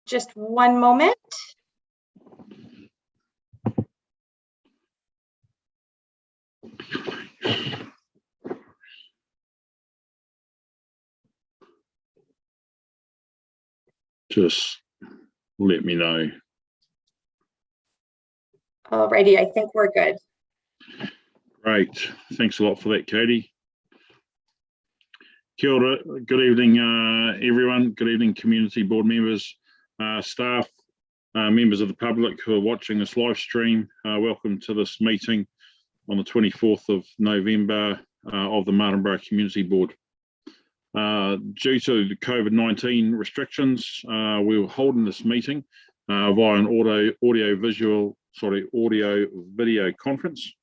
just one moment. Just let me know. Alrighty, I think we're good. Great. Thanks a lot for that, Katie. Kia ora. Good evening, everyone. Good evening, community board members, staff, members of the public who are watching this live stream. Welcome to this meeting on the 24th of November of the Martinborough Community Board. Due to the COVID-19 restrictions, we were holding this meeting via an audio-video conference.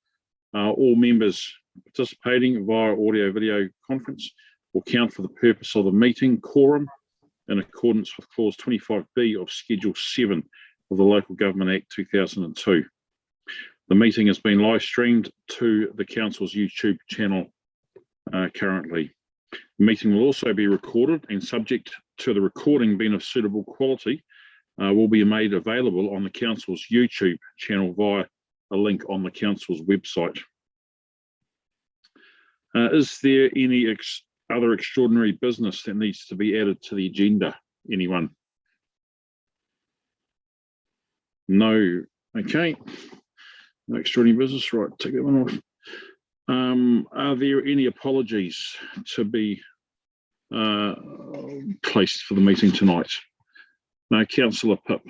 All members participating via audio-video conference will count for the purpose of the meeting quorum in accordance with Clause 25B of Schedule 7 of the Local Government Act 2002. The meeting has been live streamed to the Council's YouTube channel currently. The meeting will also be recorded and, subject to the recording being of suitable quality, will be made available on the Council's YouTube channel via a link on the Council's website. Is there any other extraordinary business that needs to be added to the agenda? Anyone? No. Okay. No extraordinary business. Right, take that one off. Are there any apologies to be placed for the meeting tonight? No, Councillor Pipp.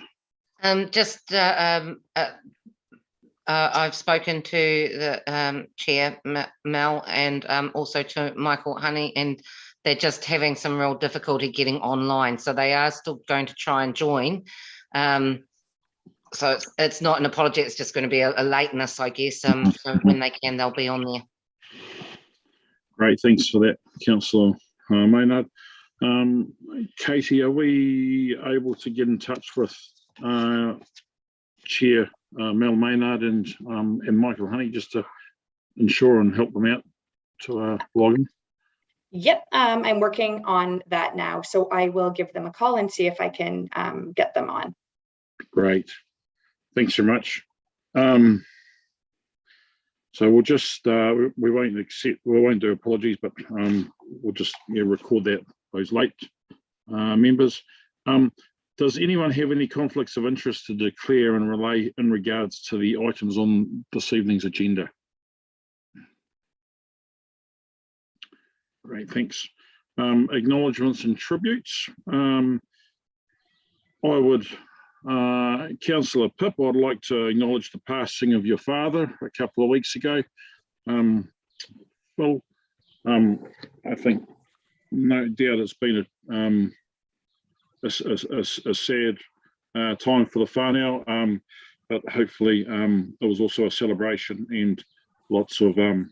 I've spoken to the Chair, Mel, and also to Michael Honey, and they're just having some real difficulty getting online. So they are still going to try and join. So it's not an apology, it's just going to be a lateness, I guess. So when they can, they'll be on there. Great, thanks for that, Councillor Maynard. Katie, are we able to get in touch with Chair Mel Maynard and Michael Honey just to ensure and help them out to log in? Yep, I'm working on that now, so I will give them a call and see if I can get them on. Great, thanks so much. So we'll just we won't do apologies, but we'll just record those late members. Does anyone have any conflicts of interest to declare and relay in regards to the items on this evening's agenda? Great, thanks. Acknowledgements and tributes. I would, Councillor Pipp, I'd like to acknowledge the passing of your father a couple of weeks ago. I think no doubt it's been a sad time for the whānau, but hopefully it was also a celebration and lots of good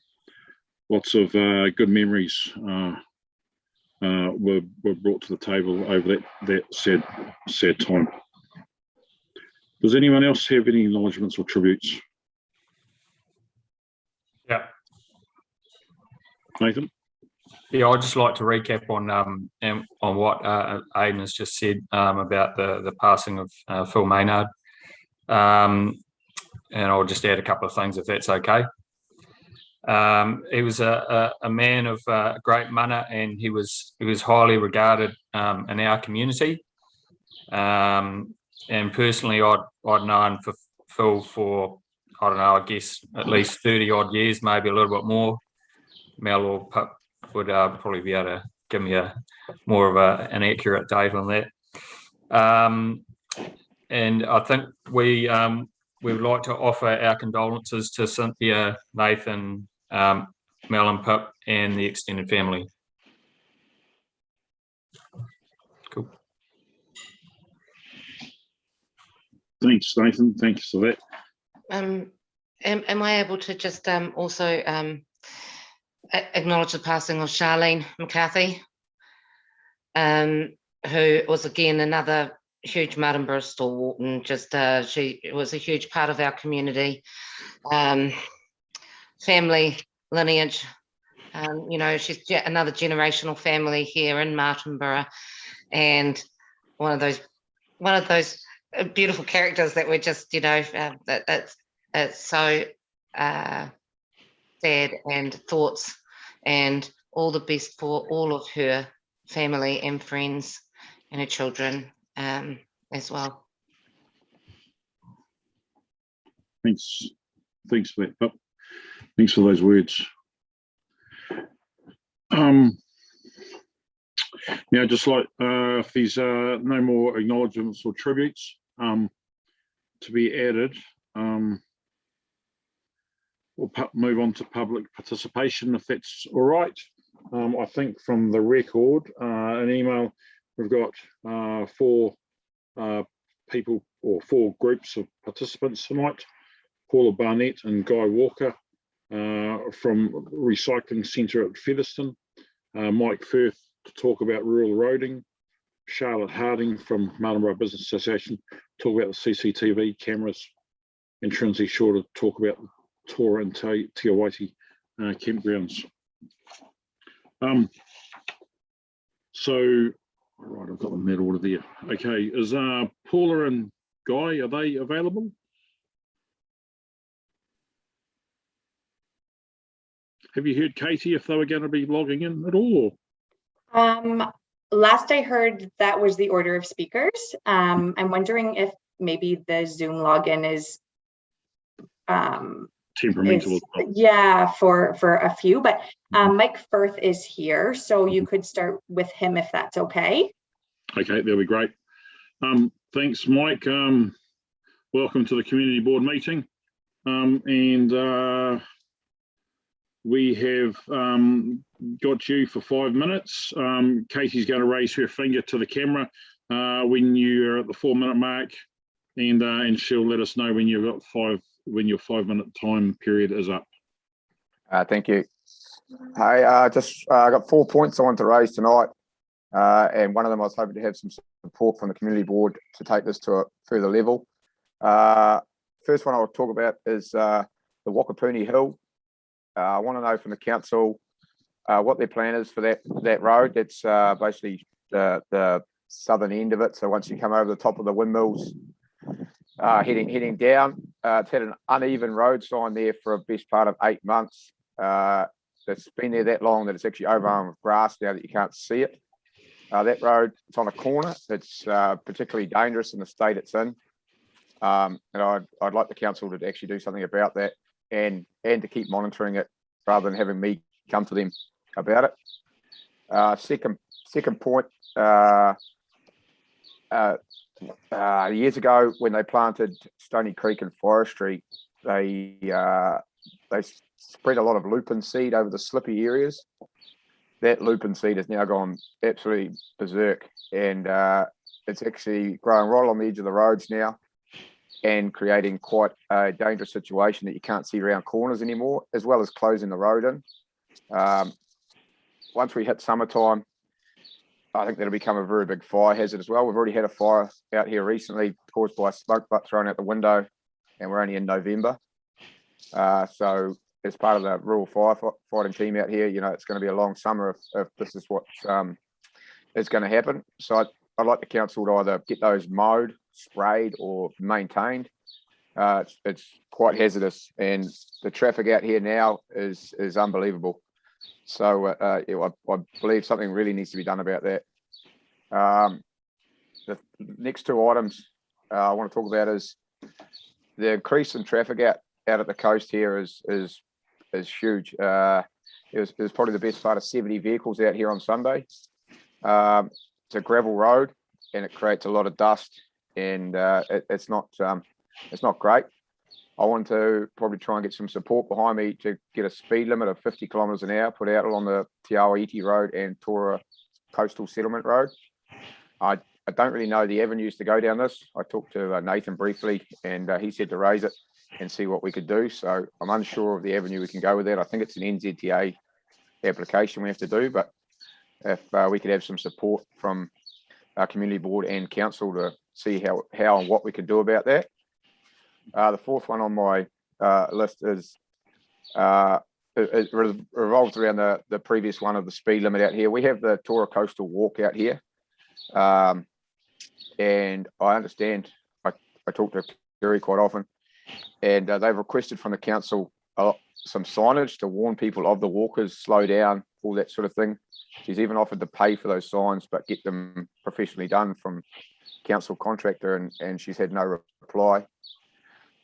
memories were brought to the table over that sad time. Does anyone else have any acknowledgements or tributes? Yeah. Nathan? Yeah, I'd just like to recap on what Aidan has just said about the passing of Phil Maynard, and I'll just add a couple of things if that's okay. He was a man of great mana, and he was highly regarded in our community. And personally, I'd known for Phil for, I don't know, I guess at least 30 odd years, maybe a little bit more. Mel or Pip would probably be able to give me more of an accurate date on that. And I think we would like to offer our condolences to Cynthia, Nathan, Mel and Pip, and the extended family. Cool. Thanks, Nathan. Thanks for that. Am I able to just also acknowledge the passing of Charlene Mccarthy, who was again another huge Martinborough stalwart, and just she was a huge part of our community, family lineage. She's another generational family here in Martinborough, and one of those one of those beautiful characters that we're just, it's so sad, and thoughts and all the best for all of her family and friends and her children as well. Thanks for that, Pip. Thanks for those words. Now, just like if there's no more acknowledgements or tributes to be added, we'll move on to public participation, if that's all right. I think from the record, an email, we've got 4 people or 4 groups of participants tonight. Paula Barnett and Guy Walker from Recycling Centre at Featherston, Mike Firth to talk about rural roading, Charlotte Harding from Martinborough Business Association talk about the CCTV cameras, and Trinity Shaw to talk about the Tora and Te Waihini campgrounds. So, right, I've got them in that order there. Okay, is Paula and Guy, are they available? Have you heard, Katie, if they were going to be logging in at all? Last I heard, that was the order of speakers. I'm wondering if maybe the Zoom login is Temperamental. Yeah, for a few, but Mike Firth is here, so you could start with him if that's okay. Okay, that'll be great. Thanks, Mike. Welcome to the community board meeting. And we have got you for 5 minutes. Katie's going to raise her finger to the camera when you're at the 4-minute mark, and she'll let us know when you've got when your 5-minute time period is up. Thank you. Hey, I got 4 points I want to raise tonight, and one of them I was hoping to have some support from the community board to take this to a further level. First one I'll talk about is the Wakapuni Hill. I want to know from the council what their plan is for that road. It's basically the southern end of it. So once you come over the top of the windmills, heading down, it's had an uneven road sign there for a best part of 8 months. It's been there that long that it's actually overrun with grass now that you can't see it. That road, it's on a corner. It's particularly dangerous in the state it's in. And I'd like the council to actually do something about that, and to keep monitoring it rather than having me come to them about it. Second point, years ago when they planted Stony Creek and Forestry, they spread a lot of lupin seed over the slippy areas. That lupin seed has now gone absolutely berserk, and it's actually growing right on the edge of the roads now, and creating quite a dangerous situation that you can't see around corners anymore, as well as closing the road in. Once we hit summertime, I think that'll become a very big fire hazard as well. We've already had a fire out here recently caused by a smoke butt thrown out the window, and we're only in November. So as part of the rural firefighting team out here, it's going to be a long summer if this is what is going to happen. So I'd like the council to either get those mowed, sprayed, or maintained. It's quite hazardous, and the traffic out here now is unbelievable. So I believe something really needs to be done about that. The next 2 items I want to talk about is the increase in traffic out at the coast here is huge. It was probably the best part of 70 vehicles out here on Sunday. It's a gravel road, and it creates a lot of dust, and it's not great. I want to probably try and get some support behind me to get a speed limit of 50 kilometres an hour put out along the Te Waihini Road and Tora Coastal Settlement Road. I don't really know the avenues to go down this. I talked to Nathan briefly, and he said to raise it and see what we could do. So I'm unsure of the avenue we can go with that. I think it's an NZTA application we have to do, but if we could have some support from our community board and council to see how and what we could do about that. The fourth one on my list is it revolves around the previous one of the speed limit out here. We have the Tora Coastal Walk out here. and I understand, I talk to Kerry quite often, and they've requested from the council some signage to warn people of the walkers, slow down, all that sort of thing. She's even offered to pay for those signs, but get them professionally done from council contractor, and she's had no reply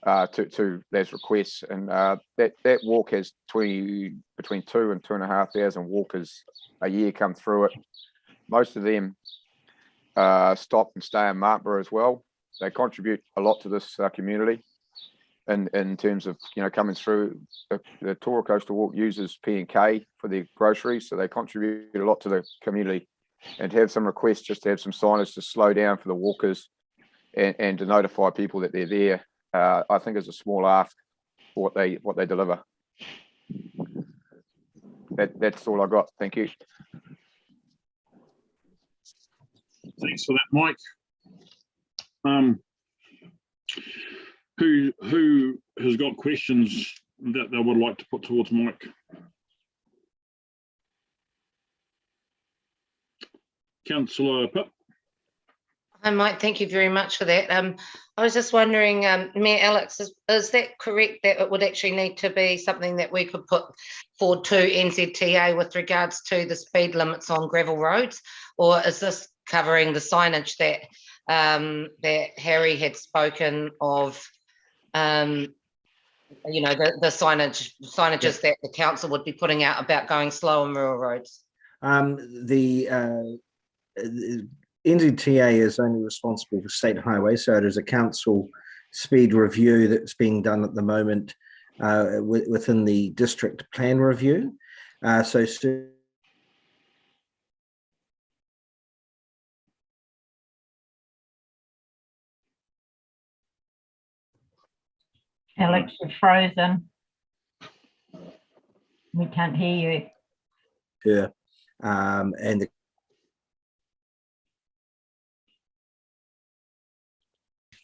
to those requests. And that walk has between 2,000 and 2,500 walkers a year come through it. Most of them stop and stay in Martinborough as well. They contribute a lot to this community, and in terms of coming through. The Tora Coastal Walk uses P&K for their groceries, so they contribute a lot to the community. And to have some requests, just to have some signage to slow down for the walkers and to notify people that they're there, I think is a small ask for what they deliver. That's all I got. Thank you. Thanks for that, Mike. Who has got questions that they would like to put towards Mike? Councillor Pitt. Hi, Mike. Thank you very much for that. I was just wondering, Mayor Alex, is that correct that it would actually need to be something that we could put forward to NZTA with regards to the speed limits on gravel roads, or is this covering the signage that that Harry had spoken of? The signages that the council would be putting out about going slow on rural roads. The NZTA is only responsible for state highways, so it is a council speed review that's being done at the moment within the district plan review. Alex, you're frozen. We can't hear you. Yeah, and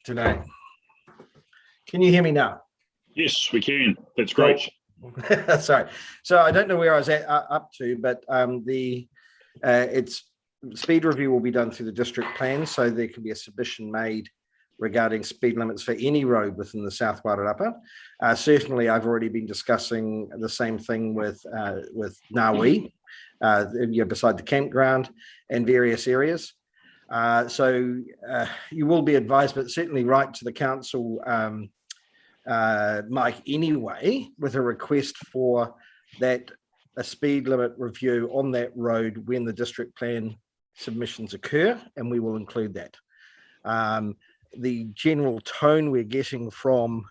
today. Can you hear me now? Yes, we can. That's great. Sorry. So I don't know where I was up to, but its speed review will be done through the district plan, so there can be a submission made regarding speed limits for any road within the South Wairarapa. Certainly, I've already been discussing the same thing with Ngawi, beside the campground and various areas. So you will be advised, but certainly write to the council, Mike, anyway, with a request for that a speed limit review on that road when the district plan submissions occur, and we will include that. The general tone we're getting from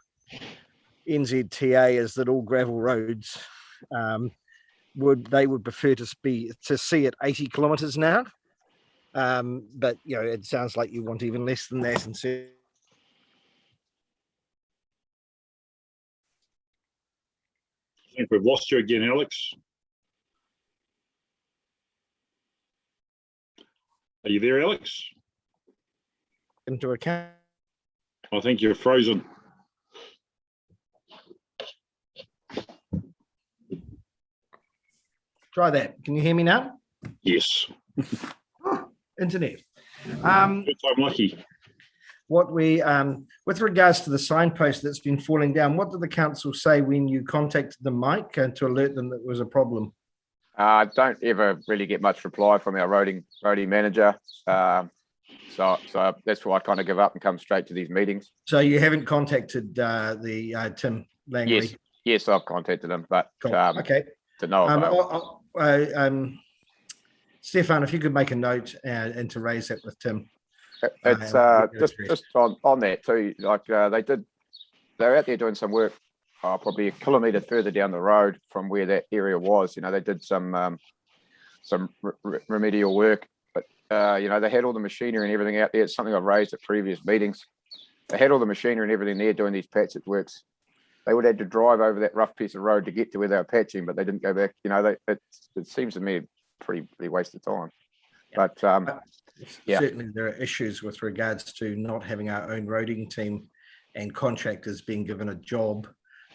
NZTA is that all gravel roads would prefer to see it 80 kilometres an hour. But it sounds like you want even less than that. And so I think we've lost you again, Alex. Are you there, Alex? into account. I think you're frozen. Try that. Can you hear me now? Yes. Oh, internet. Good time lucky. What we, with regards to the signpost that's been falling down, what did the council say when you contacted them, Mike, to alert them that there was a problem? I don't ever really get much reply from our roading manager. So that's why I kind of give up and come straight to these meetings. So you haven't contacted the Tim Langley? Yes, I've contacted him, but cool. Okay. To no avail. Stefan, if you could make a note and to raise that with Tim. It's just on that too. Like they're out there doing some work, probably a kilometre further down the road from where that area was. You know, they did some remedial work, but you know, they had all the machinery and everything out there. It's something I've raised at previous meetings. They had all the machinery and everything there doing these patch works. They would have to drive over that rough piece of road to get to where they were patching, but they didn't go back. You know, it seems to me a pretty waste of time. Yeah. But yeah, certainly there are issues with regards to not having our own roading team and contractors being given a job,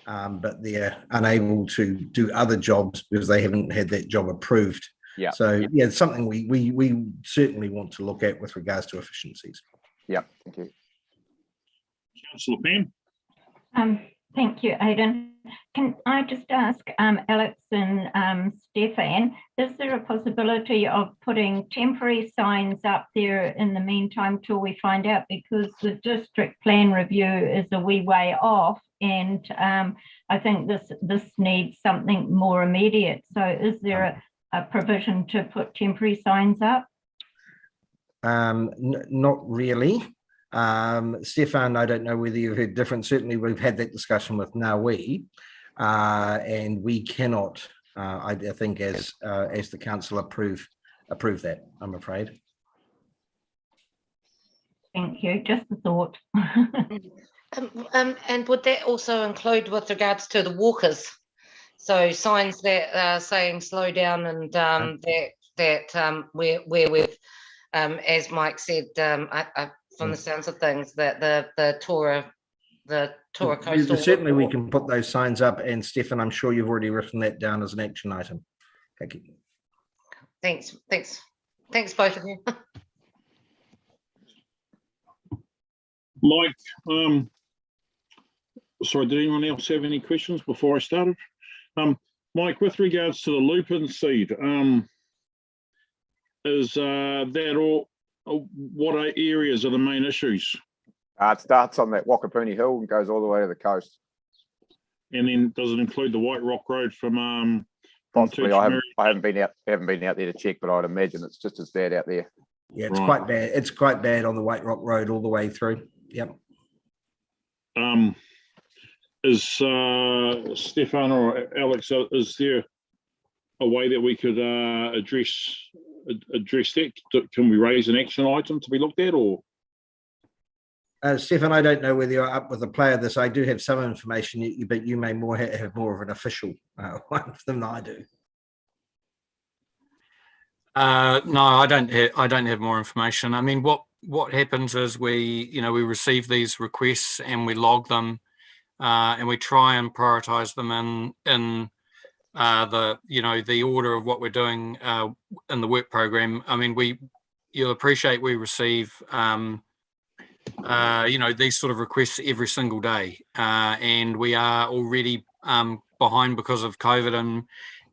but they're unable to do other jobs because they haven't had that job approved. Yeah. So yeah, it's something we certainly want to look at with regards to efficiencies. Yeah, thank you. Councillor Pam. Thank you, Aidan. Can I just ask Alex and Stefan, is there a possibility of putting temporary signs up there in the meantime till we find out? Because the district plan review is a wee way off, and I think this needs something more immediate. So is there a provision to put temporary signs up? Not really. Stefan, I don't know whether you've heard different. Certainly we've had that discussion with Naui, and we cannot, I think as the council approve that, I'm afraid. Thank you, just a thought. And would that also include with regards to the walkers? So signs that are saying slow down, and that where we've, as Mike said, from the sounds of things, that the Tora coastal. Certainly we can put those signs up, and Stefan, I'm sure you've already written that down as an action item. Thank you. Thanks both of you. Mike, sorry, did anyone else have any questions before I started? Mike, with regards to the lupin seed, is that all? What areas are the main issues? It starts on that Wakapuni Hill and goes all the way to the coast. And then does it include the White Rock Road from possibly? I haven't been out there to check, but I'd imagine it's just as bad out there. Yeah, it's quite bad. It's quite bad on the White Rock Road all the way through. Yep. Is Stefan or Alex, is there a way that we could address that? Can we raise an action item to be looked at, or? Stefan, I don't know whether you're up with a play of this. I do have some information, but you may have more of an official one than I do. No, I don't have more information. I mean, what happens is we receive these requests and we log them, and we try and prioritize them in the order of what we're doing in the work program. I mean, you'll appreciate we receive these sort of requests every single day, and we are already behind because of COVID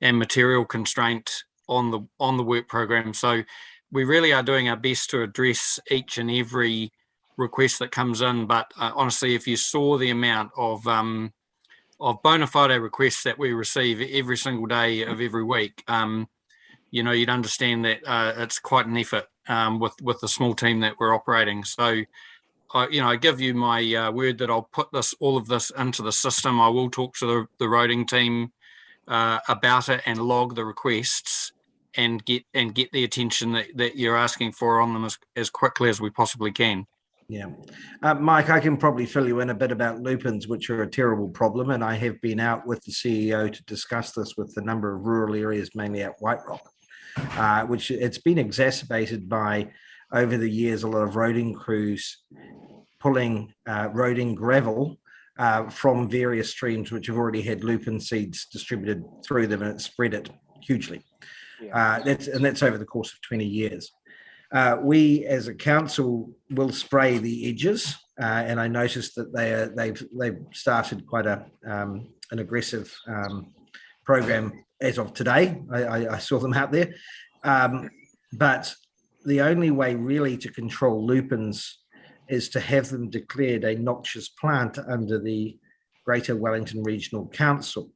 and material constraint on the work program. So we really are doing our best to address each and every request that comes in. But honestly, if you saw the amount of bona fide requests that we receive every single day of every week, you'd understand that it's quite an effort with the small team that we're operating. So, I give you my word that I'll put all of this into the system. I will talk to the roading team about it and log the requests and get the attention that you're asking for on them as quickly as we possibly can. Yeah. Mike, I can probably fill you in a bit about lupins, which are a terrible problem. And I have been out with the CEO to discuss this with a number of rural areas, mainly at White Rock, which it's been exacerbated by, over the years, a lot of roading crews pulling roading gravel from various streams which have already had lupin seeds distributed through them, and it spread it hugely. Yeah. That's over the course of 20 years. We as a council will spray the edges, and I noticed that they've started quite an aggressive program as of today. I saw them out there, but the only way really to control lupins is to have them declared a noxious plant under the Greater Wellington Regional Council.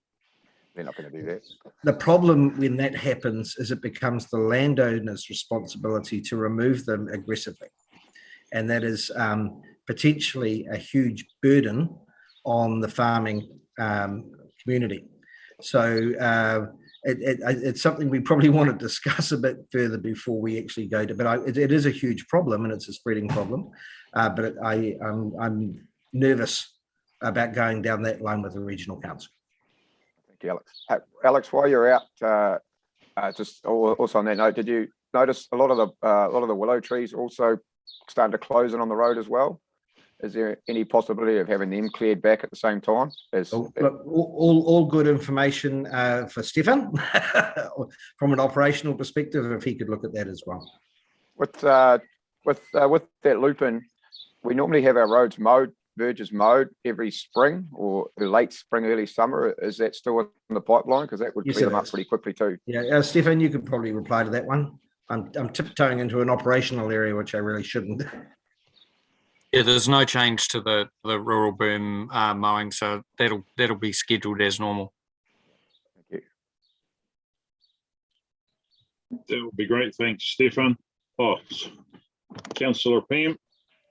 They're not going to do that. The problem when that happens is it becomes the landowner's responsibility to remove them aggressively. And that is potentially a huge burden on the farming community. So it's something we probably want to discuss a bit further before we actually go to, but it is a huge problem, and it's a spreading problem. But I'm nervous about going down that line with the regional council. Thank you, Alex. Alex, while you're out, just also on that note, did you notice a lot of the willow trees also starting to close in on the road as well? Is there any possibility of having them cleared back at the same time? All good information for Stefan from an operational perspective, if he could look at that as well. With that lupin, we normally have our roads mowed, verges mowed every spring or late spring, early summer. Is that still in the pipeline? Because that would Yes, clear it them up is. pretty quickly too. Yeah, Stefan, you could probably reply to that one. I'm tiptoeing into an operational area, which I really shouldn't. Yeah, there's no change to the rural boom mowing, so that'll be scheduled as normal. Thank you. That would be great. Thanks, Stefan. Oh, Councillor Pam.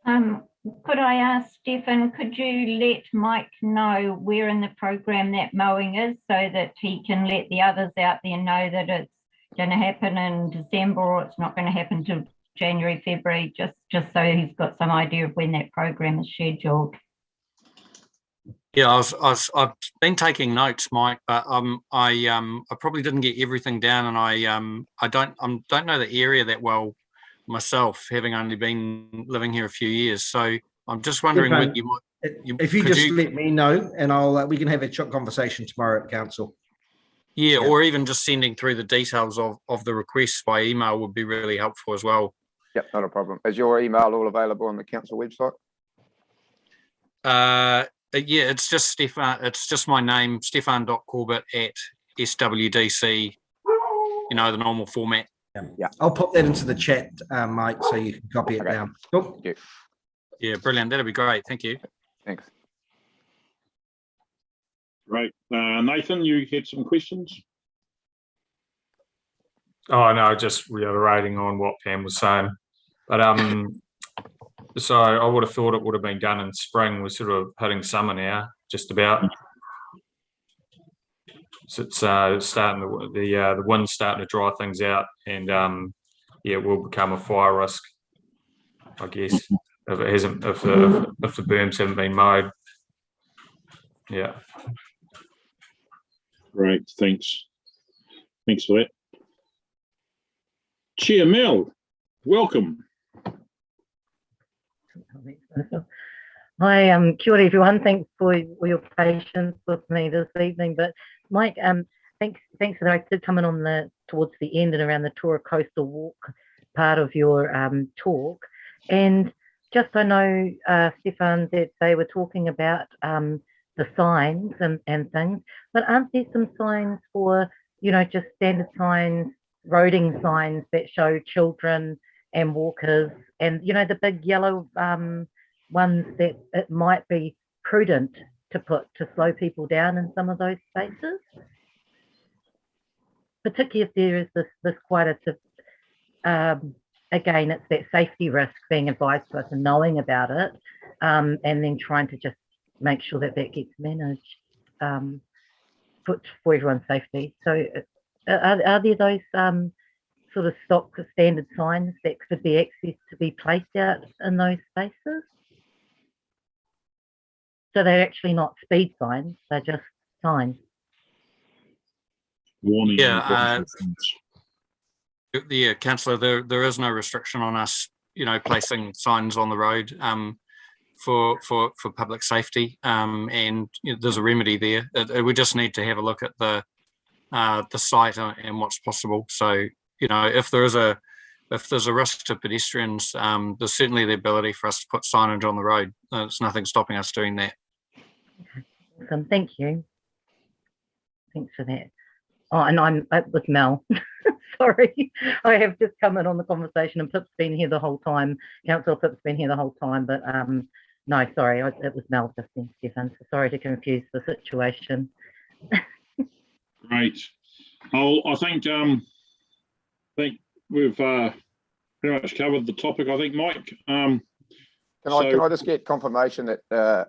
Could I ask Stefan, could you let Mike know where in the program that mowing is so that he can let the others out there know that it's going to happen in December or it's not going to happen till January, February, just so he's got some idea of when that program is scheduled? Yeah, I've been taking notes, Mike, but I probably didn't get everything down, and I don't know the area that well myself, having only been living here a few years. So I'm just wondering Stefan, whether you might. If you just let me know, and we can have a short conversation tomorrow at council. Yeah, or even just sending through the details of the requests by email would be really helpful as well. Yep, not a problem. Is your email all available on the council website? Yeah, it's just Stefan. It's just my name, stefan.corbett@swdc. You know, the normal format. Yeah, I'll pop that into the chat, Mike, so you can copy it down. Cool. Thank you. Yeah, brilliant. That'd be great. Thank you. Thanks. Great. Nathan, you had some questions? Oh no, just reiterating on what Pam was saying. But so I would have thought it would have been done in spring. We're sort of hitting summer now, just about. So it's starting the wind's starting to dry things out, and yeah, it will become a fire risk, I guess, if it hasn't, if the berms haven't been mowed. Yeah. Great, thanks. Thanks for that. Chair Mel, welcome. Hi, kia ora everyone. Thanks for your patience with me this evening. But Mike, thanks that I did come in on towards the end and around the Tora Coastal Walk part of your talk. And just I know, Stefan, that they were talking about the signs and things, but aren't there some signs for, you know, just standard signs, roading signs that show children and walkers, and you know, the big yellow ones that it might be prudent to put to slow people down in some of those spaces, particularly if there is this quite a again, it's that safety risk being advised to us and knowing about it, and then trying to just make sure that that gets managed for everyone's safety. So are there those sort of stock standard signs that could be accessed to be placed out in those spaces? So they're actually not speed signs, they're just signs. Warning. Yeah, yeah, Councillor, there is no restriction on us, you know, placing signs on the road for public safety, and you know, there's a remedy there. We just need to have a look at the site and what's possible. So, you know, if there's a risk to pedestrians, there's certainly the ability for us to put signage on the road. There's nothing stopping us doing that. Okay. Awesome. Thank you. Thanks for that. Oh, and I'm with Mel. Sorry, I have just come in on the conversation, and Pip's been here the whole time. Councillor Pip's been here the whole time, but no, sorry, it was Mel just then, Stefan. So sorry to confuse the situation. Great. I think we've pretty much covered the topic. I think, Mike. Can I just get confirmation that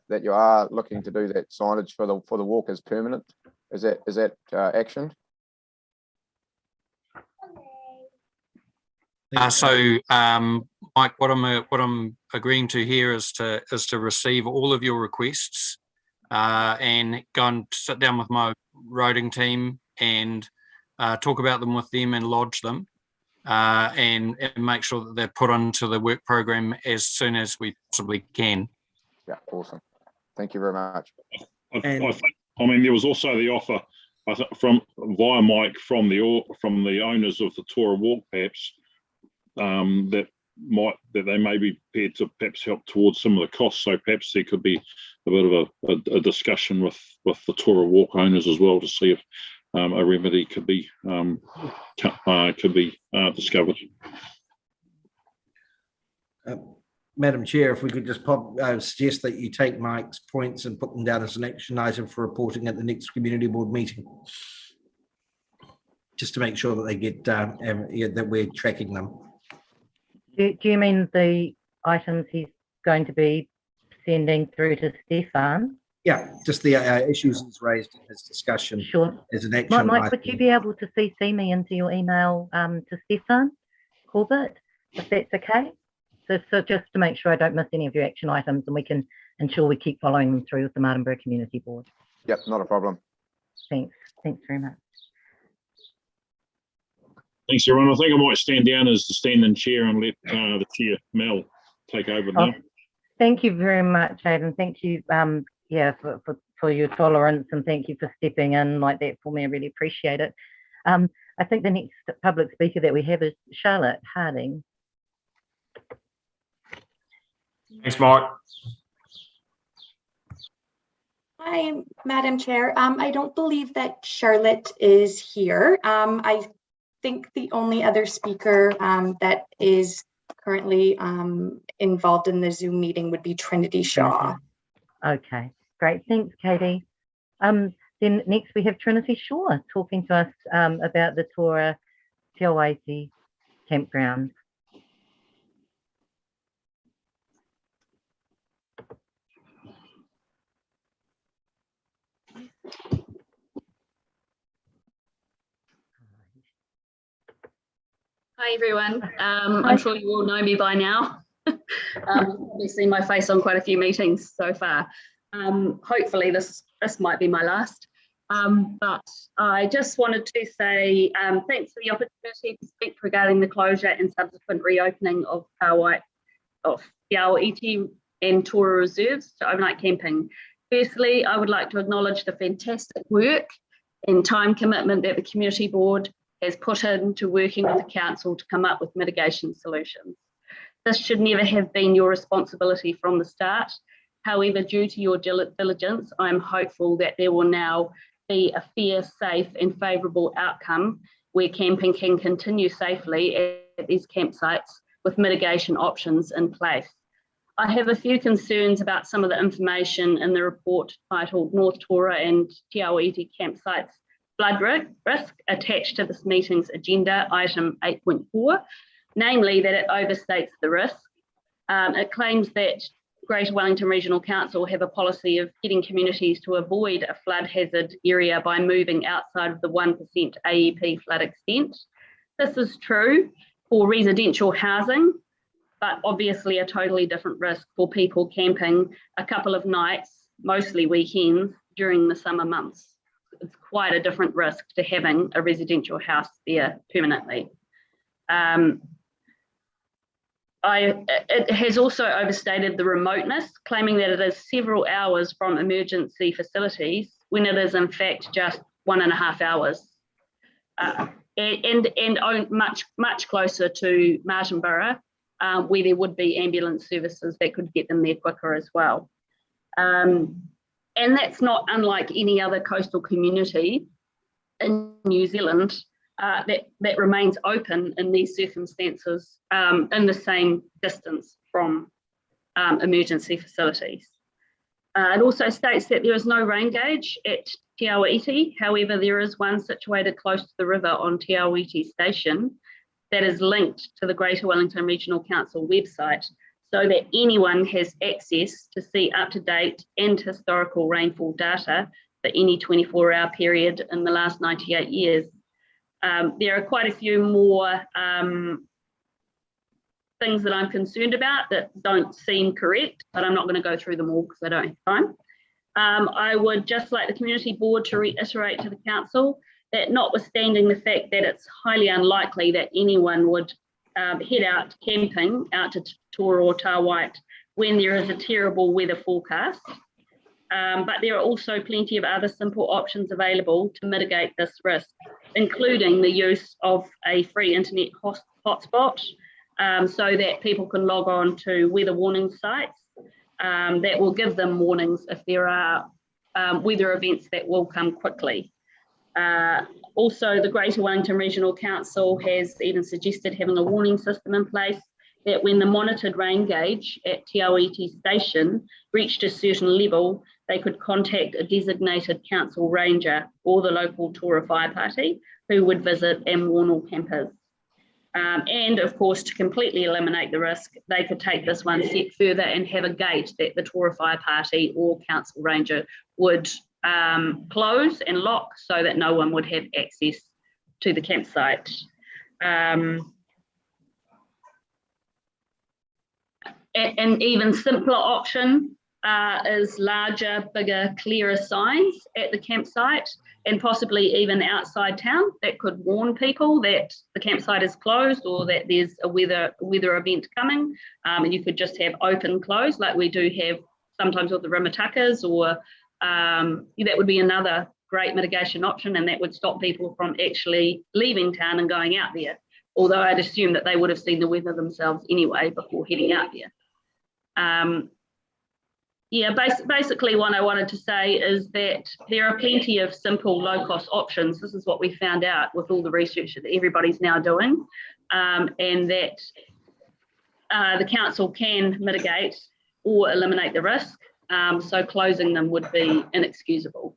that you are looking to do that signage for the walkers permanent? Is that actioned? Mike, what I'm agreeing to here is to receive all of your requests and go and sit down with my roading team and talk about them with them and lodge them and make sure that they're put onto the work program as soon as we possibly can. Yeah, awesome. Thank you very much. I mean, there was also the offer via Mike from the owners of the Tora Walk, perhaps, that they may be prepared to perhaps help towards some of the costs. So perhaps there could be a bit of a discussion with the Tora Walk owners as well to see if a remedy could be discovered. Madam Chair, if we could just suggest that you take Mike's points and put them down as an action item for reporting at the next community board meeting, just to make sure that they get that we're tracking them. Do you mean the items he's going to be sending through to Stefan? Yeah, just the issues he's raised in his discussion. Sure. As an action Mike, item. would you be able to CC me into your email to Stefan Corbett, if that's okay? So just to make sure I don't miss any of your action items, and we can ensure we keep following them through with the Martinborough Community Board. Yep, not a problem. Thanks very much. Thanks, everyone. I think I might stand down as the standing chair and let the chair, Mel, take over now. Thank you very much, Aidan. Thank you, for your tolerance, and thank you for stepping in like that for me. I really appreciate it. I think the next public speaker that we have is Charlotte Harding. Thanks, Mike. Hi, Madam Chair. I don't believe that Charlotte is here. I think the only other speaker that is currently involved in the Zoom meeting would be Trinity Shaw. Okay, great. Thanks, Katie. Then next we have Trinity Shaw talking to us about the Tora Te Awaiti campground. Hi everyone. I'm sure you all know me by now. You've probably seen my face on quite a few meetings so far. Hopefully this might be my last. But I just wanted to say thanks for the opportunity to speak regarding the closure and subsequent reopening of Te Awaiti and Tora reserves to overnight camping. Firstly, I would like to acknowledge the fantastic work and time commitment that the Community Board has put into working with the Council to come up with mitigation solutions. This should never have been your responsibility from the start. However, due to your diligence, I'm hopeful that there will now be a fair, safe and favourable outcome where camping can continue safely at these campsites with mitigation options in place. I have a few concerns about some of the information in the report titled North Tora and Te Awaiti campsites flood risk attached to this meeting's agenda, item 8.4, namely that it overstates the risk. It claims that Greater Wellington Regional Council have a policy of getting communities to avoid a flood hazard area by moving outside of the 1% AEP flood extent. This is true for residential housing, but obviously a totally different risk for people camping a couple of nights, mostly weekends, during the summer months. It's quite a different risk to having a residential house there permanently. It has also overstated the remoteness, claiming that it is several hours from emergency facilities when it is in fact just 1.5 hours. And much closer to Martinborough, where there would be ambulance services that could get them there quicker as well. And that's not unlike any other coastal community in New Zealand that remains open in these circumstances in the same distance from emergency facilities. It also states that there is no rain gauge at Te Awaiti. However, there is one situated close to the river on Te Awaiti Station that is linked to the Greater Wellington Regional Council website, so that anyone has access to see up-to-date and historical rainfall data for any 24-hour period in the last 98 years. There are quite a few more things that I'm concerned about that don't seem correct, but I'm not going to go through them all because I don't have time. I would just like the Community Board to reiterate to the Council that notwithstanding the fact that it's highly unlikely that anyone would head out camping out to Tora or Tawait when there is a terrible weather forecast. But there are also plenty of other simple options available to mitigate this risk, including the use of a free internet hotspot, so that people can log on to weather warning sites that will give them warnings if there are weather events that will come quickly. Also, the Greater Wellington Regional Council has even suggested having a warning system in place that when the monitored rain gauge at Te Aoiti station reached a certain level, they could contact a designated council ranger or the local Tora fire party who would visit and warn all campers. And of course, to completely eliminate the risk, they could take this one step further and have a gate that the Tora fire party or council ranger would close and lock so that no one would have access to the campsite. An even simpler option is larger, bigger, clearer signs at the campsite and possibly even outside town that could warn people that the campsite is closed or that there's a weather event coming. And you could just have open close like we do have sometimes with the rimatakas, or that would be another great mitigation option, and that would stop people from actually leaving town and going out there. Although I'd assume that they would have seen the weather themselves anyway before heading out there. Yeah, basically what I wanted to say is that there are plenty of simple low-cost options. This is what we found out with all the research that everybody's now doing, and that the council can mitigate or eliminate the risk. So closing them would be inexcusable.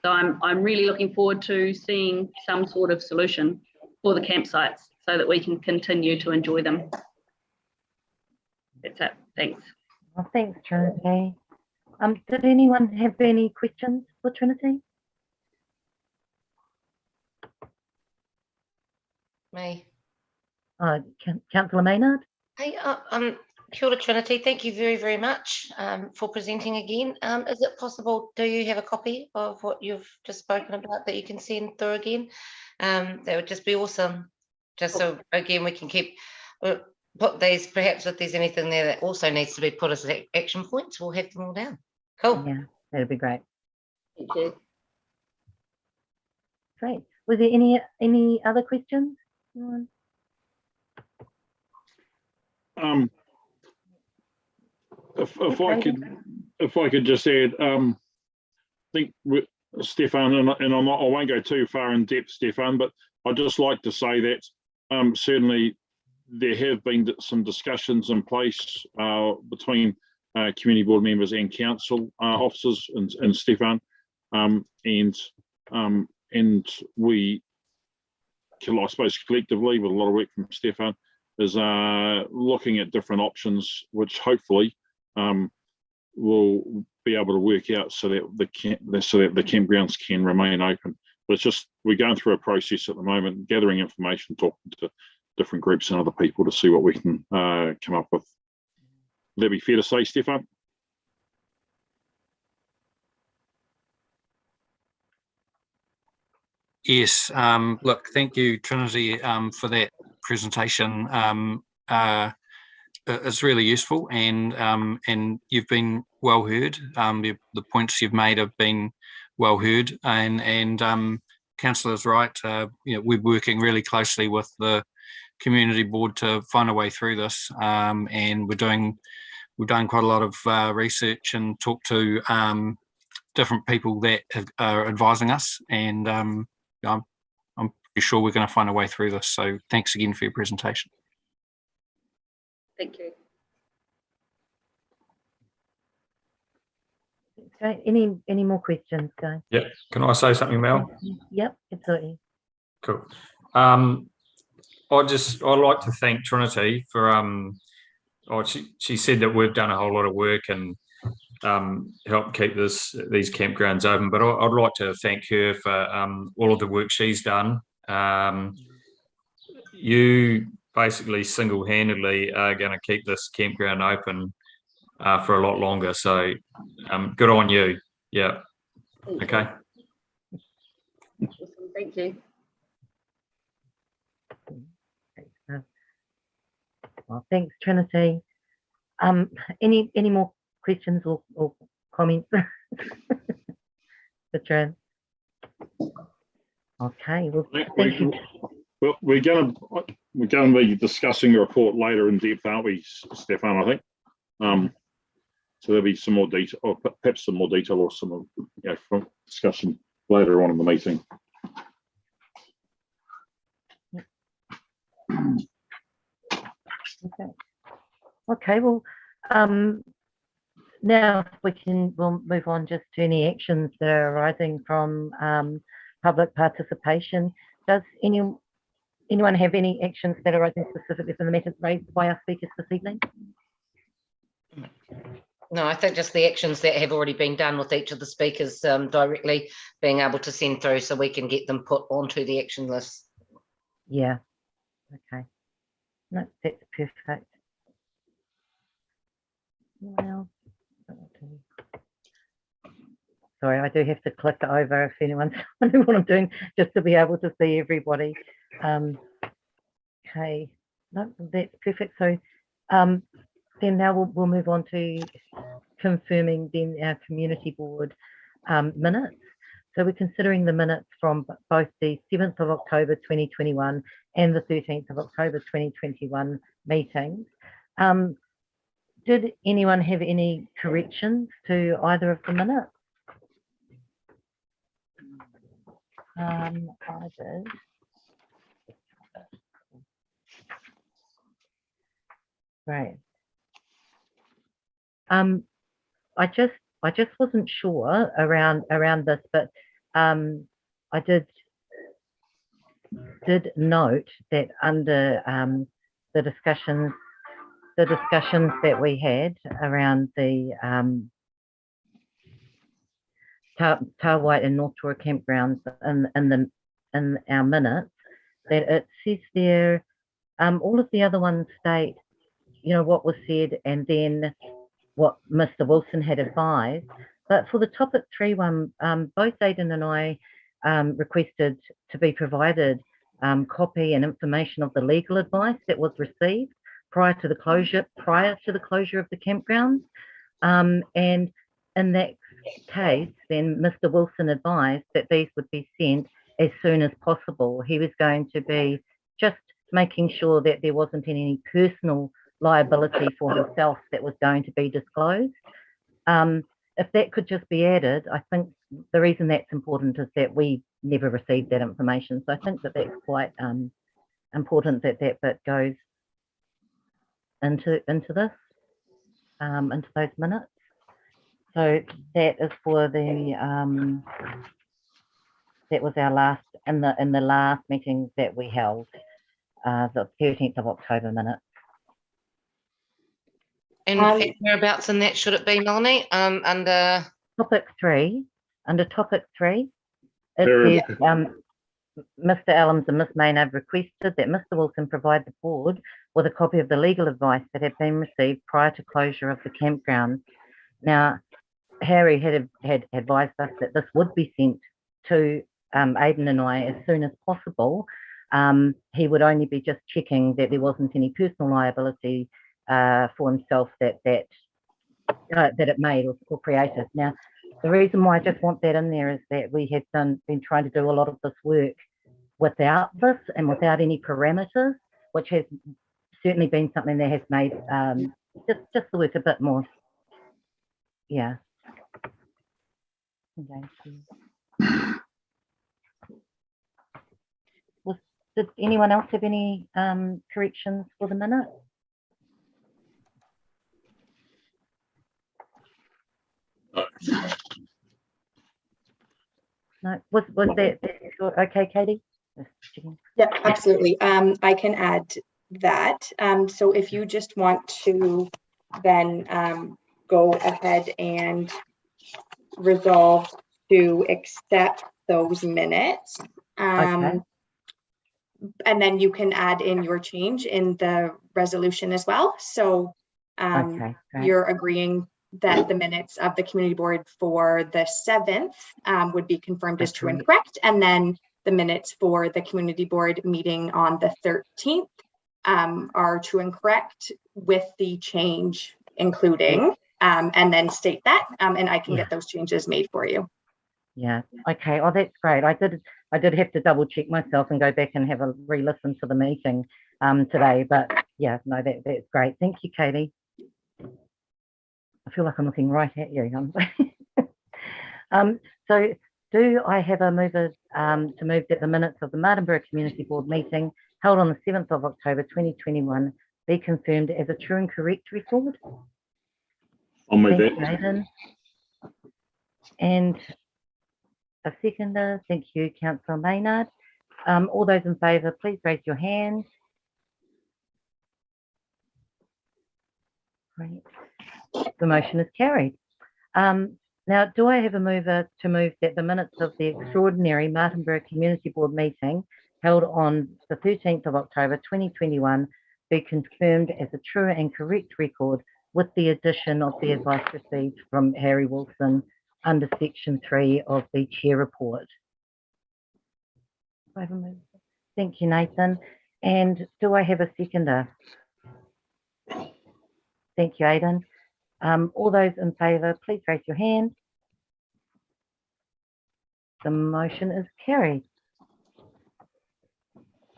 So I'm really looking forward to seeing some sort of solution for the campsites so that we can continue to enjoy them. That's it. Thanks. Well, thanks, Trinity. Did anyone have any questions for Trinity? Me. Councillor Maynard? Hey, kia ora, Trinity. Thank you very, very much for presenting again. Is it possible, do you have a copy of what you've just spoken about that you can send through again? That would just be awesome. Just so, again, we can keep, put these, perhaps if there's anything there that also needs to be put as action points, we'll have them all down. Cool. Yeah, that'd be great. Thank you. Great. Was there any other questions? Anyone? If I could just add, I think with Stefan, and I won't go too far in depth, Stefan, but I'd just like to say that certainly there have been some discussions in place between community board members and council officers and Stefan, and we, I suppose collectively with a lot of work from Stefan, is looking at different options, which hopefully will be able to work out so that the campgrounds can remain open. But it's just, we're going through a process at the moment, gathering information, talking to different groups and other people to see what we can come up with. Would that be fair to say, Stefan? Yes. Look, thank you, Trinity, for that presentation. It's really useful, and you've been well heard. The points you've made have been well heard, and Councillor's right. We're working really closely with the community board to find a way through this, and we've done quite a lot of research and talked to different people that are advising us, and I'm pretty sure we're going to find a way through this. So thanks again for your presentation. Thank you. Okay. Any more questions, guys? Yep. Can I say something, Mel? Yep, absolutely. Cool. I'd like to thank Trinity for she said that we've done a whole lot of work and helped keep these campgrounds open, but I'd like to thank her for all of the work she's done. You basically single-handedly are going to keep this campground open for a lot longer, so good on you. Yeah. Okay. Awesome. Thank you. Well, thanks, Trinity. Any more questions or comments for Trin? Okay. Well, thank you. Well, we're going to. we're going to be discussing the report later in depth, aren't we, Stefan? I think. So there'll be some more detail, or perhaps some more detail, or some discussion later on in the meeting. Okay. Well, now we'll move on just to any actions that are arising from public participation. Does anyone have any actions that are arising specifically from the matters raised by our speakers this evening? No, I think just the actions that have already been done with each of the speakers directly being able to send through so we can get them put onto the action list. Yeah. Okay. No, that's perfect. Well, sorry, I do have to click over if anyone's wondering what I'm doing, just to be able to see everybody. Okay, no, that's perfect. So then now we'll move on to confirming then our community board minutes. So we're considering the minutes from both the 7th of October 2021 and the 13th of October 2021 meetings. Did anyone have any corrections to either of the minutes? I did. Right. I just wasn't sure around this, but I did note that under the discussions that we had around the Tawhite and North Tora campgrounds in our minutes, that it says there, all of the other ones state, what was said and then what Mr. Wilson had advised. But for the topic 3 one, both Aidan and I requested to be provided copy and information of the legal advice that was received prior to the closure of the campgrounds. And in that case, then Mr. Wilson advised that these would be sent as soon as possible. He was going to be just making sure that there wasn't any personal liability for himself that was going to be disclosed. If that could just be added, I think the reason that's important is that we never received that information. So I think that that's quite important that that bit goes into this, into those minutes. So that is for the that was our last in the last meeting that we held, the 13th of October minutes. And whereabouts in that should it be, Melanie? Under topic 3, it says Mr. Allams and Ms. Maynard requested that Mr. Wilson provide the board with a copy of the legal advice that had been received prior to closure of the campground. Now, Harry had advised us that this would be sent to Aidan and I as soon as possible. He would only be just checking that there wasn't any personal liability for himself that it made or created. Now, the reason why I just want that in there is that we have been trying to do a lot of this work without this and without any parameters, which has certainly been something that has made just the work a bit more, yeah. Okay. Did anyone else have any corrections for the minute? No, was that okay, Katie? Yeah, absolutely. I can add that. So if you just want to then go ahead and resolve to accept those minutes. Okay. And then you can add in your change in the resolution as well. So Okay, great. you're agreeing that the minutes of the community board for the 7th would be confirmed as true and correct, and then the minutes for the community board meeting on the 13th are true and correct with the change including, and then state that, and I can get those changes made for you. Yeah. Okay. Oh, that's great. I I did have to double check myself and go back and have a re-listen to the meeting today. But yeah, no, that's great. Thank you, Katie. I feel like I'm looking right at you. So do I have a mover to move that the minutes of the Martinborough Community Board meeting held on the 7th of October 2021 be confirmed as a true and correct record? I'll move Thank that. you, Aidan. And a seconder. Thank you, Councillor Maynard. All those in favour, please raise your hand. Great. The motion is carried. Now, do I have a mover to move that the minutes of the extraordinary Martinborough Community Board meeting held on the 13th of October 2021 be confirmed as a true and correct record with the addition of the advice received from Harry Wilson under section 3 of the chair report? Do I have a mover? Thank you, Nathan. And do I have a seconder? Thank you, Aidan. All those in favour, please raise your hand. The motion is carried.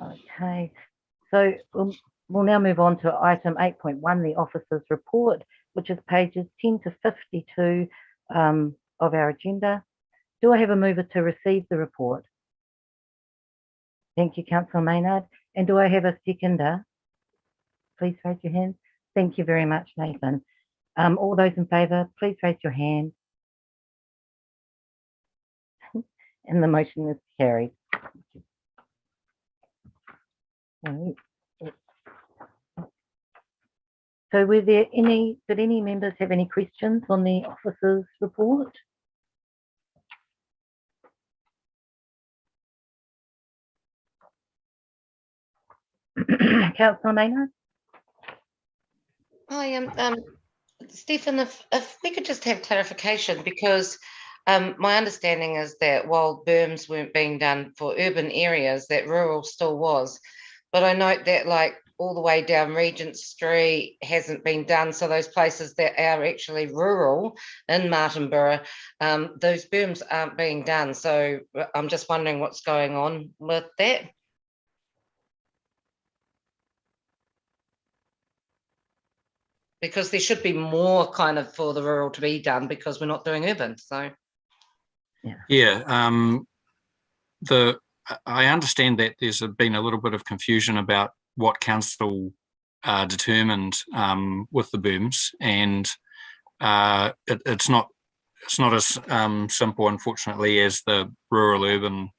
Okay, so we'll now move on to item 8.1, the officers' report, which is pages 10 to 52 of our agenda. Do I have a mover to receive the report? Thank you, Councillor Maynard. And do I have a seconder? Please raise your hand. Thank you very much, Nathan. All those in favour, please raise your hand. And the motion is carried. So were there any, did any members have any questions on the officers' report? Councillor Maynard? Hi, Stephen, if we could just have clarification, because my understanding is that while berms weren't being done for urban areas, that rural still was. But I note that like all the way down Regent Street hasn't been done. So those places that are actually rural in Martinborough, those berms aren't being done. So I'm just wondering what's going on with that. Because there should be more kind of for the rural to be done because we're not doing urban. So yeah, I understand that there's been a little bit of confusion about what council determined with the berms, and it's not as simple, unfortunately, as the rural-urban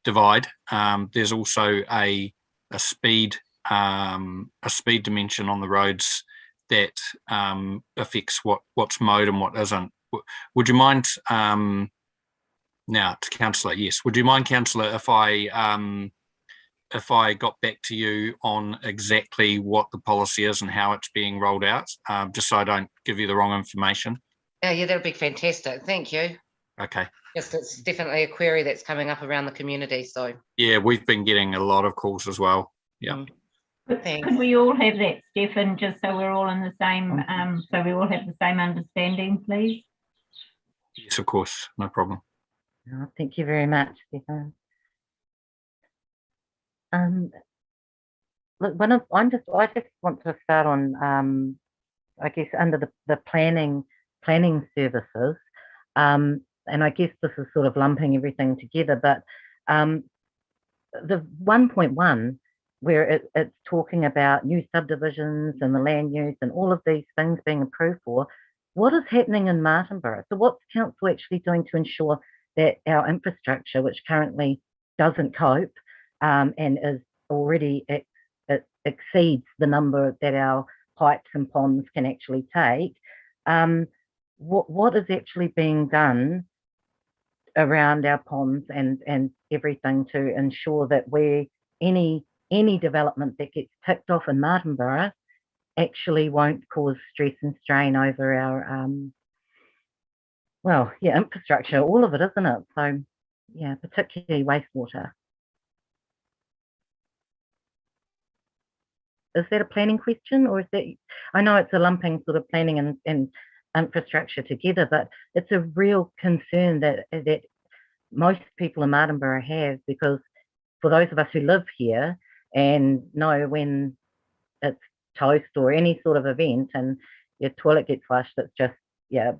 divide. There's also a speed dimension on the roads that affects what's mowed and what isn't. Would you mind now to Councillor? Yes. Would you mind, Councillor, if I got back to you on exactly what the policy is and how it's being rolled out, just so I don't give you the wrong information? yeah, that'd be fantastic. Thank you. Okay. Yes, it's definitely a query that's coming up around the community. So yeah, we've been getting a lot of calls as well. Yeah. Thanks. Could we all have that, Stephen, just so we're all in the same, so we all have the same understanding, please? Yes, of course, no problem. Oh, thank you very much, Stephen. Look, I just want to start on, I guess, under the planning services, and I guess this is sort of lumping everything together, but the 1.1, where it's talking about new subdivisions and the land use and all of these things being approved for, what is happening in Martinborough? So what's council actually doing to ensure that our infrastructure, which currently doesn't cope and is already it exceeds the number that our pipes and ponds can actually take, what is actually being done around our ponds and everything to ensure that any development that gets ticked off in Martinborough actually won't cause stress and strain over our well, yeah, infrastructure, all of it, isn't it? So yeah, particularly wastewater. Is that a planning question, or is that, I know it's a lumping sort of planning and infrastructure together, but it's a real concern that most people in Martinborough have, because for those of us who live here and know when it's toast or any sort of event and your toilet gets flushed, it's just, yeah,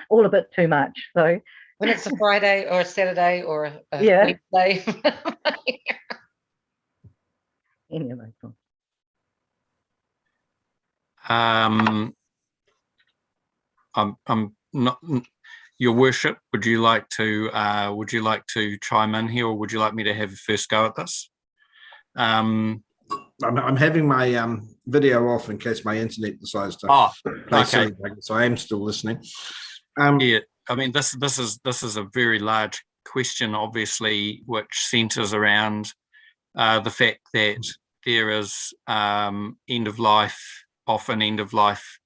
all a bit too much. So When it's a Friday or a Saturday or a Yeah. Wednesday. any of those ones. I'm not, Your Worship, would you like to chime in here, or would you like me to have a first go at this? I'm having my video off in case my internet decides to play okay. silly buggers, so I am still listening. Yeah, I mean, this is a very large question, obviously, which centres around the fact that there is often end of life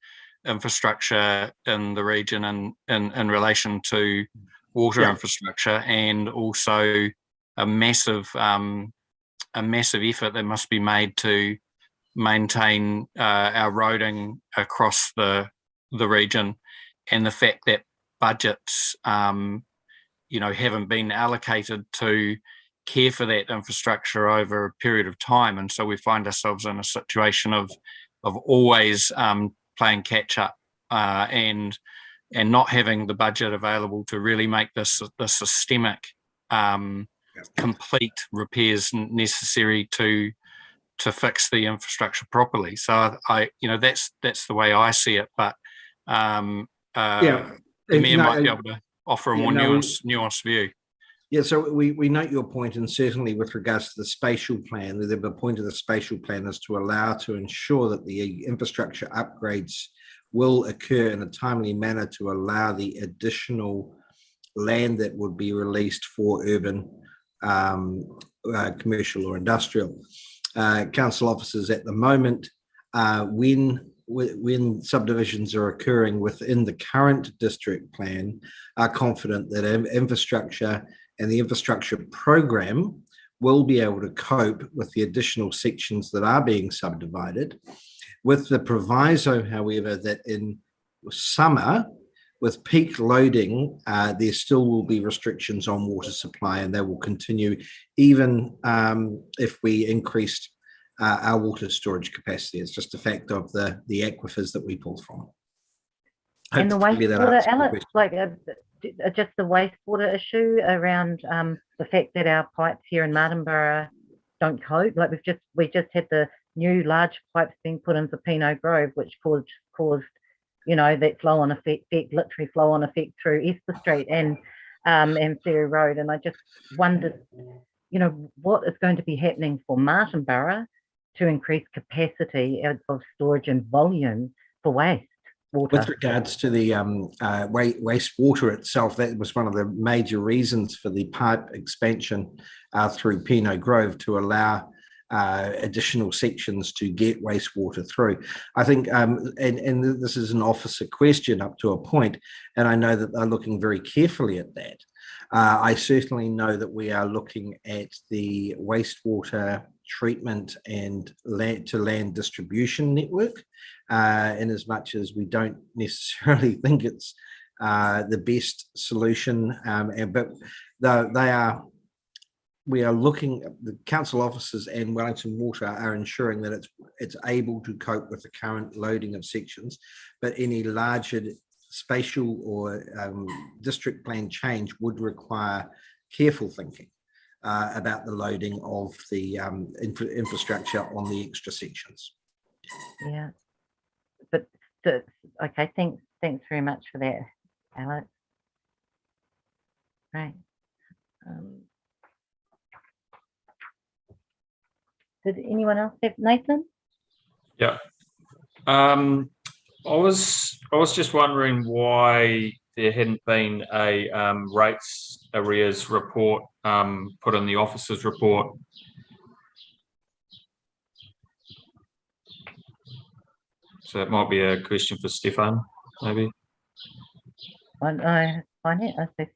infrastructure in the region and in relation to water infrastructure, and also a massive effort that must be made to maintain our roading across the region, and the fact that budgets haven't been allocated to care for that infrastructure over a period of time, and so we find ourselves in a situation of always playing catch up and not having the budget available to really make this the systemic complete repairs necessary to fix the infrastructure properly. So that's the way I see it, but the Mayor might be able to offer a more nuanced view. Yeah, so we note your point, and certainly with regards to the spatial plan, the point of the spatial plan is to ensure that the infrastructure upgrades will occur in a timely manner to allow the additional land that would be released for urban, commercial or industrial. Council officers at the moment, when subdivisions are occurring within the current district plan, are confident that infrastructure and the infrastructure program will be able to cope with the additional sections that are being subdivided, with the proviso, however, that in summer, with peak loading, there still will be restrictions on water supply, and they will continue even if we increased our water storage capacity. It's just a fact of the aquifers that we pull from. And the wastewater, Alex, just the wastewater issue around the fact that our pipes here in Martinborough don't cope. Like we just had the new large pipes being put into Pinot Grove, which caused that flow-on effect, literally flow-on effect through Esther Street and Ferry Road. And I just wondered, what is going to be happening for Martinborough to increase capacity of storage and volume for waste water. With regards to the wastewater itself, that was one of the major reasons for the pipe expansion through Pinot Grove, to allow additional sections to get wastewater through. I think, and this is an officer question up to a point, and I know that they're looking very carefully at that. I certainly know that we are looking at the wastewater treatment and land distribution network, in as much as we don't necessarily think it's the best solution, but we are looking, the council officers and Wellington Water are ensuring that it's able to cope with the current loading of sections, but any larger spatial or district plan change would require careful thinking about the loading of the infrastructure on the extra sections. Yeah, but okay, thanks very much for that, Alex. Right. Did anyone else have Nathan? Yeah. I was just wondering why there hadn't been a rates arrears report put in the officers' report. So it might be a question for Stefan, maybe. I think.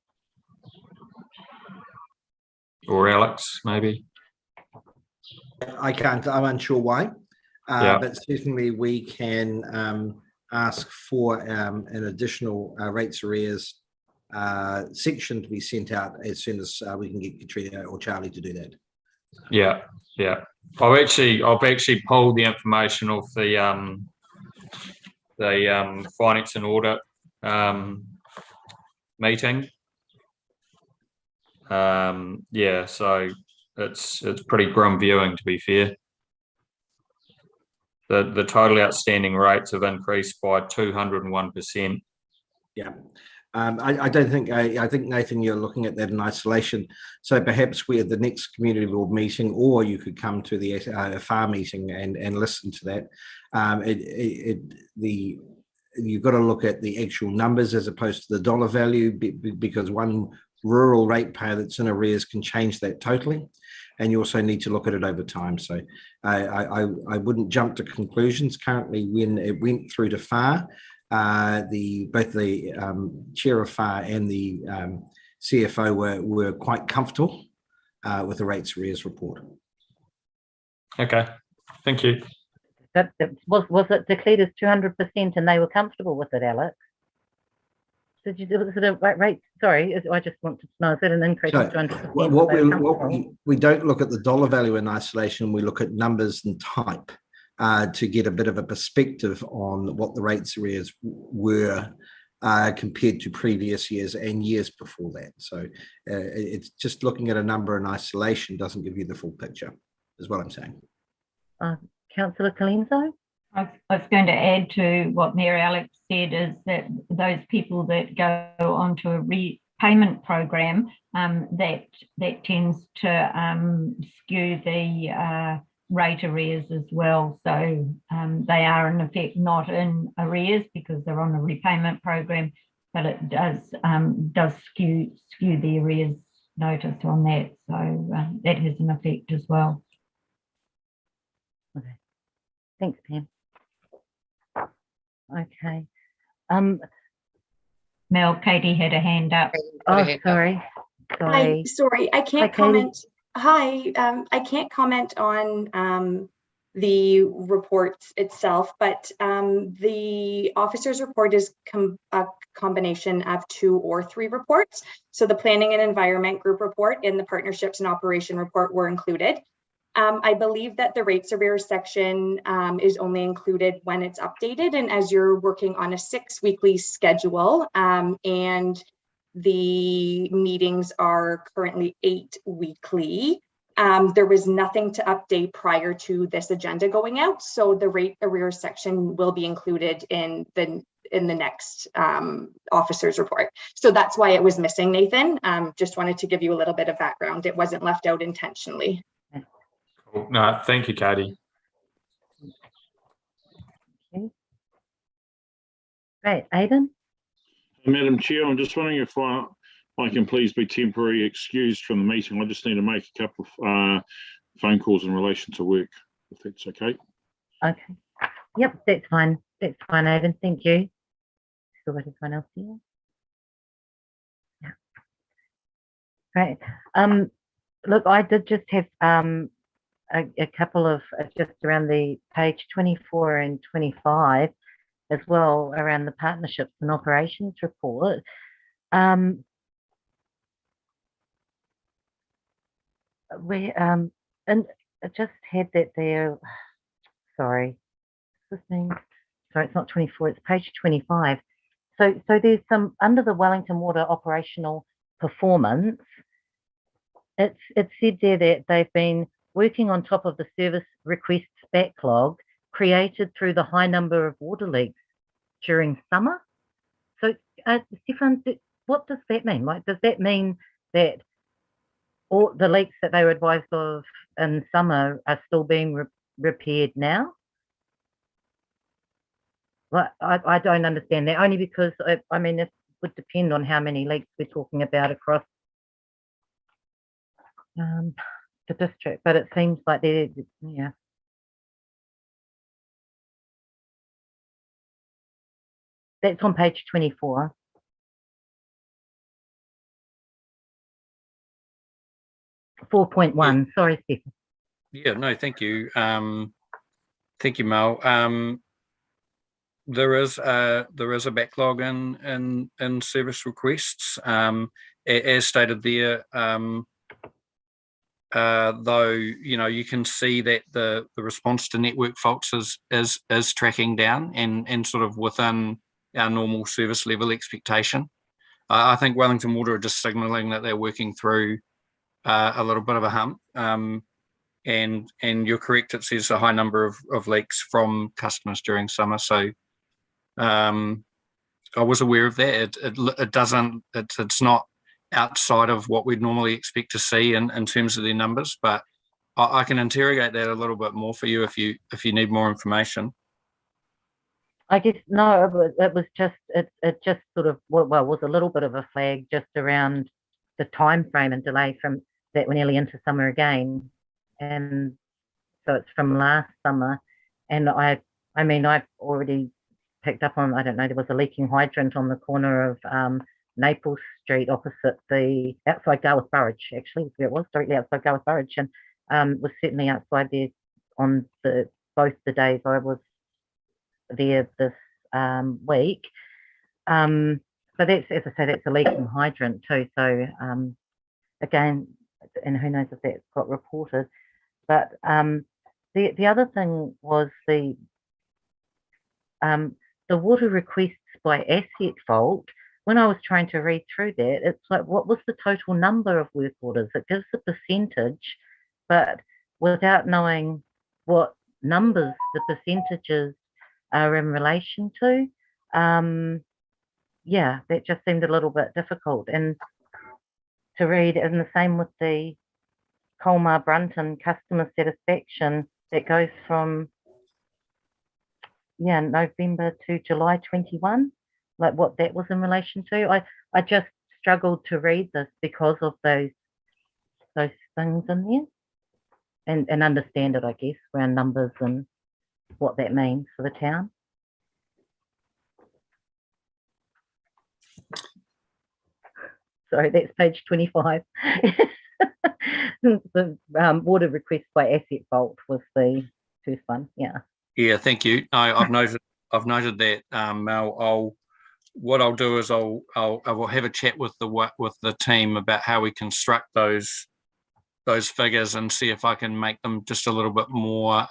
Or Alex, maybe. I can't, I'm unsure why, Yeah. but certainly we can ask for an additional rates arrears section to be sent out as soon as we can get Katrina or Charlie to do that. Yeah. I've actually pulled the information off the finance and audit meeting. Yeah, so it's pretty grim viewing, to be fair. The total outstanding rates have increased by 201%. Yeah. I don't think, I think, Nathan, you're looking at that in isolation. So perhaps we're the next community board meeting, or you could come to the FAR meeting and listen to that. You've got to look at the actual numbers as opposed to the dollar value, because one rural ratepayer that's in arrears can change that totally. And you also need to look at it over time. So I wouldn't jump to conclusions. Currently, when it went through to FAR, both the chair of FAR and the CFO were quite comfortable with the rates arrears report. Okay, thank you. Was it declared as 200% and they were comfortable with it, Alex? Did you do it rate? Sorry, I just want to know, is it an increase of 200%? We don't look at the dollar value in isolation. We look at numbers and type to get a bit of a perspective on what the rates arrears were compared to previous years and years before that. So it's just looking at a number in isolation doesn't give you the full picture, is what I'm saying. Councillor Colenso? I was going to add to what Mayor Alex said, is that those people that go onto a repayment program, that tends to skew the rate arrears as well. So they are in effect not in arrears because they're on a repayment program, but it does skew the arrears notice on that. So that has an effect as well. Okay. Thanks, Pam. Okay. Mel, Katie had a hand up. Oh, sorry. Hi, sorry, I can't comment. Hi, I can't comment on the reports itself, but the officer's report is a combination of 2 or 3 reports. So the planning and environment group report and the partnerships and operation report were included. I believe that the rates arrears section is only included when it's updated, and as you're working on a 6-weekly schedule and the meetings are currently 8 weekly, there was nothing to update prior to this agenda going out, so the rate arrears section will be included in the next officer's report. So that's why it was missing, Nathan. Just wanted to give you a little bit of background. It wasn't left out intentionally. No, thank you, Katie. Okay. Right, Aidan? Madam Chair, I'm just wondering if I can please be temporarily excused from the meeting. I just need to make a couple of phone calls in relation to work, if that's okay. Okay. Yep, that's fine. That's fine, Aidan. Thank you. So what everyone else here? Yeah. Right. Look, I did just have a couple of just around the page 24 and 25 as well around the partnerships and operations report. We and I just had that there. Sorry, listening. Sorry, it's not 24. It's page 25. So there's some under the Wellington Water operational performance. It's said there that they've been working on top of the service requests backlog created through the high number of water leaks during summer. So, Stefan, what does that mean? Like, does that mean that all the leaks that they were advised of in summer are still being repaired now? Well, I don't understand that, only because, I mean, it would depend on how many leaks we're talking about across the district, but it seems like they're, yeah. That's on page 24. .1. Sorry, Stephen. Yeah, no, thank you. Thank you, Mel. there is a backlog in service requests, as stated there. Though you can see that the response to network faults is tracking down and sort of within our normal service level expectation. I think Wellington Water are just signalling that they're working through a little bit of a hump. And you're correct, it says a high number of leaks from customers during summer. So I was aware of that. It's not outside of what we'd normally expect to see in terms of their numbers, but I can interrogate that a little bit more for you if you need more information. I guess no, it was just it just sort of was a little bit of a flag just around the time frame and delay from that we're nearly into summer again, and so it's from last summer. And I mean I've already picked up on, I don't know, there was a leaking hydrant on the corner of Naples Street opposite the outside Garworth Burridge, actually it was directly outside Garworth Burridge, and was certainly outside there on both the days I was there this week. But that's, as I say, that's a leaking hydrant too. So again, and who knows if that got reported. But the other thing was the water requests by asset fault. When I was trying to read through that, it's like, what was the total number of work orders? It gives the percentage, but without knowing what numbers the percentages are in relation to. Yeah, that just seemed a little bit difficult and to read. And the same with the Colmar Brunton customer satisfaction that goes from November to July 21, like what that was in relation to. I just struggled to read this because of those things in there and understand it, I guess, around numbers and what that means for the town. Sorry, that's page 25. The water request by asset fault was the first one. Yeah, thank you. I've noted that, Mel. What I'll do is I will have a chat with the team about how we construct those figures and see if I can make them just a little bit more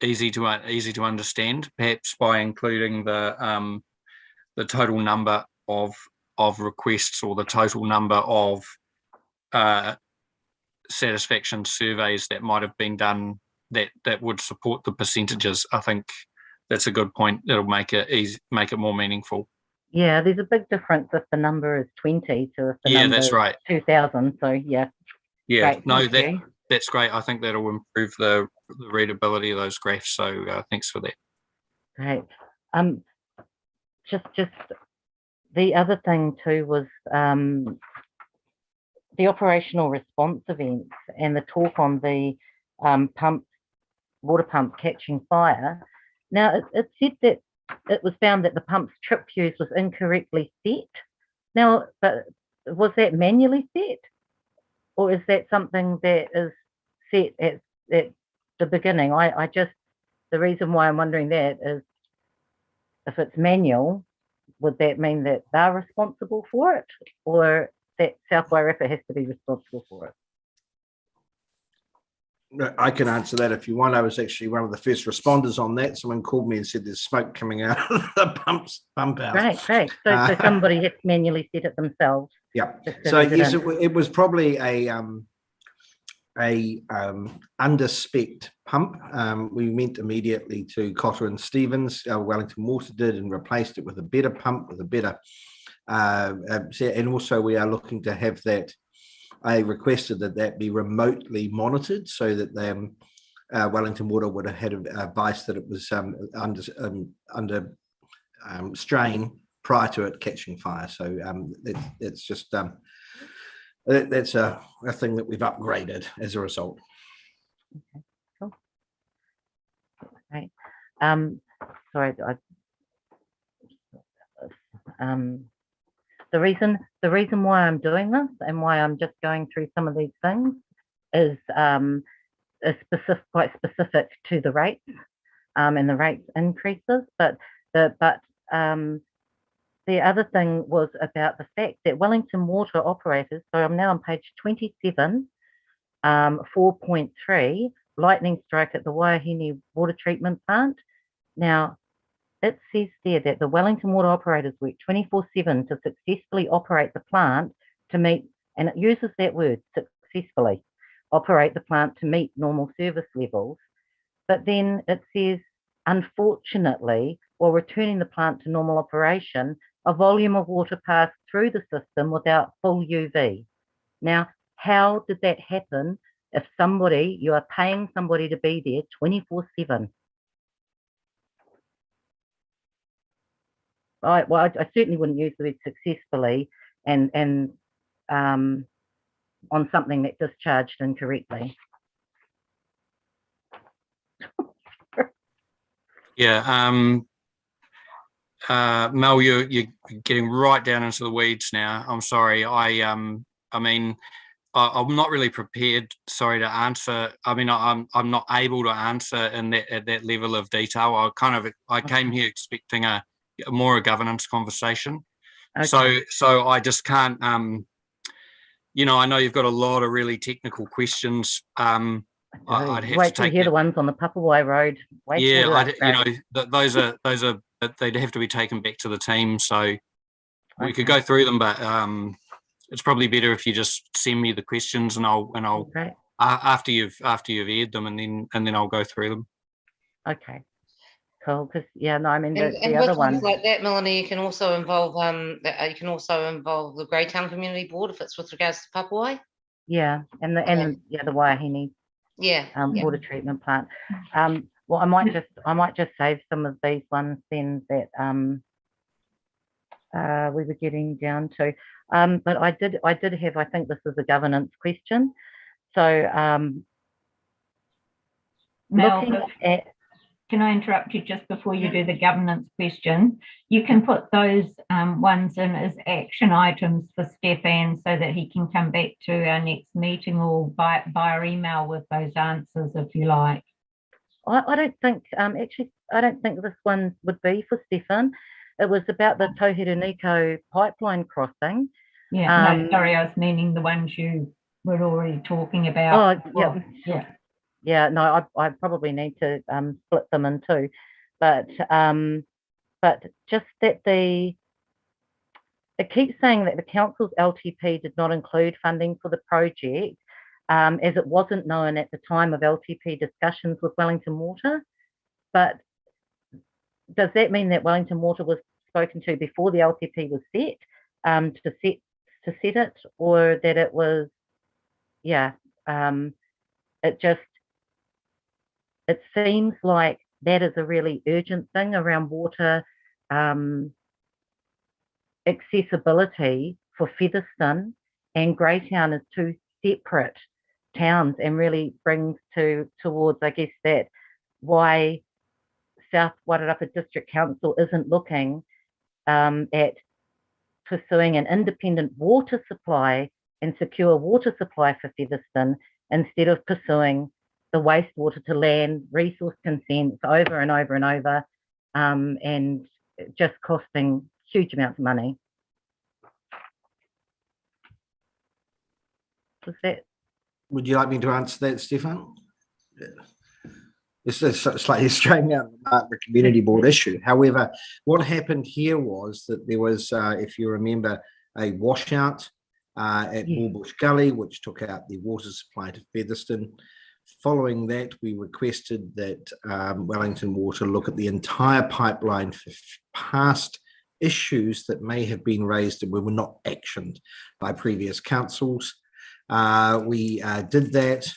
easy to understand, perhaps by including the total number of requests or the total number of satisfaction surveys that might have been done that would support the percentages. I think that's a good point. It'll make it more meaningful. Yeah, there's a big difference if the number is 20 to if the number that's right. 2,000. So yeah. Yeah, great. That's great. I think that'll improve the readability of those graphs. So thanks for that. Great. Just the other thing too was the operational response events and the talk on the water pump catching fire. Now it said that it was found that the pump's trip fuse was incorrectly set. Now, but was that manually set? Or is that something that is set at the beginning? The reason why I'm wondering that is if it's manual, would that mean that they're responsible for it, or that South Wairarapa has to be responsible for it? I can answer that if you want. I was actually one of the first responders on that. Someone called me and said there's smoke coming out of the pump house. Great. So somebody has manually set it themselves. Yeah. So yes, it was probably a under-spec'd pump. We went immediately to Cotter and Stevens, Wellington Water did, and replaced it with a better pump with a better. And also we are looking to have that. I requested that be remotely monitored so that Wellington Water would have had advice that it was under strain prior to it catching fire. So it's just that's a thing that we've upgraded as a result. Okay, cool. Right. Sorry, the reason why I'm doing this and why I'm just going through some of these things is quite specific to the rates. and the rates increases. But the other thing was about the fact that Wellington Water operators, so I'm now on page 27, 4.3, lightning strike at the Waihini water treatment plant. Now, it says there that the Wellington Water operators work 24/7 to successfully operate the plant to meet, and it uses that word, successfully, operate the plant to meet normal service levels. But then it says, unfortunately, while returning the plant to normal operation, a volume of water passed through the system without full UV. Now, how did that happen if you are paying somebody to be there 24/7? I certainly wouldn't use the word successfully and on something that discharged incorrectly. Yeah, Mel, you're getting right down into the weeds now. I'm sorry. I mean, I'm not really prepared. Sorry to answer. I mean, I'm not able to answer at that level of detail. I came here expecting a governance conversation. Okay. So I just can't. You know, I know you've got a lot of really technical questions. I'd have wait to take hear the ones on the Papawai Road. Those are they'd have to be taken back to the team. So we could go through them, but it's probably better if you just send me the questions and I'll after you've aired them, and then I'll go through them. Okay, cool. Because I mean the other other one like that, Melanie, you can also involve the Greytown Community Board if it's with regards to Papawai. Yeah, and the Waihini water treatment plant. Well, I might just save some of these ones then that we were getting down to. But I did have, I think this is a governance question. So Mel, can I interrupt you just before you do the governance question? You can put those ones in as action items for Stefan so that he can come back to our next meeting or via email with those answers if you like. I don't think, actually, I don't think this one would be for Stefan. It was about the Tohiruniko pipeline crossing. Yeah, no, sorry, I was meaning the ones you were already talking about. Oh, yeah. Yeah, no, I probably need to split them in two, but just that it keeps saying that the council's LTP did not include funding for the project, as it wasn't known at the time of LTP discussions with Wellington Water. But does that mean that Wellington Water was spoken to before the LTP was set, to set it, or that it was, it seems like that is a really urgent thing around water accessibility for Featherston, and Greytown is two separate towns, and really brings towards, I guess, that why South Wairarapa District Council isn't looking at pursuing an independent water supply and secure water supply for Featherston, instead of pursuing the wastewater to land resource consents over and over and over, and just costing huge amounts of money. Would you like me to answer that, Stefan? This is slightly straying out of the Martinborough Community Board issue. However, what happened here was that there was, if you remember, a washout at Bullbush Gully, which took out the water supply to Featherston. Following that, we requested that Wellington Water look at the entire pipeline for past issues that may have been raised and were not actioned by previous councils. We did that.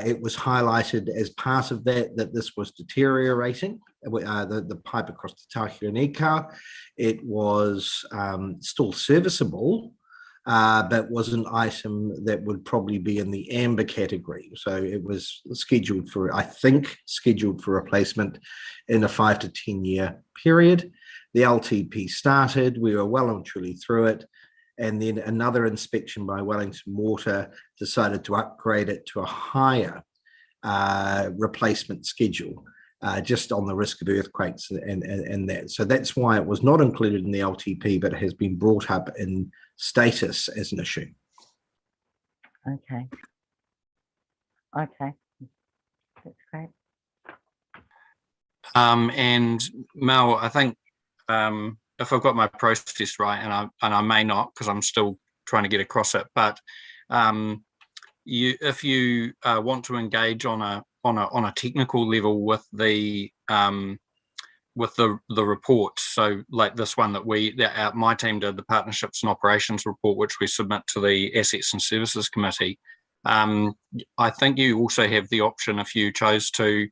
It was highlighted as part of that this was deteriorating, the pipe across the Tohiruniko. It was still serviceable, but was an item that would probably be in the amber category. So it was scheduled for replacement in a 5 to 10 year period. The LTP started, we were well and truly through it. And then another inspection by Wellington Water decided to upgrade it to a higher replacement schedule. just on the risk of earthquakes and that. So that's why it was not included in the LTP, but it has been brought up in status as an issue. Okay. Okay. That's great. And Mel, I think if I've got my process right, and I may not because I'm still trying to get across it, but if you want to engage on a technical level with the reports, so like this one that my team did, the Partnerships and Operations report, which we submit to the Assets and Services Committee. I think you also have the option, if you chose to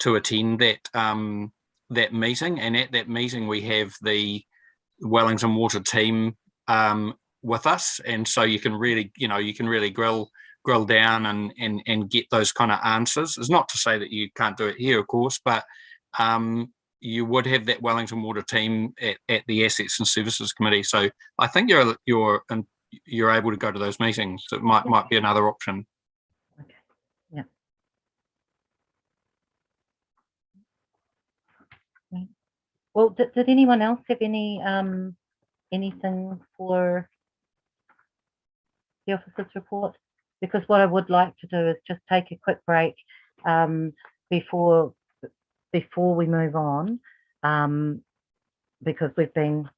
attend that meeting, and at that meeting we have the Wellington Water team with us, and so you can really grill down and get those kind of answers. It's not to say that you can't do it here, of course, but you would have that Wellington Water team at the Assets and Services Committee. So I think you're able to go to those meetings. So it might be another option. Okay. Yeah. Okay. Well, did anyone else have any anything for the officer's report? Because what I would like to do is just take a quick break before we move on, because we've been,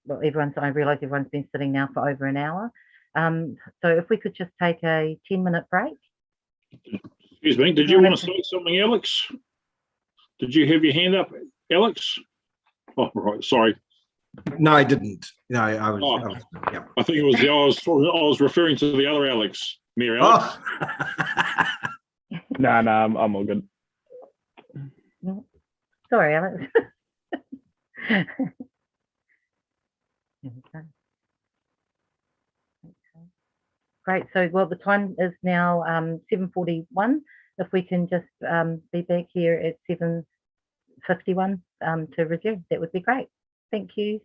well, I realise everyone's been sitting now for over an hour. So if we could just take a 10-minute break. Excuse me, did you want to say something, Alex? Did you have your hand up, Alex? Oh, right, sorry. No, I didn't. No, I was. Yeah. I think it was I was referring to the other Alex, Mayor Alex. Oh. No, I'm all good. Sorry, Alex. Okay. Great. So, well, the time is now 7:41. If we can just be back here at 7:51 to review, that would be great. Thank you.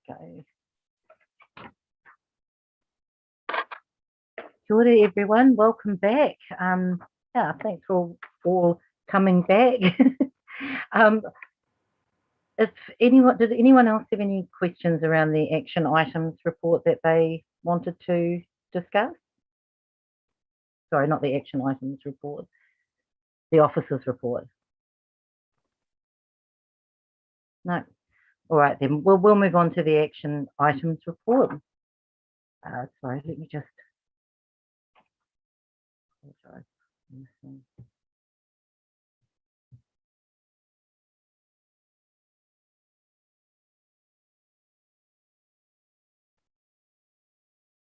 go. Kia ora, everyone. Welcome back. Yeah, thanks for all coming back. If anyone, did anyone else have any questions around the action items report that they wanted to discuss? Sorry, not the action items report, the officers report. No. All right, then we'll move on to the action items report. Sorry, let me just.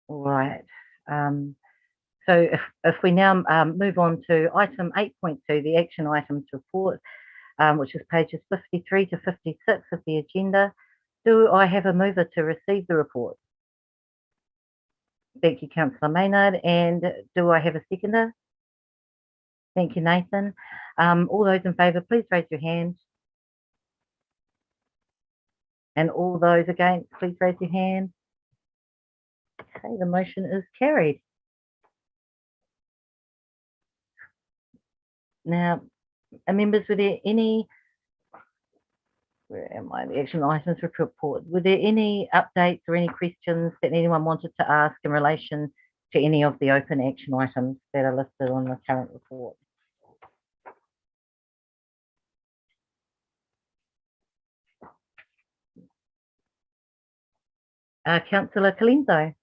All right. So if we now move on to item 8.2, the action items report, which is pages 53 to 56 of the agenda. Do I have a mover to receive the report? Thank you, Councillor Maynard. And do I have a seconder? Thank you, Nathan. All those in favour, please raise your hand. And all those against, please raise your hand. Okay, the motion is carried. Now, members, were there any, where am I, the action items report, were there any updates or any questions that anyone wanted to ask in relation to any of the open action items that are listed on the current report? Councillor Colenso.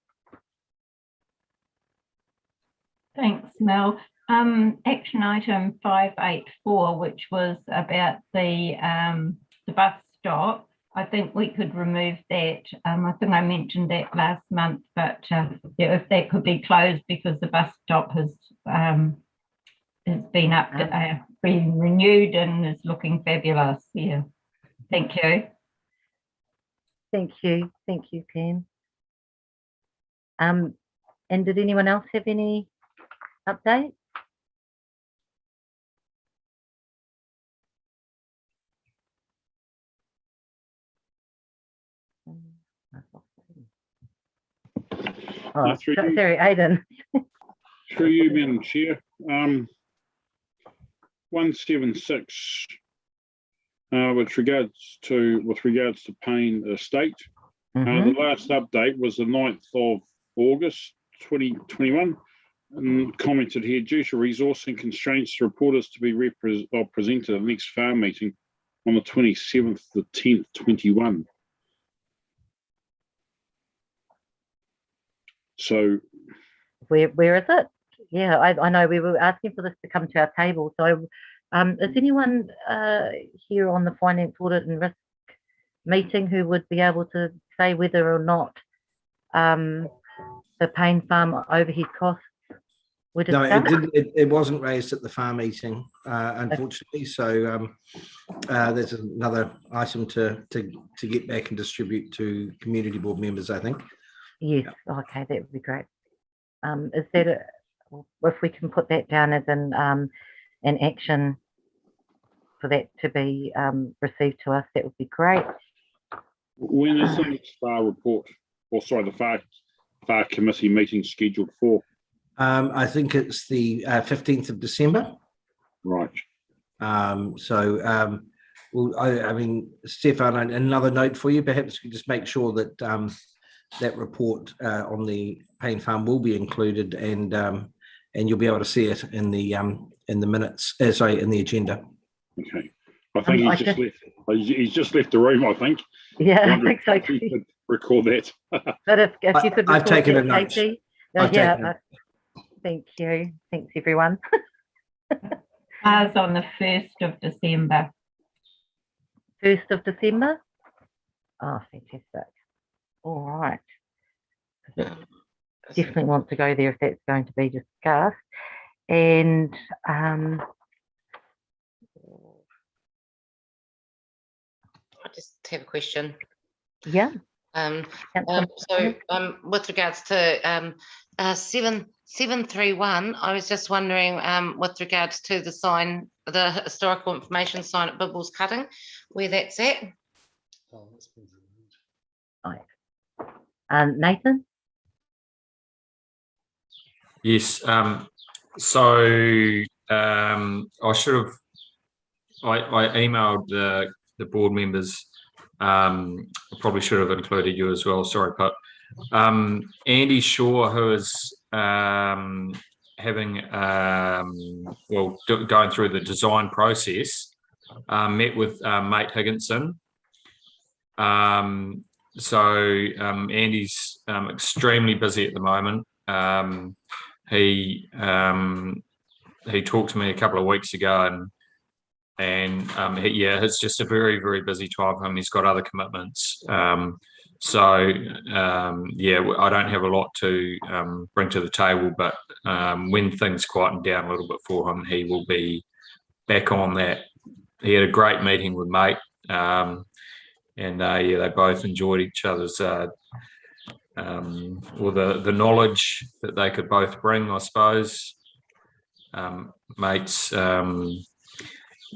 Thanks, Mel. Action item 584, which was about the bus stop. I think we could remove that. I think I mentioned that last month, but yeah, if that could be closed because the bus stop has been renewed and is looking fabulous. Yeah, thank you. Thank you, Pam. And did anyone else have any updates? Oh, sorry, Aidan. Through you, Madam Chair. 176, with regards to Payne Estate. The last update was the 9th of August 2021. And commented here, due to resourcing constraints, the report is to be presented at the next farm meeting on the 27th of the 10th, 21. So where is it? Yeah, I know we were asking for this to come to our table. So is anyone here on the Finance Audit and Risk meeting who would be able to say whether or not the Payne Farm overhead costs were discussed? No, it wasn't raised at the farm meeting, unfortunately. So there's another item to get back and distribute to community board members, I think. Yes, okay, that would be great. Is that if we can put that down as an action for that to be received to us, that would be great. When is the next FAR report, or sorry, the FAR committee meeting scheduled for? I think it's the 15th of December. Right. Well, I mean, Stefan, another note for you. Perhaps you just make sure that that report on the Payne Farm will be included, and you'll be able to see it in the minutes. In the agenda. Okay. I think he's just left the room, I think. Yeah, I think so. If you could record that. But if you could record I've taken that, a note. Katie. Thank you. Thanks, everyone. Ours on the 1st of December. 1st of December? Oh, fantastic. All right. Definitely want to go there if that's going to be discussed. And I just have a question. yeah. With regards to 731, I was just wondering with regards to the sign, the historical information sign at Bibbles Cutting, where that's at. Right. Nathan? Yes. So I should have. I emailed the board members. I probably should have included you as well. Sorry, but Andy Shaw, who is having going through the design process, met with Mate Higginson. Andy's extremely busy at the moment. He talked to me a couple of weeks ago, and it's just a very, very busy time for him. He's got other commitments. I don't have a lot to bring to the table, but when things quieten down a little bit for him, he will be back on that. He had a great meeting with Mate, they both enjoyed each other's the knowledge that they could both bring, I suppose. Mate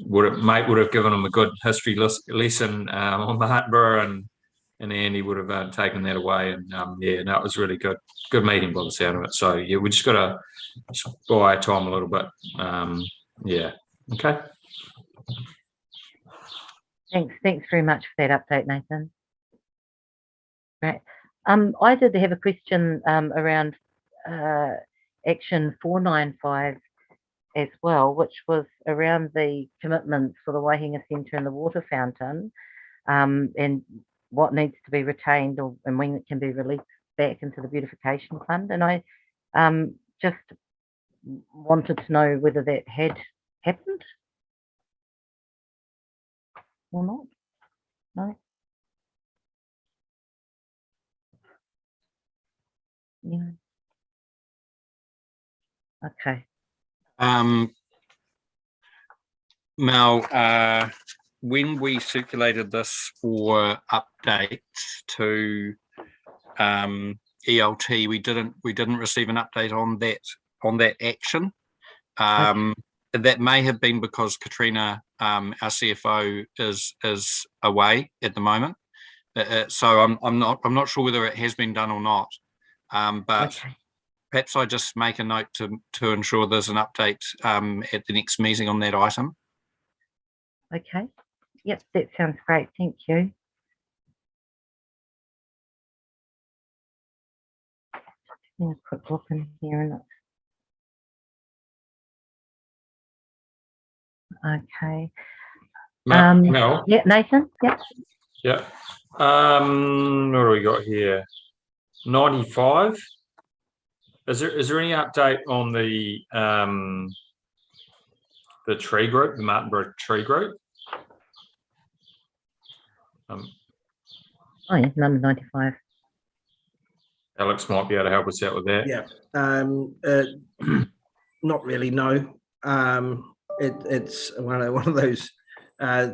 would have given him a good history lesson on Martinborough, and Andy would have taken that away. And it was really good meeting by the sound of it. So we just got to buy our time a little bit. Okay. Thanks very much for that update, Nathan. Right. I did have a question around Action 495 as well, which was around the commitments for the Wahinga Centre and the water fountain, and what needs to be retained and when it can be released back into the beautification fund. And I just wanted to know whether that had happened or not. No. Yeah. Okay. Mel, when we circulated this for updates to ELT, we didn't receive an update on that action. That may have been because Katrina, our CFO, is away at the moment. So I'm not sure whether it has been done or not. But Okay. Perhaps I just make a note to ensure there's an update at the next meeting on that item. Okay. Yep, that sounds great. Thank you. A quick look in here. Okay. Mel? Yeah, Nathan? Yep. Yeah. What do we got here? 95. Is there any update on the tree group, the Martinborough tree group? Oh yeah, number 95. Alex might be able to help us out with that. Yeah. Not really, no. It's one of those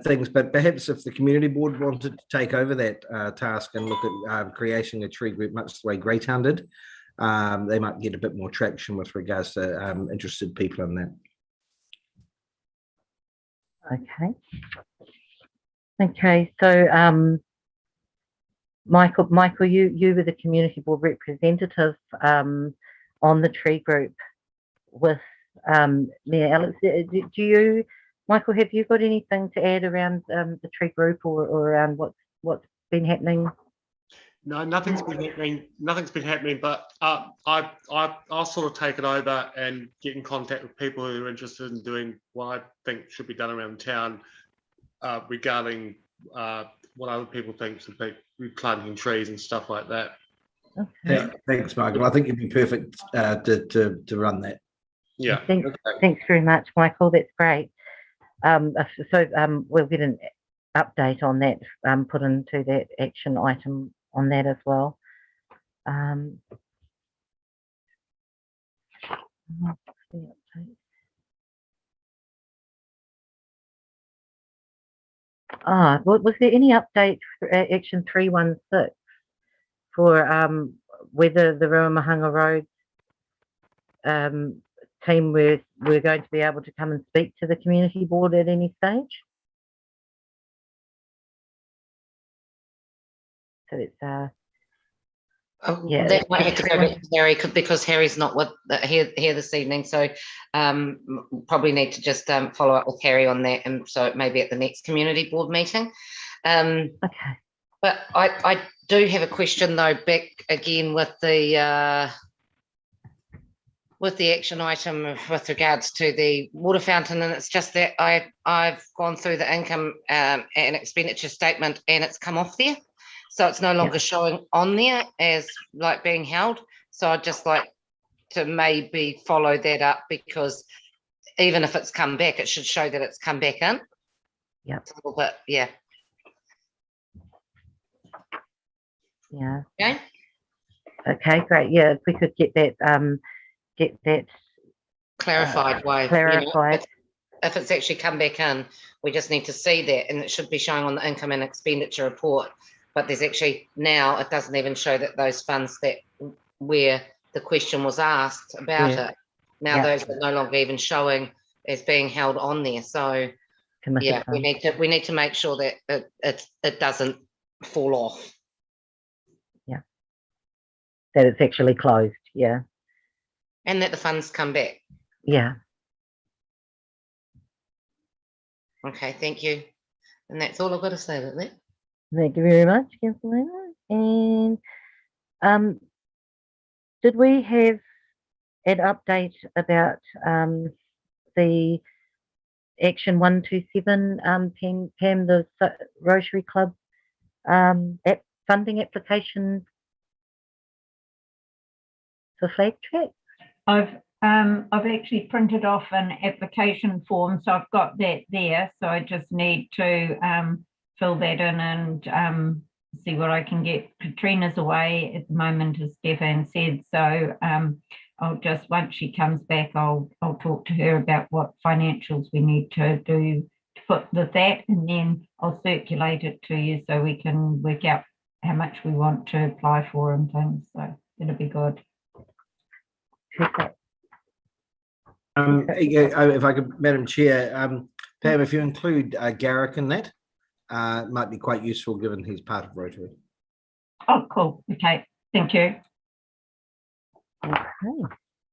things, but perhaps if the community board wanted to take over that task and look at creating a tree group much the way Greytown did, they might get a bit more traction with regards to interested people in that. Okay, so Michael, you were the community board representative on the tree group with Mayor Alex. Do you, Michael, have you got anything to add around the tree group or around what's been happening? No, nothing's been happening. But I'll sort of take it over and get in contact with people who are interested in doing what I think should be done around town regarding what other people think should be replanting trees and stuff like that. Okay. Yeah, thanks, Michael. I think you'd be perfect to run that. Yeah. Thanks very much, Michael. That's great. We'll get an update on that put into that action item on that as well. Was there any update for action 316 for whether the Ruamahanga Road team were going to be able to come and speak to the community board at any stage? it's That might have to go back to Harry because Harry's not with here this evening. So probably need to just follow up with Harry on that, and so it may be at the next community board meeting. okay. But I do have a question though, back again with the action item with regards to the water fountain, and it's just that I've gone through the income and expenditure statement, and it's come off there. So it's no longer showing on there as like being held. So I'd just like to maybe follow that up, because even if it's come back, it should show that it's come back in. Yeah. It's a little bit, yeah. Yeah. Okay. Okay, great. Yeah, if we could get that Clarified why. clarified. If it's actually come back in, we just need to see that, and it should be showing on the income and expenditure report. But there's actually now, it doesn't even show that those funds that where the question was asked about it. Now those are no longer even showing as being held on there. So yeah, we need to make sure that it doesn't fall off. Yeah. That it's actually closed. Yeah. And that the funds come back. Yeah. Okay, thank you. And that's all I've got to say about that. Thank you very much, Councillor. And did we have an update about the Action 127, Pam, the Rotary Club funding application for flag track? I've actually printed off an application form, so I've got that there. So I just need to fill that in and see what I can get. Katrina's away at the moment, as Stefan said. So I'll just, once she comes back, I'll talk to her about what financials we need to do to put with that, and then I'll circulate it to you so we can work out how much we want to apply for and things. So it'll be good. If I could, Madam Chair, Pam, if you include Garrick in that, it might be quite useful given he's part of Rotary. Oh, cool. Okay, thank you. Okay.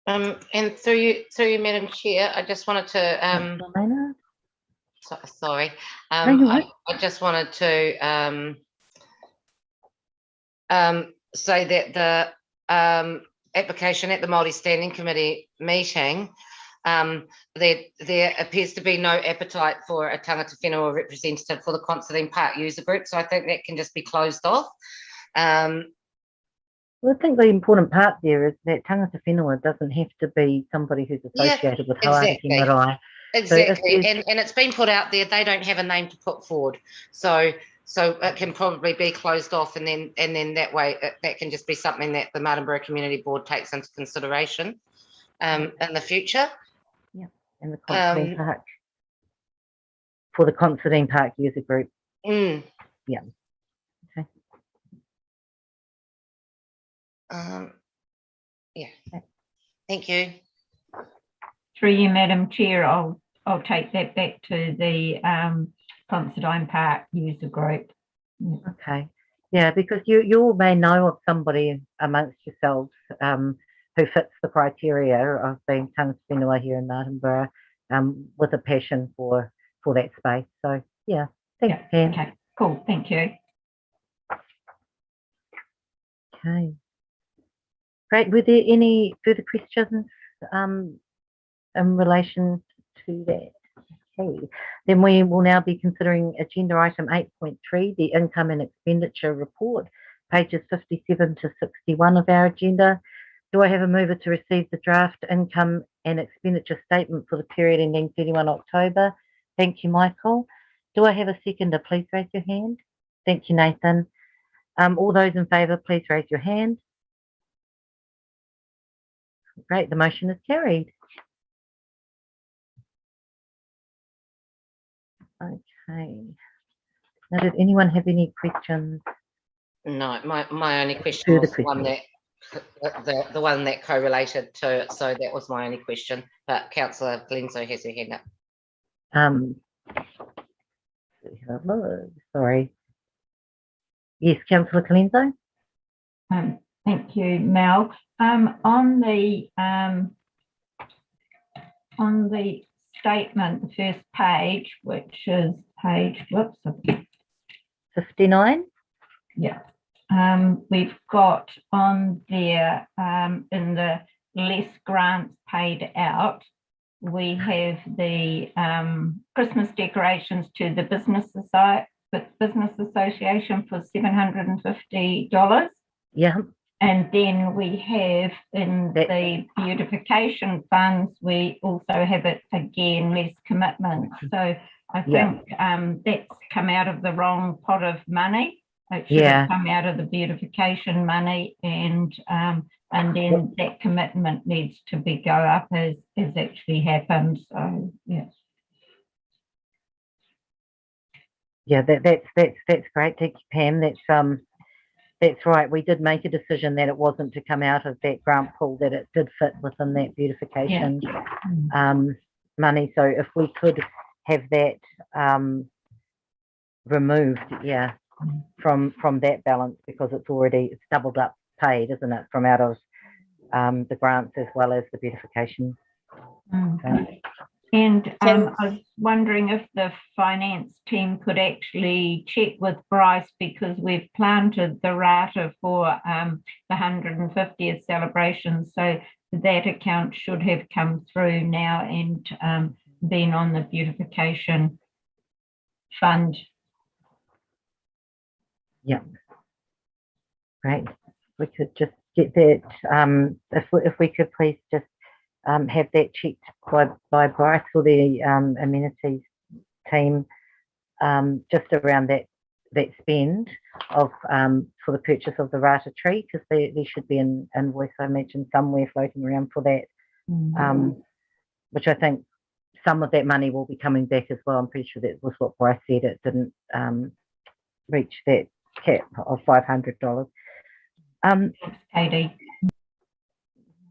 And through you, Madam Chair, I just wanted to sorry. I just wanted to say that the application at the Māori Standing Committee meeting, there appears to be no appetite for a tangata whenua representative for the Considine Park user group, so I think that can just be closed off. Well, I think the important part there is that tangata whenua doesn't have to be somebody who's associated with Hawaii Marae. Exactly, so and it's been put out there, they don't have a name to put forward, so it can probably be closed off, and then that way that can just be something that the Martinborough Community Board takes into consideration in the future. Yeah, and the Considine Park, for the Considine Park user group. Yeah. Okay. Yeah. Thank you. Through you, Madam Chair, I'll take that back to the Considine Park user group. Okay. Yeah, because you all may know of somebody amongst yourselves who fits the criteria of being tangata whenua here in Martinborough, with a passion for that space. So yeah, thanks, Pam. Okay, cool. Thank you. Okay. Great. Were there any further questions in relation to that? Okay. Then we will now be considering agenda item 8.3, the income and expenditure report, pages 57 to 61 of our agenda. Do I have a mover to receive the draft income and expenditure statement for the period ending 31 October? Thank you, Michael. Do I have a seconder? Please raise your hand. Thank you, Nathan. All those in favour, please raise your hand. Great, the motion is carried. Okay. Now, did anyone have any questions? No, my only question was the one that the one that correlated to it, so that was my only question. But Councillor Glenso has her hand up. Sorry. Yes, Councillor Colenso. Thank you, Mel. On the statement, the first page, which is page, 59. Yeah. We've got on there in the less grants paid out, we have the Christmas decorations to the Business Association for $750. Yeah. And then we have in the beautification funds, we also have it again, less commitment. So I think that's come out of the wrong pot of money. It should have come out of the beautification money, and then that commitment needs to go up as actually happened. So yes. Yeah, that's great. Thank you, Pam. That's right. We did make a decision that it wasn't to come out of that grant pool, that it did fit within that beautification money. So if we could have that removed, from that balance, because it's doubled up paid, isn't it, from out of the grants as well as the beautification. And I was wondering if the finance team could actually check with Bryce, because we've planted the rata for the 150th celebration. So that account should have come through now and been on the beautification fund. Yeah. Great. We could just get that, if we could please just have that checked by Bryce or the amenities team, just around that spend of for the purchase of the rata tree, because there should be an invoice, I imagine, somewhere floating around for that, which I think some of that money will be coming back as well. I'm pretty sure that was what Bryce said. It didn't reach that cap of $500. Katie.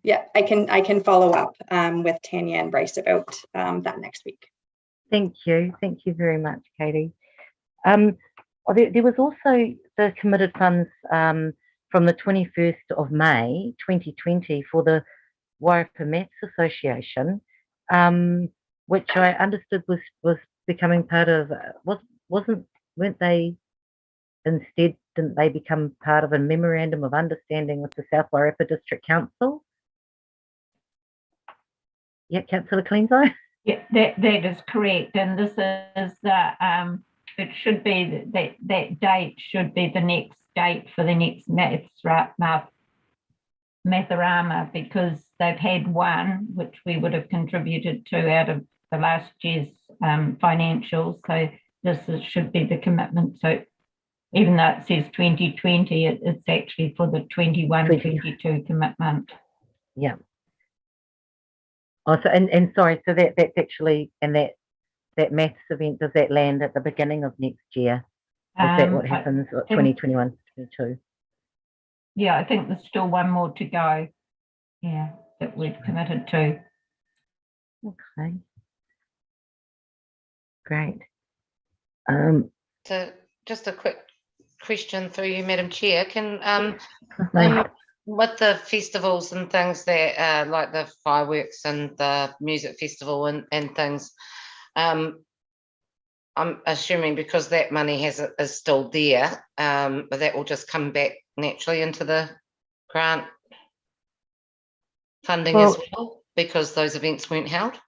Yeah, I can follow up with Tanya and Bryce about that next week. Thank you very much, Katie. There was also the committed funds from the 21st of May 2020 for the Wairapa Maths Association, which I understood was becoming part of, weren't they, instead didn't they become part of a memorandum of understanding with the South Wairapa District Council? Yeah, Councillor Colenso? Yeah, that is correct. And this is the, it should be that date should be the next date for the next Mathorama, because they've had one, which we would have contributed to out of the last year's financials. So this should be the commitment. So even though it says 2020, it's actually for the 21-22 commitment. Yeah. Oh, so and sorry, so that's actually, and that maths event, does that land at the beginning of next year? Is that what happens, 2021, 22? Yeah, I think there's still one more to go. Yeah, that we've committed to. Okay. Great. So just a quick question through you, Madam Chair. Can with the festivals and things that like the fireworks and the music festival and things, I'm assuming because that money is still there, that will just come back naturally into the grant funding as well, because those events weren't held.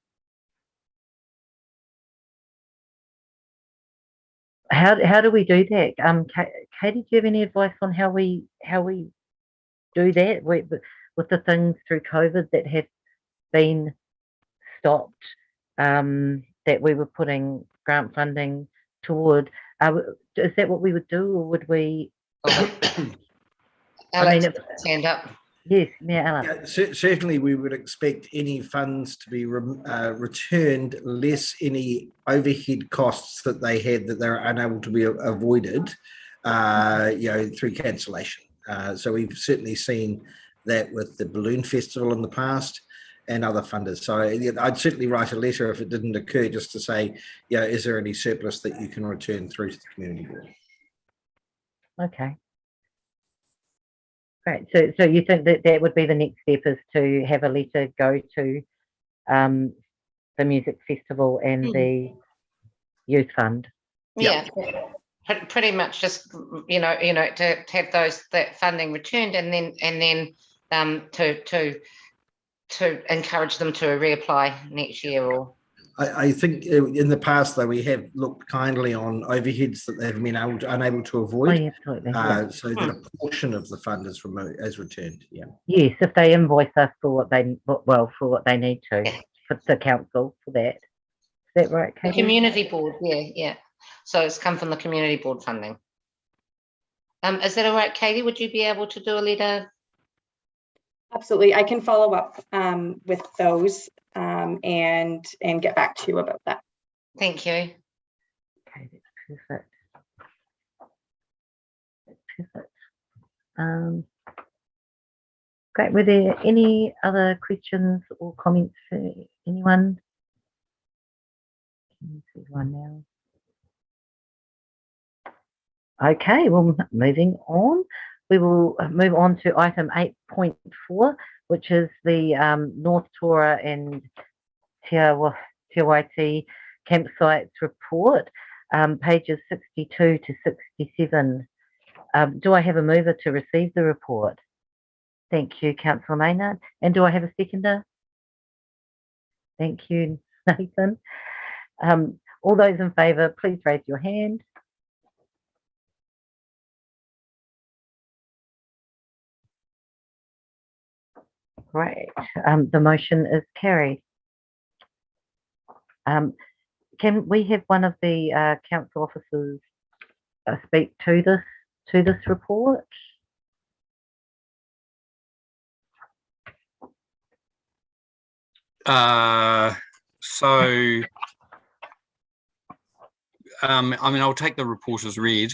How do we do that? Katie, do you have any advice on how we do that with the things through COVID that have been stopped, that we were putting grant funding toward? Is that what we would do, or would we? Alex, stand up. Yes, yeah, Alex. Yeah, certainly we would expect any funds to be returned, less any overhead costs that they had that they're unable to be avoided, through cancellation. So we've certainly seen that with the Balloon Festival in the past and other funders. So I'd certainly write a letter if it didn't occur, just to say, is there any surplus that you can return through to the community board? Okay. Great. So you think that that would be the next step, is to have a letter go to the music festival and the youth fund? Yeah, pretty much just, you know, to have that funding returned, and then to encourage them to reapply next year. Or I think in the past, though, we have looked kindly on overheads that they've been unable to avoid. Oh, yeah, absolutely. So that a portion of the fund is returned. Yeah. Yes, if they invoice us for what they need to, for the council for that. Is that right, Katie? The community board, yeah. So it's come from the community board funding. Is that all right, Katie? Would you be able to do a letter? Absolutely, I can follow up with those and get back to you about that. Thank you. Okay, that's perfect. Great. Were there any other questions or comments for anyone? There's one now. Okay, well, moving on. We will move on to item 8.4, which is the North Tora and Te Waiti campsites report, pages 62 to 67. Do I have a mover to receive the report? Thank you, Councillor Maynard. And do I have a seconder? Thank you, Nathan. All those in favour, please raise your hand. Great. The motion is carried. Can we have one of the council officers speak to this report? I mean, I'll take the report as read,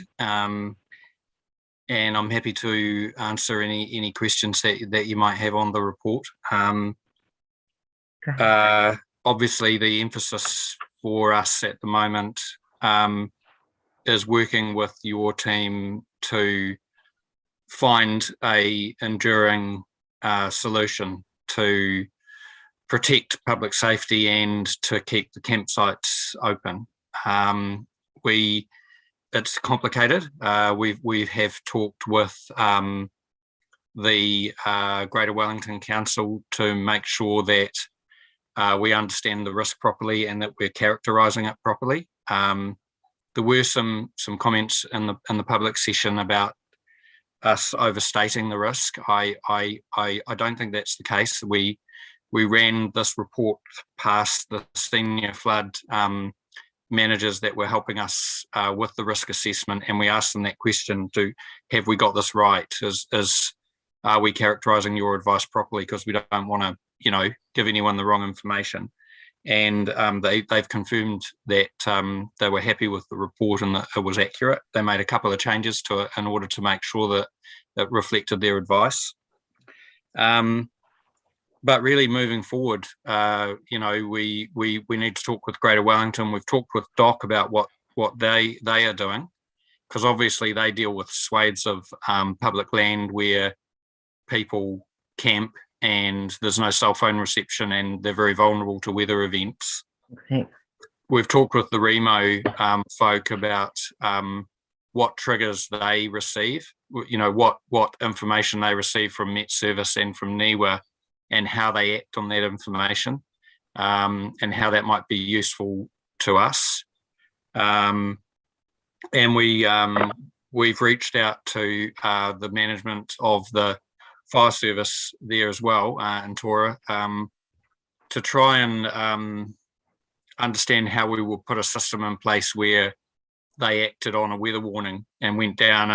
and I'm happy to answer any questions that you might have on the report. Obviously, the emphasis for us at the moment is working with your team to find a enduring solution to protect public safety and to keep the campsites open. It's complicated. We have talked with the Greater Wellington Council to make sure that we understand the risk properly and that we're characterising it properly. There were some comments in the public session about us overstating the risk. I don't think that's the case. We ran this report past the senior flood managers that were helping us with the risk assessment, and we asked them that question: have we got this right? Are we characterising your advice properly? Because we don't want to, give anyone the wrong information. And they've confirmed that they were happy with the report and that it was accurate. They made a couple of changes to it in order to make sure that it reflected their advice. But really moving forward, we need to talk with Greater Wellington. We've talked with DOC about what they are doing, because obviously they deal with swathes of public land where people camp and there's no cell phone reception and they're very vulnerable to weather events. Okay. We've talked with the Remo folk about what triggers they receive, what information they receive from Met Service and from NIWA, and how they act on that information, and how that might be useful to us. And we've reached out to the management of the fire service there as well, in Tora, to try and understand how we will put a system in place where they acted on a weather warning and went down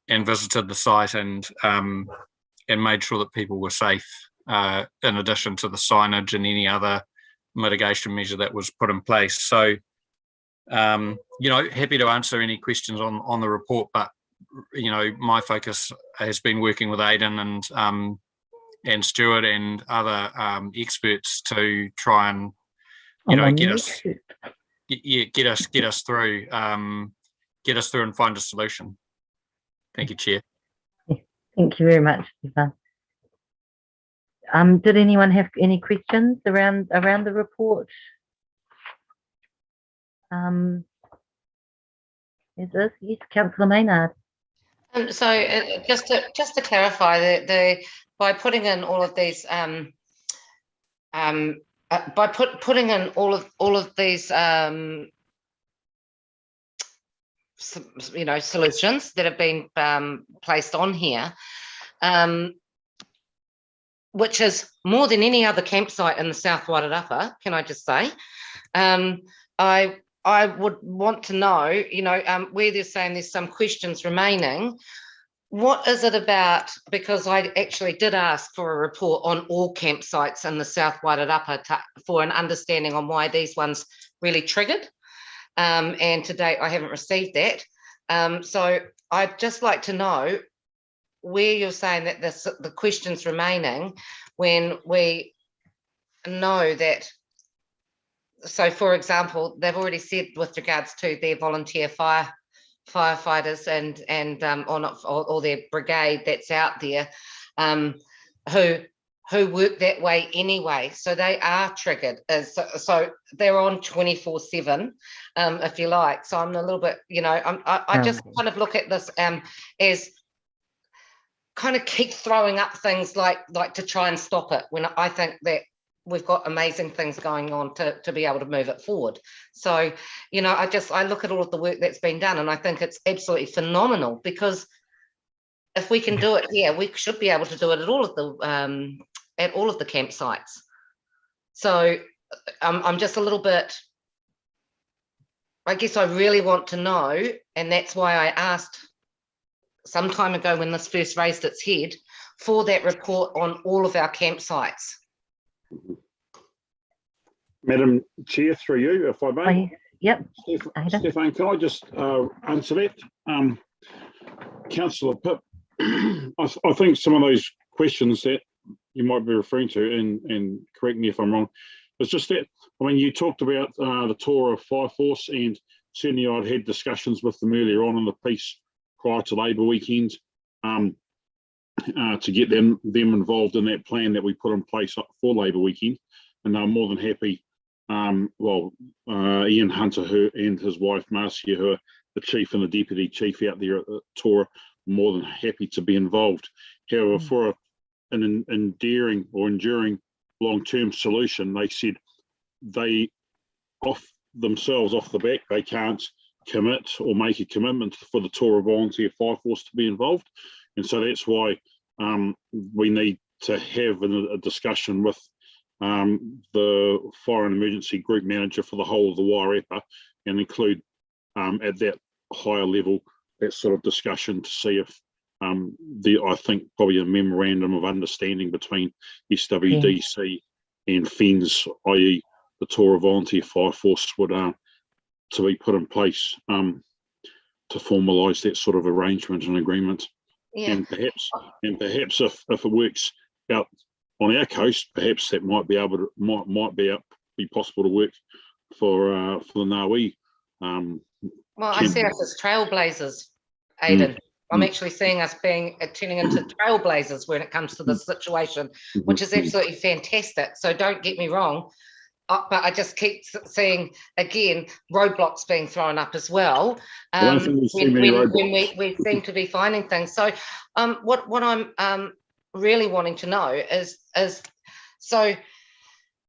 and visited the site and made sure that people were safe, in addition to the signage and any other mitigation measure that was put in place. So, happy to answer any questions on the report, but my focus has been working with Aidan and Stuart and other experts to try and get us through get us through and find a solution. Thank you, Chair. Thank you very much, Stefan. Did anyone have any questions around the report? Is this? Yes, Councillor Maynard. So just to clarify, by putting in all of these putting in all of these solutions that have been placed on here, which is more than any other campsite in the South Wairarapa, can I just say? I would want to know, where they're saying there's some questions remaining, what is it about? Because I actually did ask for a report on all campsites in the South Wairarapa for an understanding on why these ones really triggered. And to date, I haven't received that. So I'd just like to know where you're saying that the questions remaining when we know that. So, for example, they've already said with regards to their volunteer firefighters and or their brigade that's out there, who work that way anyway. So they are triggered. So they're on 24/7, if you like. So I'm a little bit, I just kind of look at this as kind of keep throwing up things like to try and stop it, when I think that we've got amazing things going on to be able to move it forward. So, I look at all of the work that's been done and I think it's absolutely phenomenal, because if we can do it here, we should be able to do it at all of the campsites. So I'm just a little bit, I guess I really want to know, and that's why I asked some time ago when this first raised its head for that report on all of our campsites. Madam Chair, through you, if I may. Yep. Stefan, can I just answer that? Councillor Pipp, I think some of those questions that you might be referring to, and correct me if I'm wrong, it's just that, you talked about the tour of Fire Force, and certainly I'd had discussions with them earlier on in the piece prior to Labour weekend to get them involved in that plan that we put in place for Labour weekend. And I'm more than happy, Ian Hunter and his wife Marcia, who are the chief and the deputy chief out there at the tour, more than happy to be involved. However, for an enduring long-term solution, they said they off the back, they can't commit or make a commitment for the Tour of Volunteer Fire Force to be involved. And so that's why we need to have a discussion with the Fire and Emergency Group Manager for the whole of the Wairarapa, and include at that higher level that sort of discussion to see if I think probably a memorandum of understanding between SWDC and FENS, i.e. the Tour of Volunteer Fire Force, would to be put in place to formalise that sort of arrangement and agreement. Yeah. And perhaps if it works out on our coast, perhaps that might be possible to work for the Ngawi. I see us as trailblazers, Aidan. I'm actually seeing us turning into trailblazers when it comes to this situation, which is absolutely fantastic. So don't get me wrong, but I just keep seeing, again, roadblocks being thrown up as well. When we seem to be finding things. So what I'm really wanting to know is so,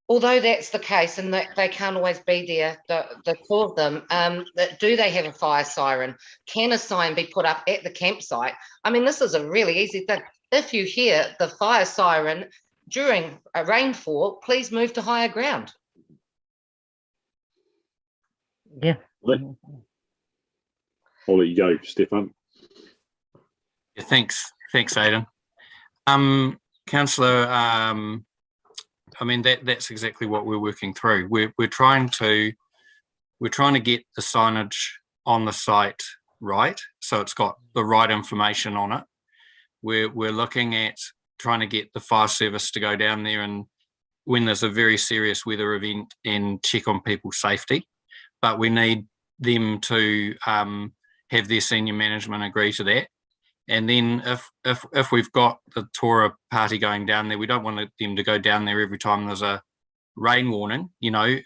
although that's the case and that they can't always be there, the two of them, do they have a fire siren? Can a sign be put up at the campsite? I mean, this is a really easy thing. If you hear the fire siren during a rainfall, please move to higher ground. Yeah. I'll let you go, Stefan. Yeah, thanks, Aidan. Councillor, that's exactly what we're working through. We're trying to get the signage on the site right, so it's got the right information on it. We're looking at trying to get the fire service to go down there and when there's a very serious weather event and check on people's safety. But we need them to have their senior management agree to that. And then if we've got the Tora party going down there, we don't want them to go down there every time there's a rain warning. You know,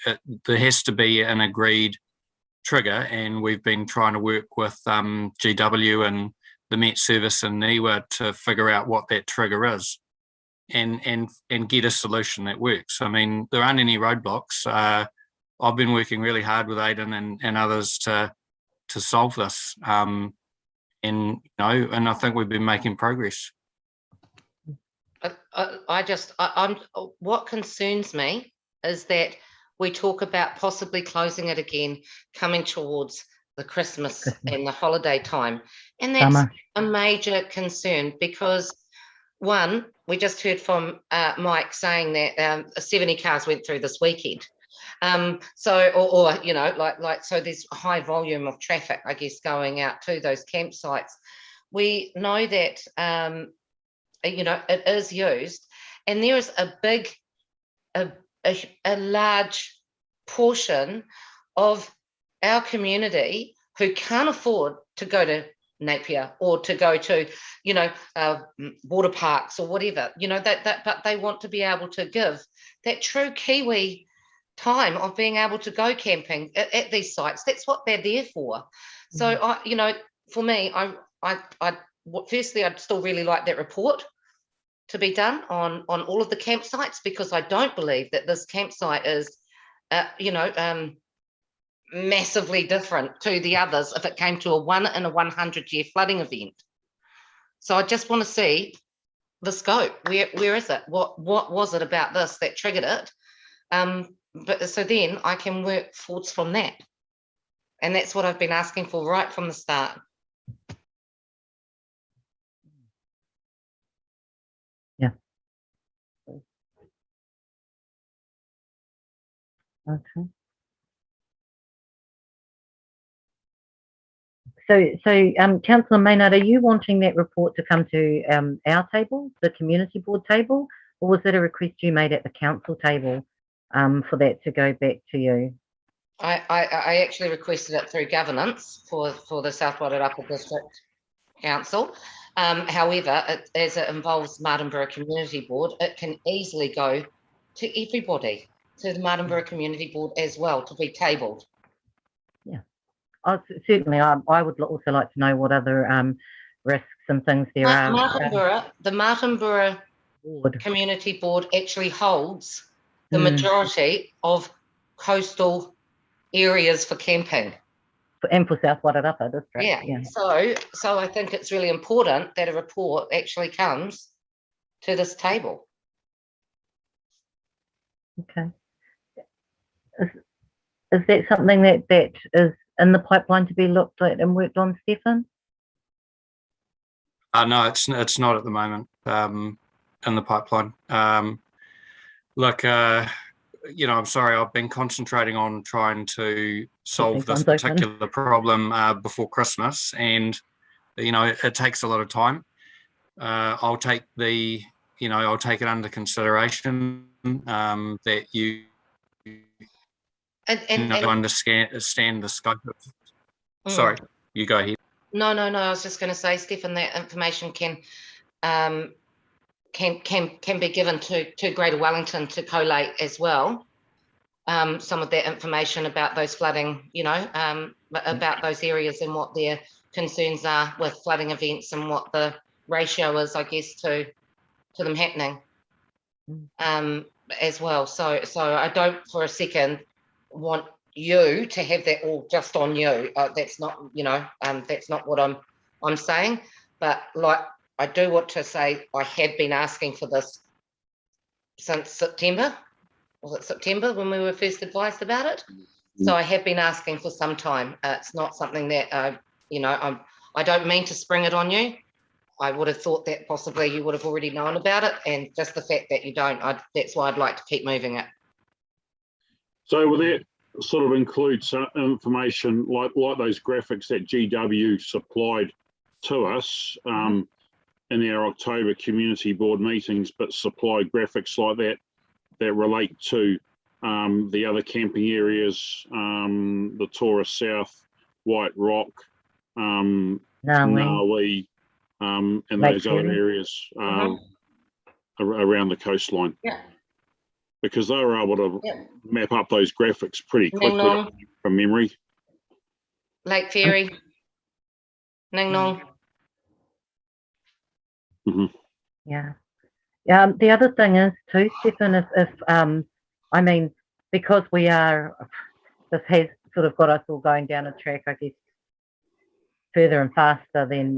there has to be an agreed trigger, and we've been trying to work with GW and the Met Service in Niwa to figure out what that trigger is, and get a solution that works. I mean, there aren't any roadblocks. I've been working really hard with Aidan and others to solve this. And I think we've been making progress. What concerns me is that we talk about possibly closing it again, coming towards the Christmas and the holiday time. And that's a major concern because, one, we just heard from Mike saying that 70 cars went through this weekend. So there's a high volume of traffic, I guess, going out to those campsites. We know that, it is used, and there is a large portion of our community who can't afford to go to Napier or to go to, water parks or whatever, but they want to be able to give that true Kiwi time of being able to go camping at these sites. That's what they're there for. So for me, firstly, I'd still really like that report to be done on all of the campsites, because I don't believe that this campsite is massively different to the others if it came to a 1 in a 100-year flooding event. So I just want to see the scope. Where is it? What was it about this that triggered it? But so then I can work forwards from that. And that's what I've been asking for right from the start. Yeah. Okay. So Councillor Maynard, are you wanting that report to come to our table, the community board table, or was it a request you made at the council table for that to go back to you? I actually requested it through governance for the South Wairarapa District Council. However, as it involves Martinborough Community Board, it can easily go to everybody, to the Martinborough Community Board as well, to be tabled. Yeah, certainly. I would also like to know what other risks and things there are. The Martinborough Community Board actually holds the majority of coastal areas for camping. And for South Wairarapa District. Yeah. So I think it's really important that a report actually comes to this table. Okay. Is that something that is in the pipeline to be looked at and worked on, Stefan? No, it's not at the moment in the pipeline. I'm sorry, I've been concentrating on trying to solve this particular problem before Christmas, and it takes a lot of time. I'll take it under consideration that you understand the scope of. Sorry, you go ahead. No. I was just going to say, Stephen, that information can be given to Greater Wellington to collate as well. Some of that information about those flooding, about those areas and what their concerns are with flooding events and what the ratio is, I guess, to them happening as well. So I don't for a second want you to have that all just on you. That's not, that's not what I'm saying. But like, I do want to say I have been asking for this since September. Was it September when we were first advised about it? So I have been asking for some time. It's not something that, I don't mean to spring it on you. I would have thought that possibly you would have already known about it, and just the fact that you don't, that's why I'd like to keep moving it. So will that sort of include some information like those graphics that GW supplied to us in our October community board meetings, but supply graphics like that relate to the other camping areas, the Tora South, White Rock, Ngawi, and those other Waihini. areas around the coastline. Yeah. Because they were able to map up those graphics pretty quickly Nang from memory. Lake Ferry, Nang Nong. Yeah. The other thing is too, Stephen, if I mean, because we are, this has sort of got us all going down a track, I guess, further and faster than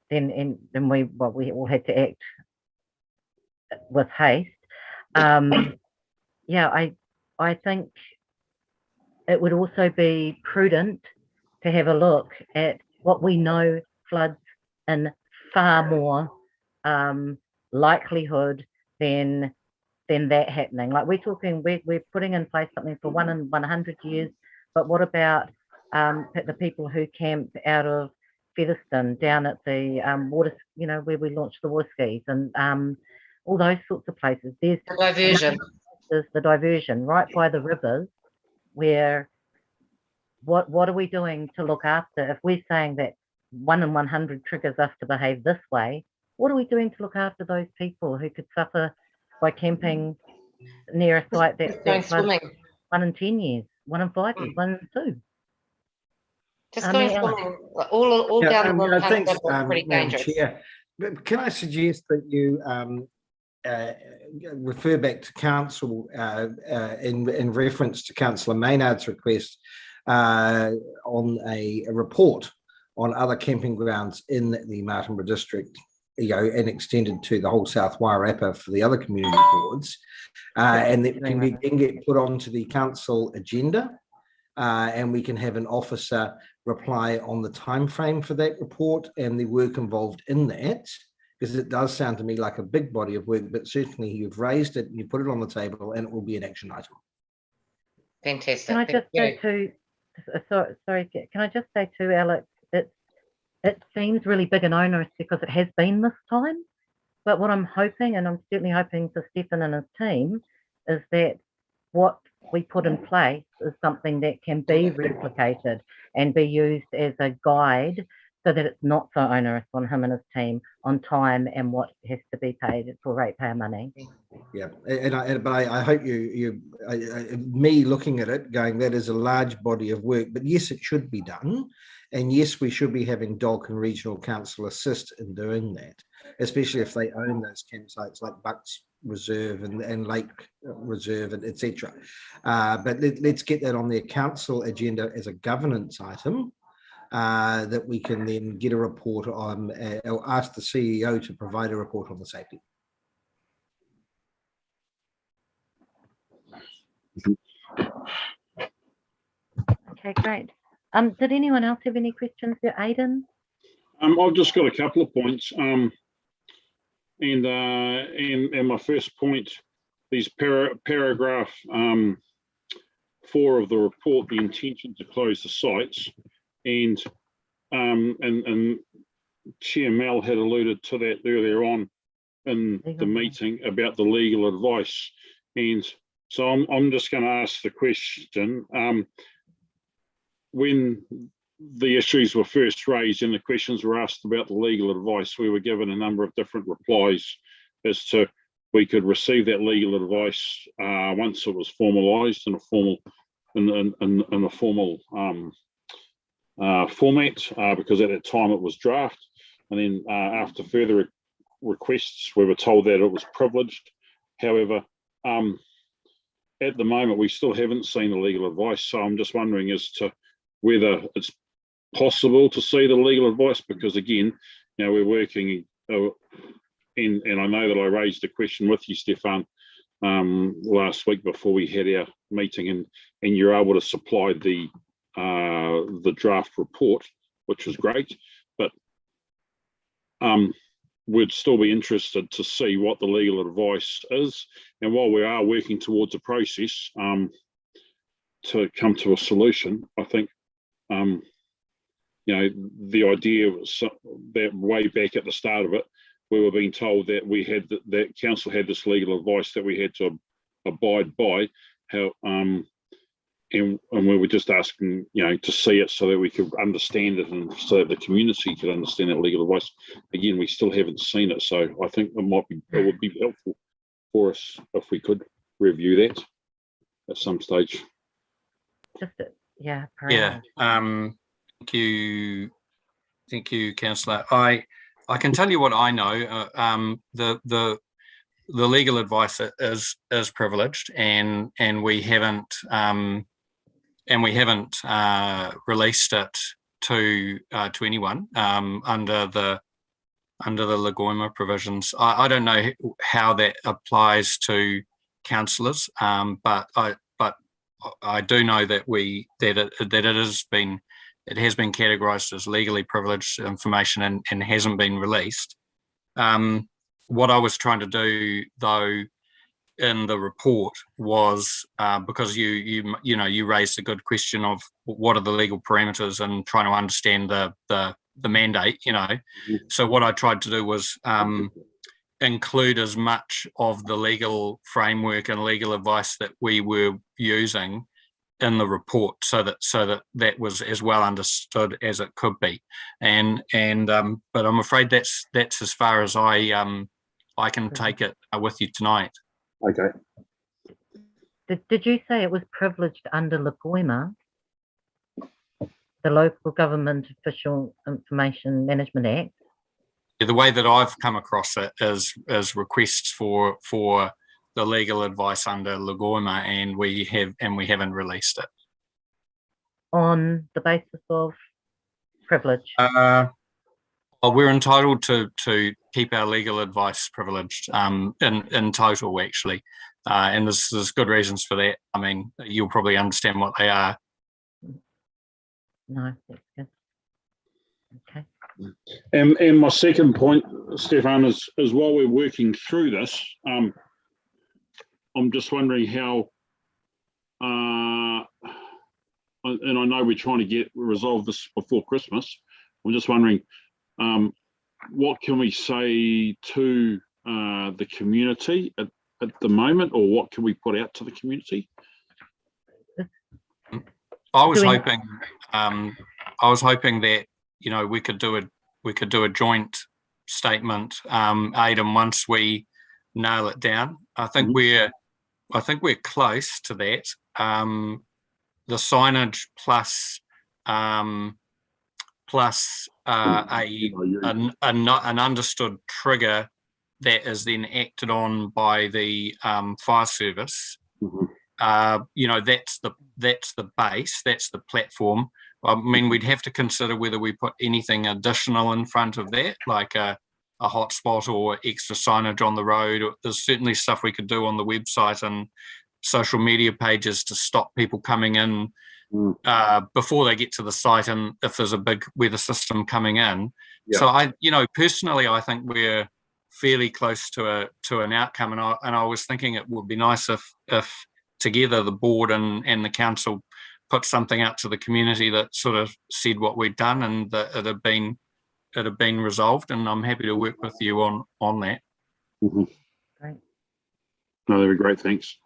we all had to act with haste. Yeah, I think it would also be prudent to have a look at what we know floods in far more likelihood than that happening. Like we're putting in place something for 1 in 100 years, but what about the people who camped out of Featherston down at the water, where we launched the water skis and all those sorts of places. There's the diversion right by the rivers where what are we doing to look after? If we're saying that 1 in 100 triggers us to behave this way, what are we doing to look after those people who could suffer by camping near a site that's 1 in 10 years, 1 in 5 years, 1 in 2? Just going swimming, all down the river. Thanks, pretty dangerous. Chair. Can I suggest that you refer back to council in reference to Councillor Maynard's request on a report on other camping grounds in the Martinborough district, and extended to the whole South Wairarapa for the other community boards, and that can get put onto the council agenda, and we can have an officer reply on the time frame for that report and the work involved in that, because it does sound to me like a big body of work, but certainly you've raised it, you put it on the table, and it will be an action item. Fantastic. Can I just say to, sorry, can I just say to Alex, it seems really big and onerous because it has been this time, but what I'm hoping, and I'm certainly hoping for Stephen and his team, is that what we put in place is something that can be replicated and be used as a guide so that it's not so onerous on him and his team on time and what has to be paid for ratepayer money. Yeah, but I hope me looking at it going, that is a large body of work, but yes, it should be done. And yes, we should be having DOC and regional council assist in doing that, especially if they own those campsites like Bucks Reserve and Lake Reserve, and etc. But let's get that on the council agenda as a governance item, that we can then get a report on, or ask the CEO to provide a report on the safety. Okay, great. Did anyone else have any questions for Aidan? I've just got a couple of points. And my first point, these paragraph 4 of the report, the intention to close the sites, and Chair Mel had alluded to that earlier on in the meeting about the legal advice, and so I'm just going to ask the question. When the issues were first raised and the questions were asked about the legal advice, we were given a number of different replies as to we could receive that legal advice once it was formalised in a formal format, because at that time it was draft, and then after further requests we were told that it was privileged. However, at the moment we still haven't seen the legal advice, so I'm just wondering as to whether it's possible to see the legal advice, because again, we're working, and I know that I raised a question with you, Stefan, last week before we had our meeting, and you're able to supply the draft report, which was great, but we'd still be interested to see what the legal advice is, and while we are working towards a process to come to a solution, I think the idea was that way back at the start of it, we were being told that we had that council had this legal advice that we had to abide by. and we were just asking, to see it so that we could understand it and so that the community could understand that legal advice. Again, we still haven't seen it, so I think it would be helpful for us if we could review that at some stage. Yeah. Thank you, Councillor. I can tell you what I know. The legal advice is privileged, and we haven't released it to anyone under the Lagoima provisions. I don't know how that applies to councillors, but I do know that it has been categorised as legally privileged information and hasn't been released. What I was trying to do, though, in the report was because you raised a good question of what are the legal parameters and trying to understand the mandate. So what I tried to do was include as much of the legal framework and legal advice that we were using in the report, so that was as well understood as it could be, but I'm afraid that's as far as I can take it with you tonight. Okay. Did you say it was privileged under Lagoima, the Local Government Official Information Management Act? Yeah, the way that I've come across it is requests for the legal advice under Lagoima, and we haven't released it. On the basis of privilege? We're entitled to keep our legal advice privileged in total, actually, and there's good reasons for that. I mean, you'll probably understand what they are. No, that's good. Okay. And my second point, Stefan, is while we're working through this, I'm just wondering how, and I know we're trying to resolve this before Christmas. I'm just wondering, what can we say to the community at the moment, or what can we put out to the community? I was hoping that we could do a joint statement, Aidan, once we nail it down. I think we're close to that. The signage plus an understood trigger that is then acted on by the fire service. That's the base, that's the platform. I mean, we'd have to consider whether we put anything additional in front of that, like a hotspot or extra signage on the road. There's certainly stuff we could do on the website and social media pages to stop people coming in before they get to the site, and if there's a big weather system coming in. Yeah. So personally, I think we're fairly close to an outcome, and I was thinking it would be nice if together the board and the council put something out to the community that sort of said what we'd done and that it had been resolved, and I'm happy to work with you on that. Mm-hmm. Great. No, that'd be great. Thanks.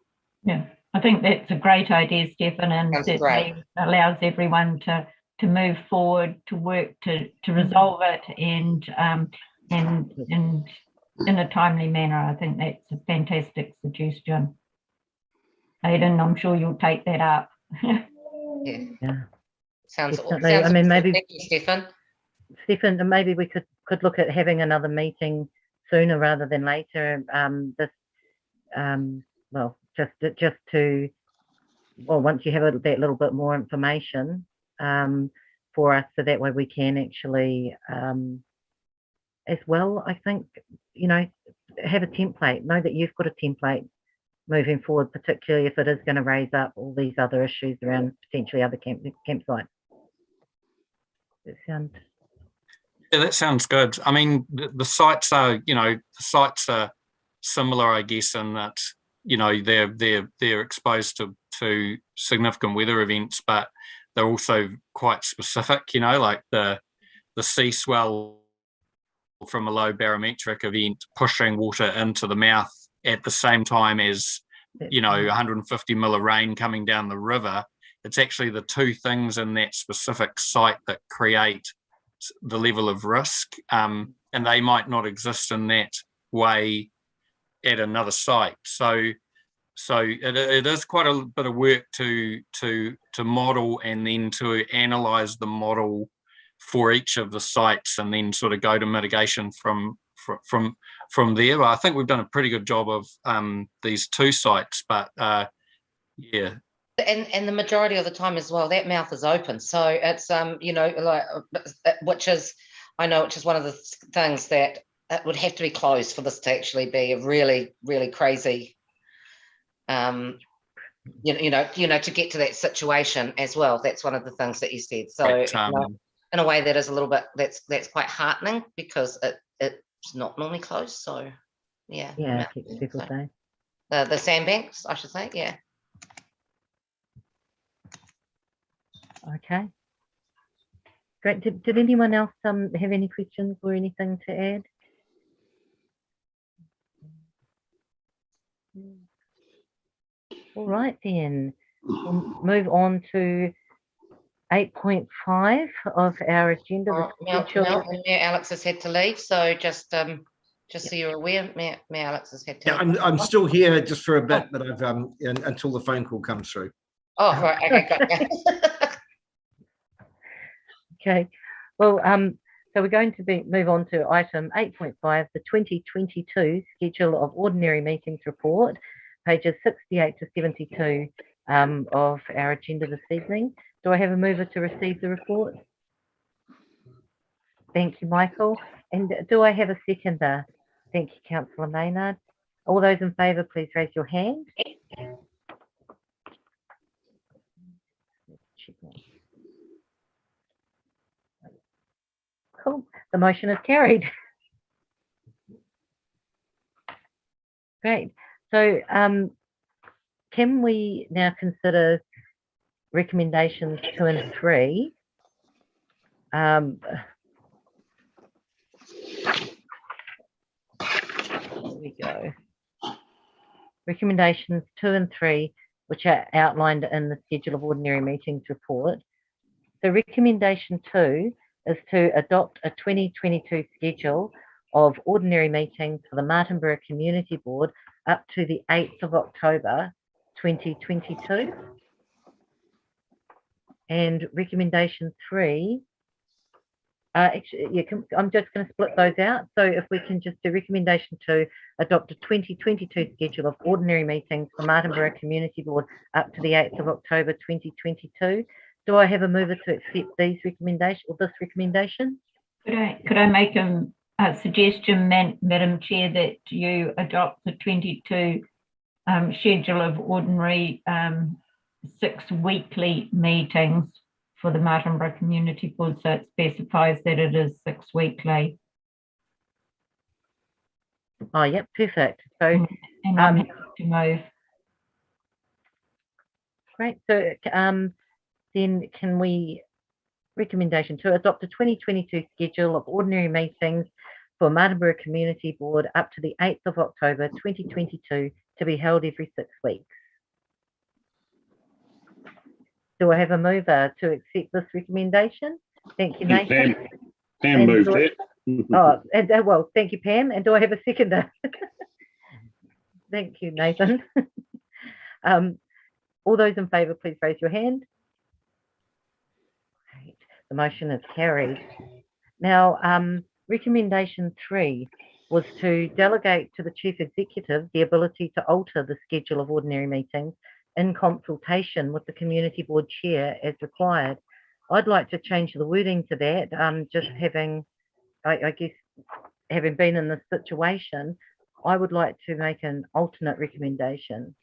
Yeah, I think that's a great idea, Stefan, and certainly allows everyone to move forward, to work to resolve it, and in a timely manner. I think that's a fantastic suggestion. Aidan, I'm sure you'll take that up. Yeah. Sounds Definitely. I mean, maybe thank you, Stefan, maybe we could look at having another meeting sooner rather than later. Once you have that little bit more information for us, so that way we can actually as well, I think, have a template, know that you've got a template moving forward, particularly if it is going to raise up all these other issues around potentially other campsites. That sounds good. I mean, the sites are similar, I guess, in that they're exposed to significant weather events, but they're also quite specific. Like the sea swell from a low barometric event pushing water into the mouth at the same time as 150 mil of rain coming down the river it's actually the two things in that specific site that create the level of risk, and they might not exist in that way at another site. So it is quite a bit of work to model and then to analyze the model for each of the sites, and then sort of go to mitigation from there. But I think we've done a pretty good job of these two sites, but yeah. And the majority of the time as well, that mouth is open. So it's you know, like, which is one of the things that it would have to be closed for this to actually be a really, really crazy, you know, to get to that situation as well. That's one of the things that you said. So But, you know, in a way that is a little bit, that's quite heartening, because it's not normally closed. So yeah. Yeah, people say. The sandbanks, I should say, yeah. Okay. Great. Did anyone else have any questions or anything to add? All right, then we'll move on to 8.5 of our agenda. Mayor Alex has had to leave, so just so you're aware, Mayor Alex has had to. Yeah, I'm still here just for a bit, but I've until the phone call comes through. Oh, right. Okay, got Okay. Well, so we're going to move on to item 8.5, the 2022 schedule of ordinary meetings report, pages 68 to 72 of our agenda this evening. Do I have a mover to receive the report? Thank you, Michael. And do I have a seconder? Thank you, Councillor Maynard. All those in favour, please raise your hand. Cool. The motion is carried. Great. So can we now consider recommendations 2 and 3? Here we go. Recommendations 2 and 3, which are outlined in the schedule of ordinary meetings report. So recommendation 2 is to adopt a 2022 schedule of ordinary meetings for the Martinborough Community Board up to the 8th of October 2022. And recommendation 3, actually, yeah, I'm just going to split those out. So if we can just do recommendation 2, adopt a 2022 schedule of ordinary meetings for Martinborough Community Board up to the 8th of October 2022. Do I have a mover to accept these recommendations or this recommendation? Could I make a suggestion, Madam Chair, that you adopt the 22 schedule of ordinary 6 weekly meetings for the Martinborough Community Board, so it specifies that it is 6 weekly. Oh, yep, perfect. So, and I'm happy to move. Great. So, then can we, recommendation 2, adopt a 2022 schedule of ordinary meetings for Martinborough Community Board up to the 8th of October 2022 to be held every 6 weeks. Do I have a mover to accept this recommendation? Thank you, Nathan. Pam moved it. Oh, and, well, thank you, Pam. And do I have a seconder? Thank you, Nathan. All those in favour, please raise your hand. Great. The motion is carried. Now, recommendation 3 was to delegate to the Chief Executive the ability to alter the schedule of ordinary meetings in consultation with the Community Board Chair as required. I'd like to change the wording to that, just having, I guess, having been in this situation, I would like to make an alternate recommendation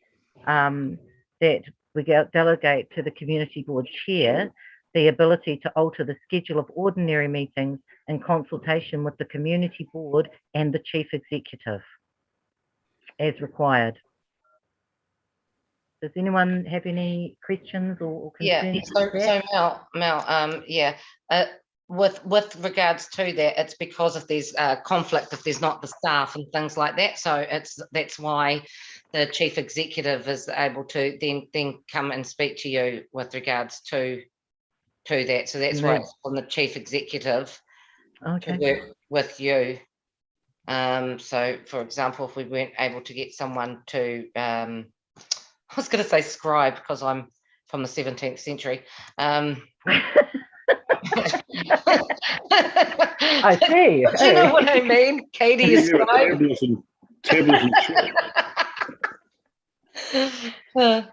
that we delegate to the Community Board Chair the ability to alter the schedule of ordinary meetings in consultation with the Community Board and the Chief Executive as required. Does anyone have any questions or concerns? Yeah, so Mel, yeah, with regards to that, it's because if there's conflict, if there's not the staff and things like that. So that's why the chief executive is able to then come and speak to you with regards to that. So that's why it's on the chief executive to work with you. So for example, if we weren't able to get someone to, I was going to say scribe because I'm from the 17th century. I see. Do you know what I mean? Katie is scribe. Tablets and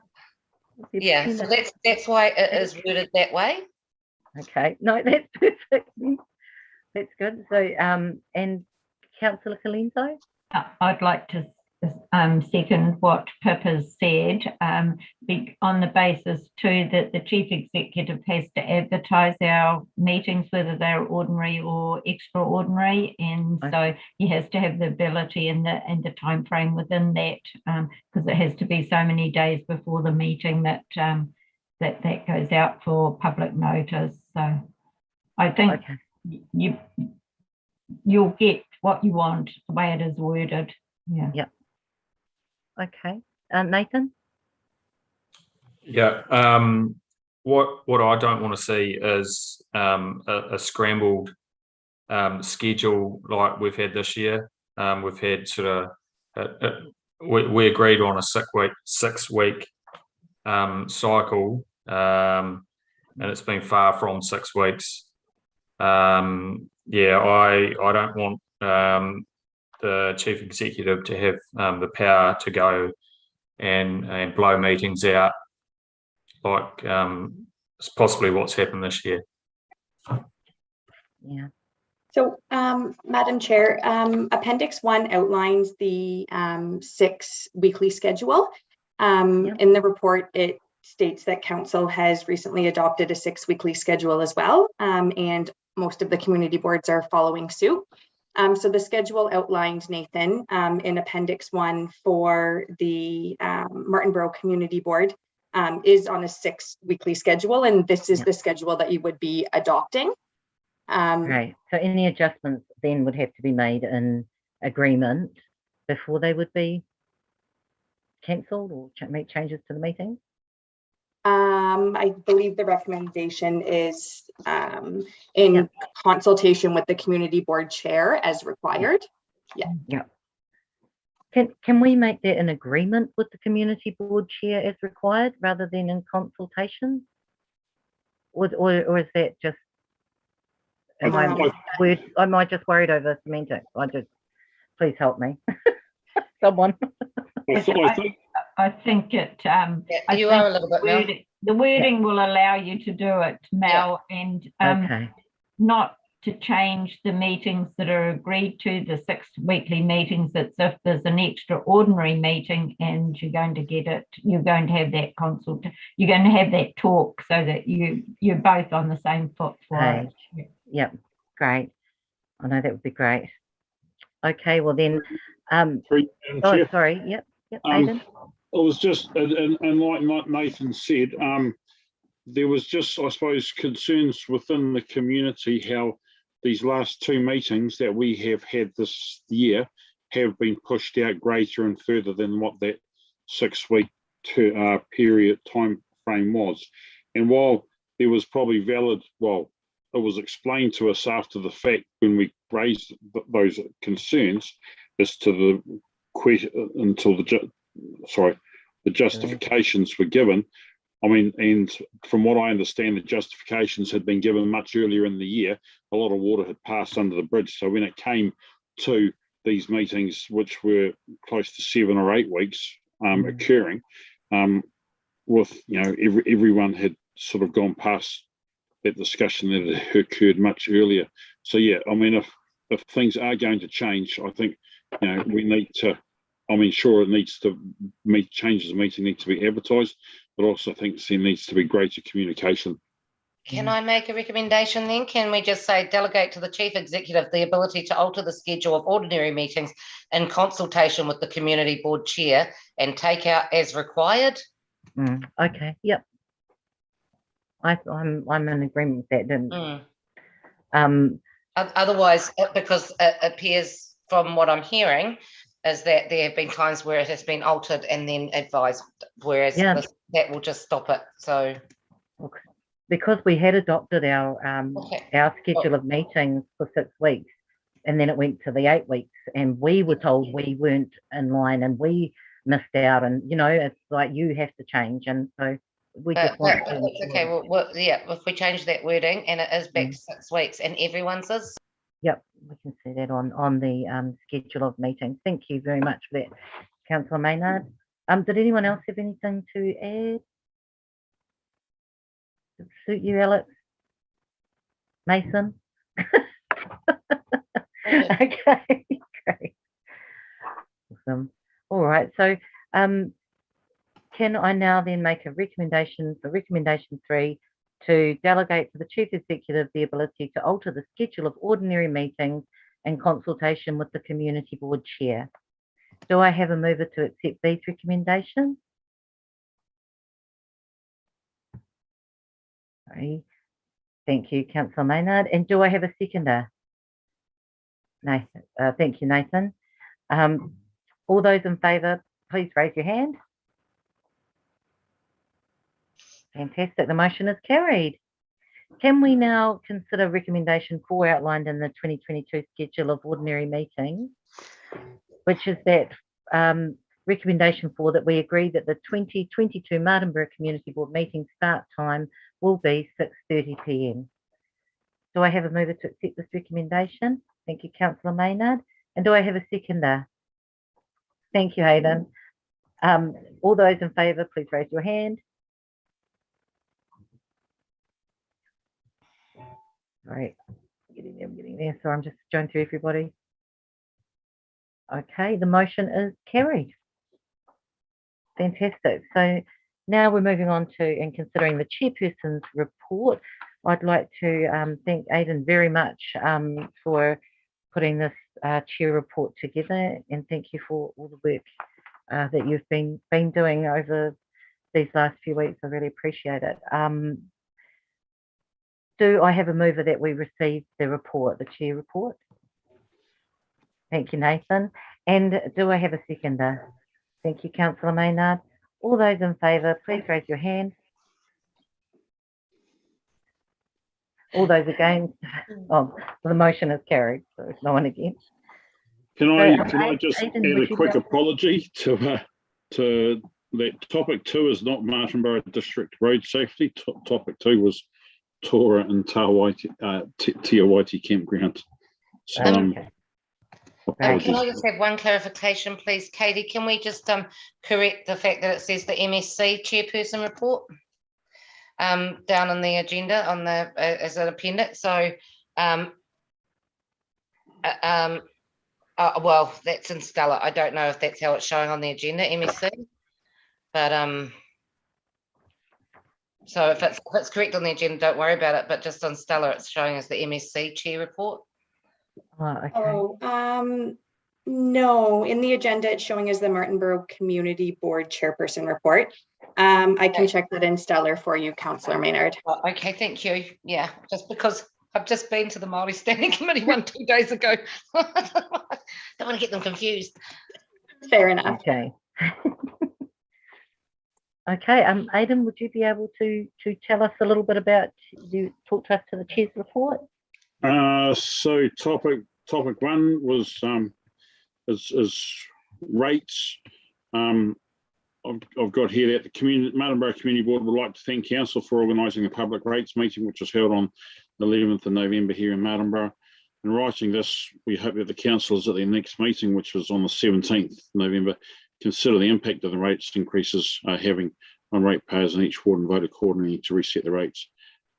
Yeah, so that's why it is worded that way. Okay, no, that's perfect. That's good. So, and Councillor Colenso? I'd like to second what Pip has said, on the basis too that the chief executive has to advertise our meetings, whether they're ordinary or extraordinary, and so he has to have the ability and the time frame within that, because it has to be so many days before the meeting that that goes out for public notice. So I think you'll get what you want the way it is worded. Yeah. Yep. Okay. Nathan? Yeah. What I don't want to see is a scrambled schedule like we've had this year. We've had sort of we agreed on a 6 week cycle, and it's been far from 6 weeks. Yeah, I don't want the chief executive to have the power to go and blow meetings out like it's possibly what's happened this year. Yeah. So, Madam Chair, Appendix 1 outlines the 6 weekly schedule. In the report, it states that Council has recently adopted a 6 weekly schedule as well, and most of the community boards are following suit. So the schedule outlined, Nathan, in Appendix 1 for the Martinborough Community Board is on a 6 weekly schedule, and this is the schedule that you would be adopting. Right. So any adjustments then would have to be made in agreement before they would be cancelled or make changes to the meeting? I believe the recommendation is in consultation with the community board chair as required. Yeah. Can we make that an agreement with the community board chair as required rather than in consultation? Or is that just, am I just worried over semantics? Please help me. Someone. I think it. You are a little bit, Mel. The wording will allow you to do it, Mel, and not to change the meetings that are agreed to, the 6 weekly meetings. It's if there's an extraordinary meeting and you're going to get it, you're going to have that consult, you're going to have that talk so that you're both on the same foot for it. Yep, great. I know that would be great. Okay, well then, sorry, yep, Aidan. It was just, and like Nathan said, there was just, I suppose, concerns within the community how these last 2 meetings that we have had this year have been pushed out greater and further than what that 6 week period time frame was. And while there was probably valid, well, it was explained to us after the fact when we raised those concerns as to the question until the justifications were given. I mean, and from what I understand, the justifications had been given much earlier in the year. A lot of water had passed under the bridge. So when it came to these meetings, which were close to 7 or 8 weeks occurring, with, you know, everyone had sort of gone past that discussion that had occurred much earlier. So yeah, I mean, if things are going to change, I think, you know, we need to, I mean, sure, it needs to changes. The meeting needs to be advertised, but also I think there needs to be greater communication. Can I make a recommendation then? Can we just say delegate to the chief executive the ability to alter the schedule of ordinary meetings in consultation with the community board chair and take out as required? Okay. Yep. I'm in agreement with that. Otherwise, because it appears from what I'm hearing is that there have been times where it has been altered and then advised, whereas Yeah. that will just stop it. So because we had adopted our schedule of meetings for 6 weeks, and then it went to the 8 weeks, and we were told we weren't in line and we missed out, and it's like you have to change, and so we just want to. It's okay. Well, yeah, if we change that wording and it is back to 6 weeks and everyone's is. Yep, we can see that on the schedule of meetings. Thank you very much for that, Councillor Maynard. Did anyone else have anything to add? Does it suit you, Alex? Mason? Okay, great. Awesome. All right, so can I now then make a recommendation for recommendation 3 to delegate to the Chief Executive the ability to alter the schedule of ordinary meetings in consultation with the Community Board Chair? Do I have a mover to accept these recommendations? Sorry. Thank you, Councillor Maynard. And do I have a seconder? No, thank you, Nathan. All those in favour, please raise your hand. Fantastic, the motion is carried. Can we now consider recommendation 4 outlined in the 2022 schedule of ordinary meetings, which is that recommendation 4 that we agree that the 2022 Martinborough Community Board meeting start time will be 6:30 p.m. Do I have a mover to accept this recommendation? Thank you, Councillor Maynard. And do I have a seconder? Thank you, Hayden. All those in favour, please raise your hand. Right, I'm getting there. So I'm just going through everybody. Okay, the motion is carried. Fantastic. So now we're moving on to and considering the chairperson's report. I'd like to thank Aidan very much for putting this chair report together, and thank you for all the work that you've been doing over these last few weeks. I really appreciate it. Do I have a mover that we receive the report, the chair report? Thank you, Nathan. And do I have a seconder? Thank you, Councillor Maynard. All those in favour, please raise your hand. All those against? Oh, the motion is carried, so there's no one against. Can I just add a quick apology to that topic 2 is not Martinborough District Road Safety. Topic 2 was Tora and Tiawaiti Campground. So can I just have one clarification, please, Katie? Can we just correct the fact that it says the MSC chairperson report down on the agenda on the as an appendix? So, well, that's in Stella. I don't know if that's how it's showing on the agenda, MSC, but so if it's correct on the agenda, don't worry about it. But just on Stella, it's showing as the MSC chair report. Oh, okay. Oh, no, in the agenda it's showing as the Martinborough Community Board Chairperson report. I can check that in Stellar for you, Councillor Maynard. Oh, okay, thank you. Yeah, just because I've just been to the Māori Standing Committee 2 days ago. Don't want to get them confused. Fair enough. Okay. Okay, Aidan, would you be able to tell us a little bit about, talk to us to the chair's report? So topic 1 was is rates. I've got here that the Martinborough Community Board would like to thank Council for organising a public rates meeting, which was held on the 11th of November here in Martinborough. In writing this, we hope that the councillors at their next meeting, which was on the 17th of November, consider the impact of the rates increases having on ratepayers in each ward and vote accordingly to reset the rates.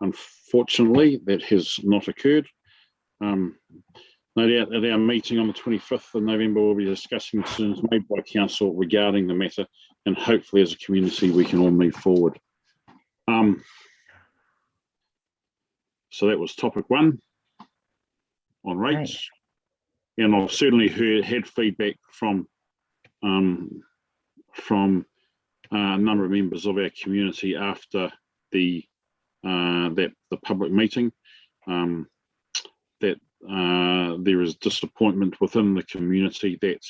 Unfortunately, that has not occurred. No doubt at our meeting on the 25th of November, we'll be discussing decisions made by Council regarding the matter, and hopefully as a community we can all move forward. So that was topic 1 on rates. Right. And I've certainly had feedback from a number of members of our community after the public meeting. there is disappointment within the community that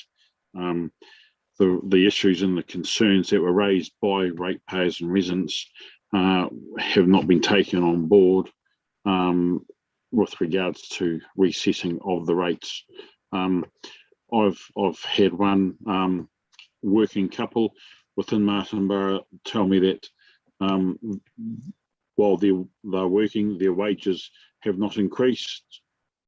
the issues and the concerns that were raised by ratepayers and residents have not been taken on board with regards to resetting of the rates. I've had one working couple within Martinborough tell me that while they're working, their wages have not increased.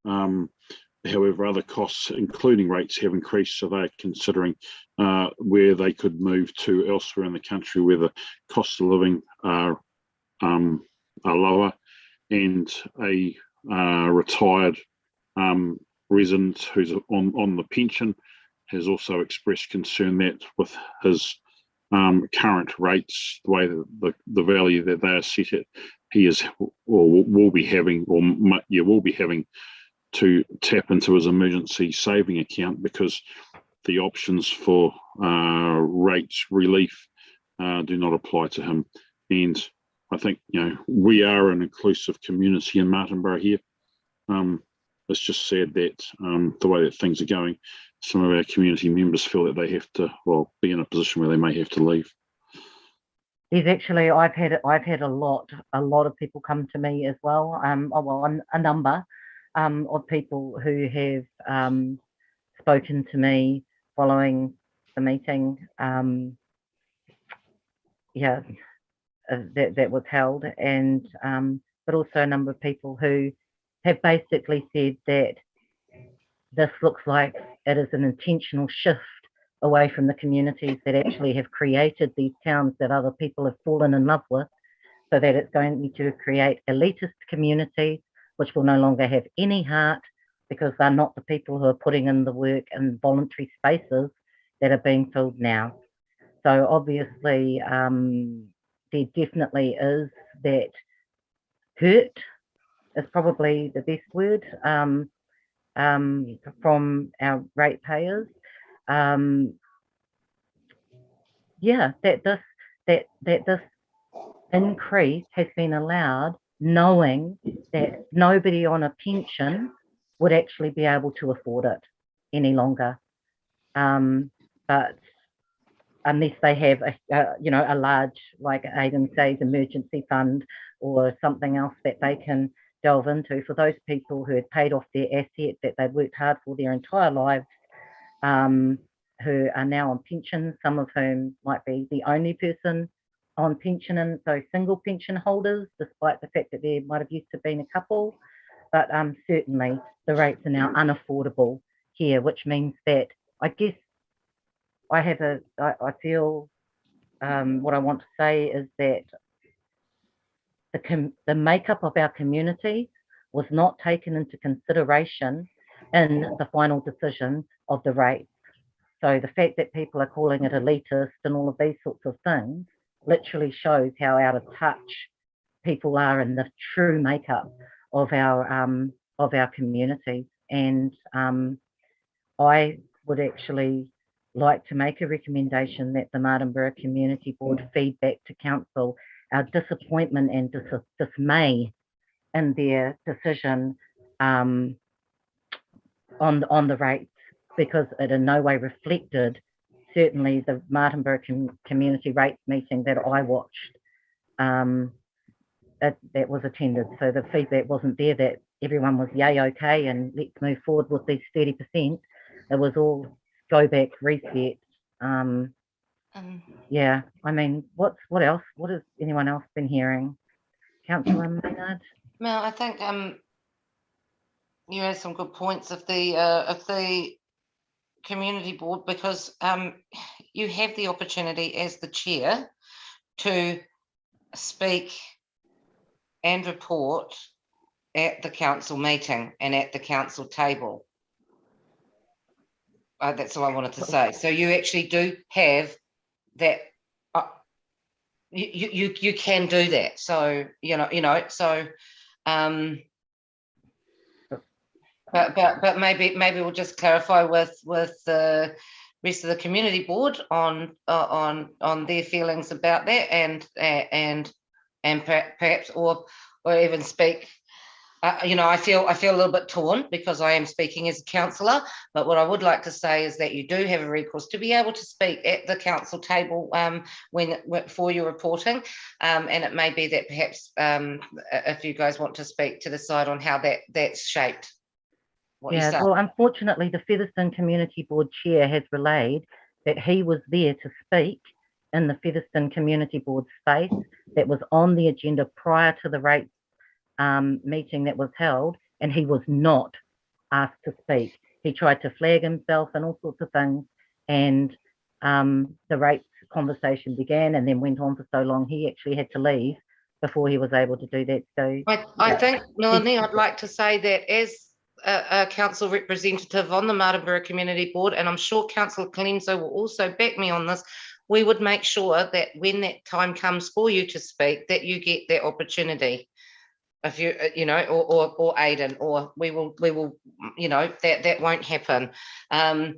However, other costs, including rates, have increased, so they're considering where they could move to elsewhere in the country where the cost of living are lower. And a retired resident who's on the pension has also expressed concern that with his current rates, the way that the value that they are set at, he is or will be having to tap into his emergency saving account because the options for rates relief do not apply to him. And I think, we are an inclusive community in Martinborough here. It's just sad that the way that things are going, some of our community members feel that they have to, be in a position where they may have to leave. There's actually, I've had a lot of people come to me as well. A number of people who have spoken to me following the meeting. That was held, and but also a number of people who have basically said that this looks like it is an intentional shift away from the communities that actually have created these towns that other people have fallen in love with, so that it's going to create elitist communities which will no longer have any heart because they're not the people who are putting in the work in voluntary spaces that are being filled now. So obviously there definitely is that hurt is probably the best word from our ratepayers. That this increase has been allowed, knowing that nobody on a pension would actually be able to afford it any longer. But unless they have a large, like Aidan says, emergency fund or something else that they can delve into. For those people who had paid off their asset that they'd worked hard for their entire lives, who are now on pension, some of whom might be the only person on pension, and so single pension holders, despite the fact that there might have used to been a couple. But certainly the rates are now unaffordable here, which means that I guess I feel what I want to say is that the makeup of our community was not taken into consideration in the final decision of the rates. So the fact that people are calling it elitist and all of these sorts of things literally shows how out of touch people are in the true makeup of our community. And I would actually like to make a recommendation that the Martinborough Community Board feedback to Council our disappointment and dismay in their decision on the rates, because it in no way reflected certainly the Martinborough community rates meeting that I watched that was attended. So the feedback wasn't there that everyone was yay okay and let's move forward with these 30%. It was all go back, reset. Yeah, I mean, what else? What has anyone else been hearing? Councillor Maynard? Mel, I think you had some good points of the community board, because you have the opportunity as the chair to speak and report at the council meeting and at the council table. That's all I wanted to say. So you actually do have that. You can do that. So so. But maybe we'll just clarify with the rest of the community board on their feelings about that, and perhaps or even speak I feel a little bit torn because I am speaking as a councillor, but what I would like to say is that you do have a recourse to be able to speak at the council table for your reporting, and it may be that perhaps if you guys want to speak, to decide on how that's shaped. Yeah, well, unfortunately, the Featherston Community Board Chair has relayed that he was there to speak in the Featherston Community Board space that was on the agenda prior to the rates meeting that was held, and he was not asked to speak. He tried to flag himself and all sorts of things, and the rates conversation began and then went on for so long he actually had to leave before he was able to do that. So I think, Melanie, I'd like to say that as a council representative on the Martinborough Community Board, and I'm sure Councillor Colenso will also back me on this, we would make sure that when that time comes for you to speak, that you get that opportunity. If you, or Aidan, or we will, that won't happen. I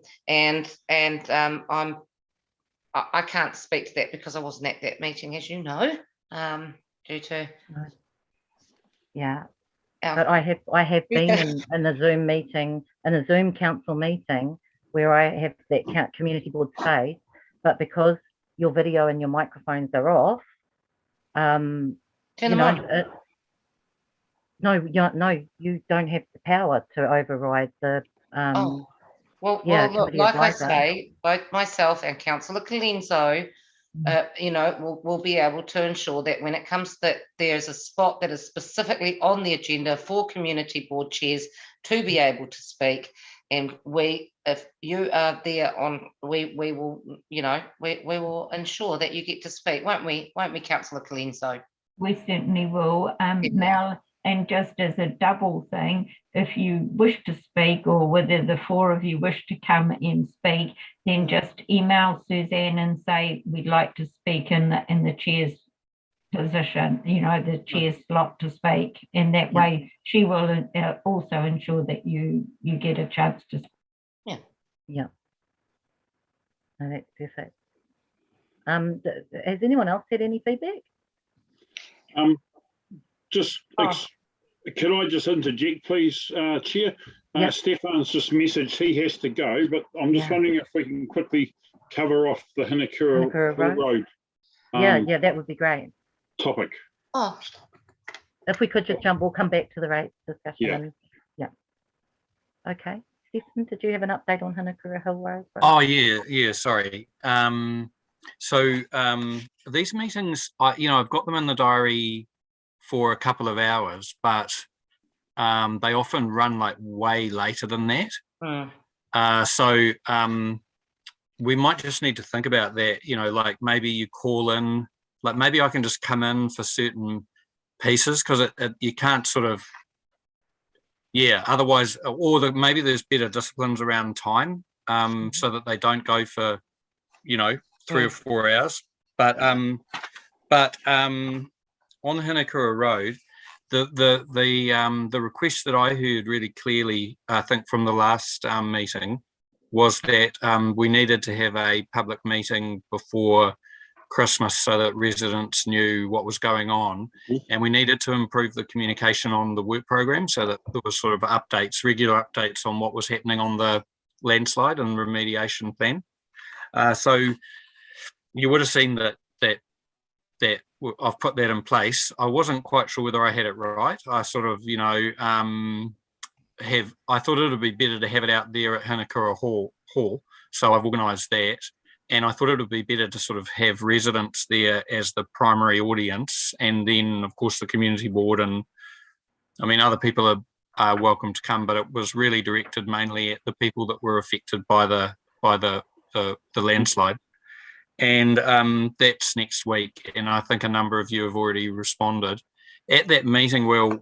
can't speak to that because I wasn't at that meeting, as you know, due to. Yeah. But I have been in the Zoom meeting, in a Zoom council meeting where I have that community board space, but because your video and your microphones are off, Turn them on. No, you don't have the power to override the. Well, like I say, both myself and Councillor Colenso, we'll be able to ensure that when it comes that there's a spot that is specifically on the agenda for community board chairs to be able to speak, and if you are there on, we will, we will ensure that you get to speak, won't we, Councillor Colenso? We certainly will, Mel. And just as a double thing, if you wish to speak, or whether the four of you wish to come and speak, then just email Suzanne and say, we'd like to speak in the chair's position, the chair's slot to speak. And that way she will also ensure that you get a chance to speak. Yeah. No, that's perfect. Has anyone else had any feedback? Can I just interject, please, Chair? Stefan's just messaged he has to go, but I'm just wondering if we can quickly cover off the Hanakura Road. That would be great. Topic. Oh. If we could just jump, we'll come back to the rates discussion. Okay. Stefan, did you have an update on Hanakura Hill Road? Oh, yeah, sorry. So these meetings, I've got them in the diary for a couple of hours, but they often run like way later than that. So we might just need to think about that, like maybe you call in, like maybe I can just come in for certain pieces, because you can't sort of, otherwise, or maybe there's better disciplines around time, so that they don't go for, 3 or 4 hours. But on the Hanakura Road, the request that I heard really clearly, I think from the last meeting, was that we needed to have a public meeting before Christmas so that residents knew what was going on, and we needed to improve the communication on the work program so that there was sort of regular updates on what was happening on the landslide and remediation plan. So you would have seen that I've put that in place. I wasn't quite sure whether I had it right. I sort of, I thought it would be better to have it out there at Hanakura Hall, so I've organised that. And I thought it would be better to sort of have residents there as the primary audience, and then, of course, the community board and, other people are welcome to come, but it was really directed mainly at the people that were affected by the landslide. And that's next week, and I think a number of you have already responded. At that meeting, we'll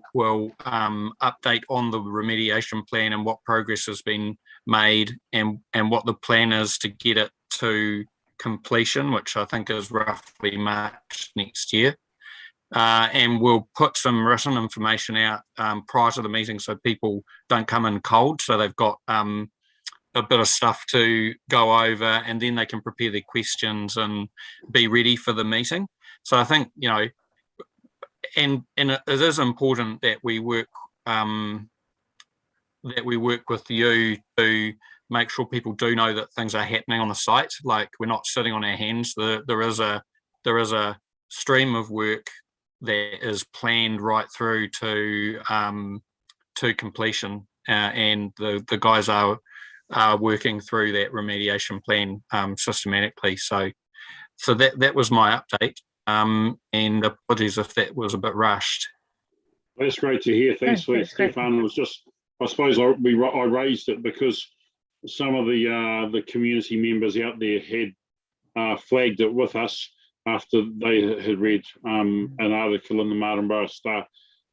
update on the remediation plan and what progress has been made, and what the plan is to get it to completion, which I think is roughly March next year. And we'll put some written information out prior to the meeting so people don't come in cold, so they've got a bit of stuff to go over, and then they can prepare their questions and be ready for the meeting. So I think, and it is important that we work that we work with you to make sure people do know that things are happening on the site. Like, we're not sitting on our hands. There is a stream of work that is planned right through to completion, and the guys are working through that remediation plan systematically. So that was my update. And apologies if that was a bit rushed. That's great to hear. Thanks for that, Stefan. It was just, I suppose I raised it because some of the community members out there had flagged it with us after they had read an article in the Martinborough Star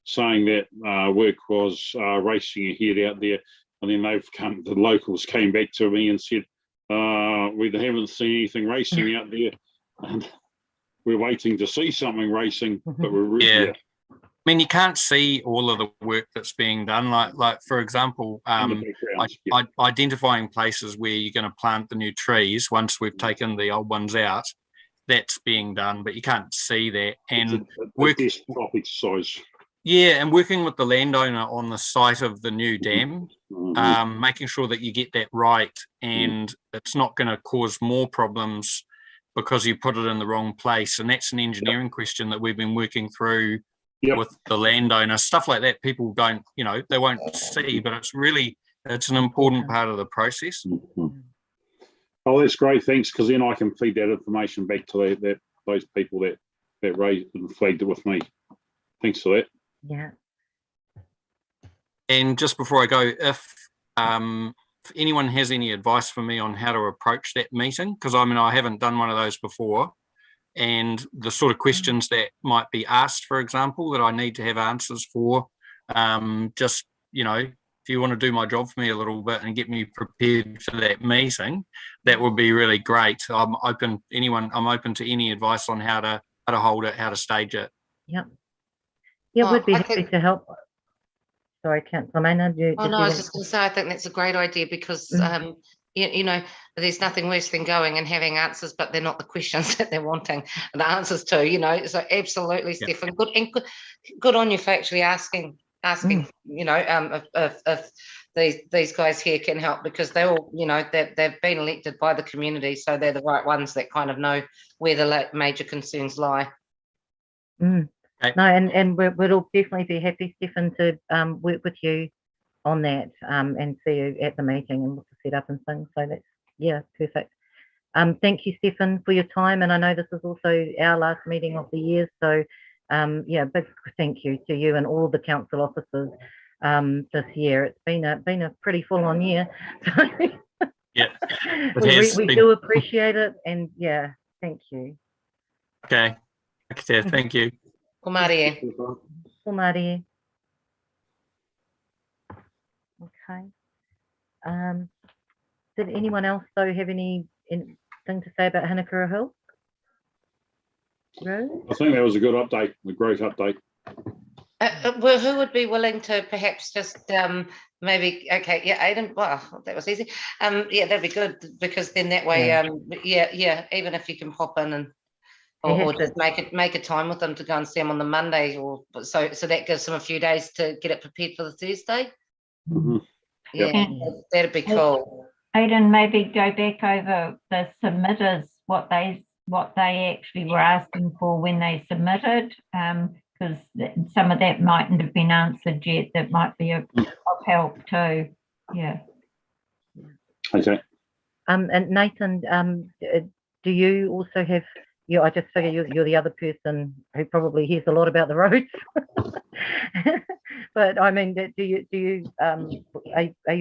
saying that work was racing ahead out there, and then the locals came back to me and said, we haven't seen anything racing out there, and we're waiting to see something racing, but we're really, yeah. I mean, you can't see all of the work that's being done. Like for example, identifying places where you're going to plant the new trees once we've taken the old ones out. That's being done, but you can't see that. And desktop exercise. Yeah, and working with the landowner on the site of the new dam, making sure that you get that right, and it's not going to cause more problems because you put it in the wrong place. And that's an engineering question that we've been working through with the landowner. Stuff like that, people don't, they won't see, but it's an important part of the process. Oh, that's great. Thanks, because then I can feed that information back to those people that raised and flagged it with me. Thanks for that. Yeah. And just before I go, if anyone has any advice for me on how to approach that meeting, because I haven't done one of those before, and the sort of questions that might be asked, for example, that I need to have answers for, if you want to do my job for me a little bit and get me prepared for that meeting, that would be really great. I'm open to any advice on how to hold it, how to stage it. Yep. Yeah, we'd be happy to help. Sorry, Councillor Maynard. I was just going to say, I think that's a great idea because, there's nothing worse than going and having answers, but they're not the questions that they're wanting the answers to, So absolutely, Stefan, good on you for actually asking, if these guys here can help, because they're all, they've been elected by the community, so they're the right ones that kind of know where the major concerns lie. Okay. No, and we'll definitely be happy, Stefan, to work with you on that and see you at the meeting and what to set up and things. So that's, perfect. Thank you, Stefan, for your time. And I know this is also our last meeting of the year. So, big thank you to you and all the council officers this year. It's been a pretty full-on year. Yeah, we do appreciate it. And, thank you. Okay. Thank you. Kumari. Okay. Did anyone else though have anything to say about Hanakura Hill? Rose? I think that was a good update, a great update. Well, who would be willing to perhaps just maybe, Aidan, well, that was easy. That'd be good, because then that way, even if you can pop in and or just make a time with them to go and see them on the Monday, or so that gives them a few days to get it prepared for the Thursday. That'd be cool. Aidan, maybe go back over the submitters, what they actually were asking for when they submitted, because some of that mightn't have been answered yet. That might be of help too. Yeah. Okay. And Nathan, do you also have? I just figure you're the other person who probably hears a lot about the roads. But I mean, are you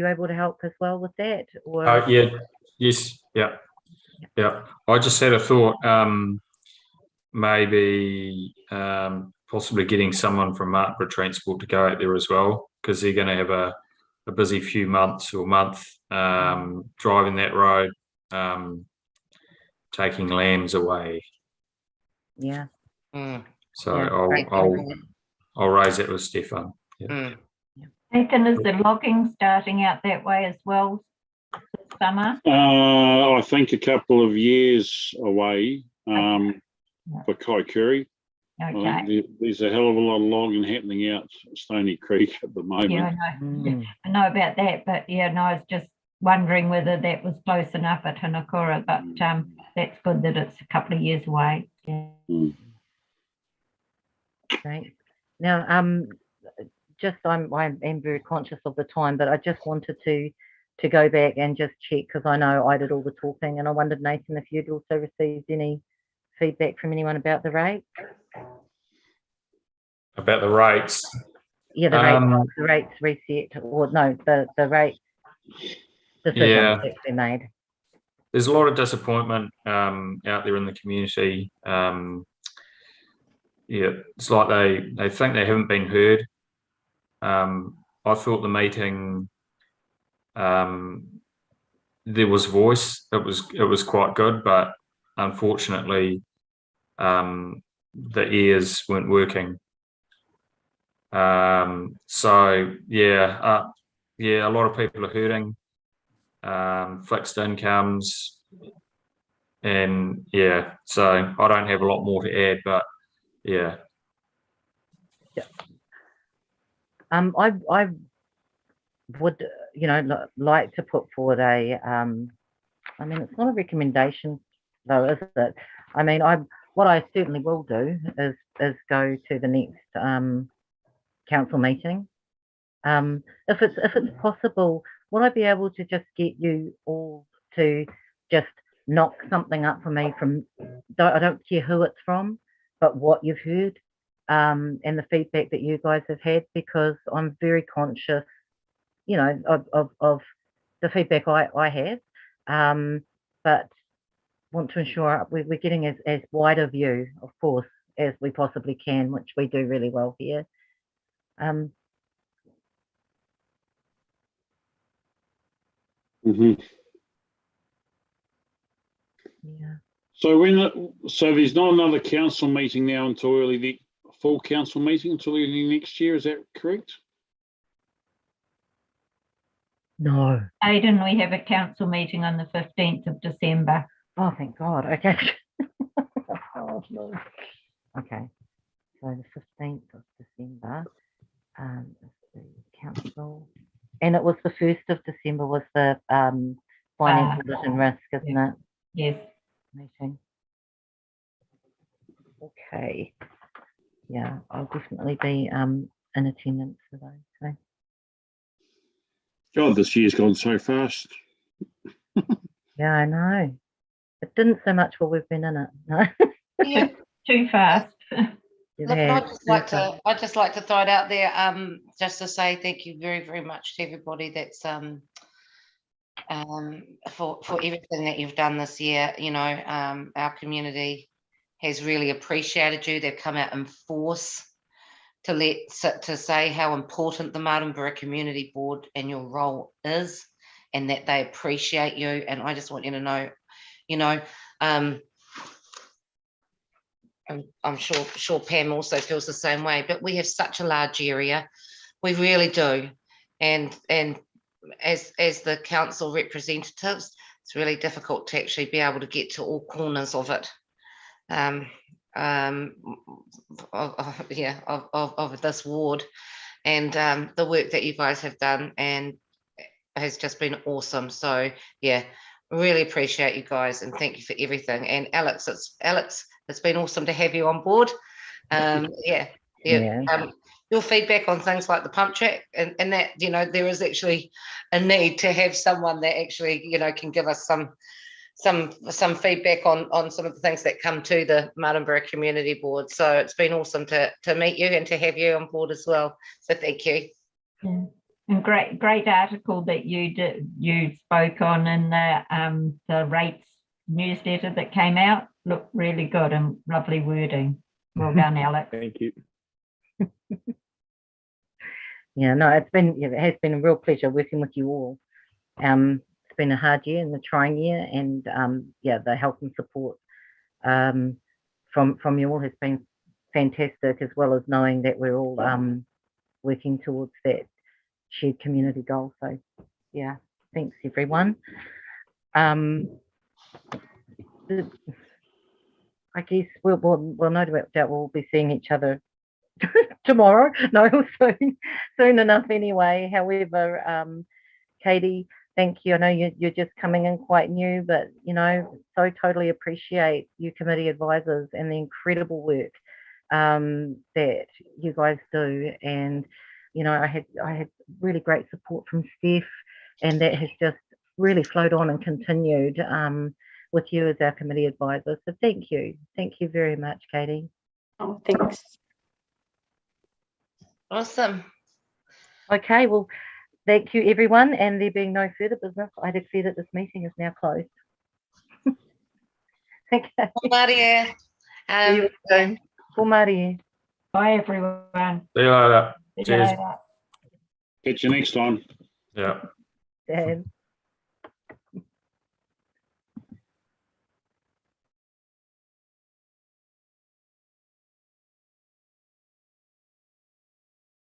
able to help as well with that? Or Yes. I just had a thought, maybe possibly getting someone from Martinborough Transport to go out there as well, because they're going to have a busy few months or month driving that road, taking lambs away. Yeah. So I'll raise that with Stefan. Nathan, is the logging starting out that way as well this summer? I think a couple of years away for Kaikouri. I Okay. think there's a hell of a lot of logging happening out Stony Creek at the moment. Yeah, I know about that, but yeah, no, I was just wondering whether that was close enough at Hanakura, but that's good that it's a couple of years away. Yeah. Great. Now, I am very conscious of the time, but I just wanted to go back and just check, because I know I did all the talking, and I wondered, Nathan, if you'd also received any feedback from anyone about the rate. About the rates. Yeah, the rates reset, or no, the rate decision Yeah. that's been made. There's a lot of disappointment out there in the community. Yeah, it's like they think they haven't been heard. I thought the meeting, there was voice. It was quite good, but unfortunately, the ears weren't working. So yeah, a lot of people are hurting. Fixed incomes, and yeah, so I don't have a lot more to add, but yeah. I would, like to put forward a, I mean, it's not a recommendation though, is it? I mean, what I certainly will do is go to the next council meeting. If it's possible, would I be able to just get you all to just knock something up for me from, I don't care who it's from, but what you've heard, and the feedback that you guys have had, because I'm very conscious, of the feedback I have, but want to ensure we're getting as wide a view, of course, as we possibly can, which we do really well here. Yeah. So there's not another council meeting now until the full council meeting until early next year. Is that correct? No. Aidan, we have a council meeting on the 15th of December. Oh, thank God. Okay. Oh, no. Okay. So the 15th of December, the council, and it was the 1st of December was the financial vision risk, isn't it? Yes. Meeting. Okay. Yeah, I'll definitely be in attendance for those. So. God, this year's gone so fast. Yeah, I know. It didn't so much while we've been in it. No. Yeah. Too fast. Look, I'd just like to throw it out there, just to say thank you very, very much to everybody that's for everything that you've done this year. Our community has really appreciated you. They've come out in force to say how important the Martinborough Community Board and your role is, and that they appreciate you. And I just want you to know, I'm sure Pam also feels the same way, but we have such a large area. We really do. And as the council representatives, it's really difficult to actually be able to get to all corners of it. Of this ward, and the work that you guys have done and has just been awesome. So yeah, really appreciate you guys, and thank you for everything. And Alex, it's been awesome to have you on board. Your feedback on things like the pump track and that, there is actually a need to have someone that actually, can give us some feedback on some of the things that come to the Martinborough Community Board. So it's been awesome to meet you and to have you on board as well. So thank you. Yeah. And great article that you spoke on in the rates newsletter that came out. Looked really good and lovely wording. Well done, Alex. Thank you. Yeah, no, it has been a real pleasure working with you all. It's been a hard year and a trying year, and the help and support from you all has been fantastic, as well as knowing that we're all working towards that shared community goal. So yeah, thanks everyone. I guess we'll no doubt we'll be seeing each other tomorrow. No, soon enough anyway. However, Katie, thank you. I know you're just coming in quite new, but so totally appreciate you committee advisors and the incredible work that you guys do. And I had really great support from Steph, and that has just really flowed on and continued with you as our committee advisor. So thank you very much, Katie. Oh, thanks. Awesome. Okay, well, thank you everyone, and there being no further business, I declare that this meeting is now closed. Okay. Maria. See you soon. Ko Marie. Bye, everyone. See you later. See you Cheers. later. Catch you next time. Yeah. Dan.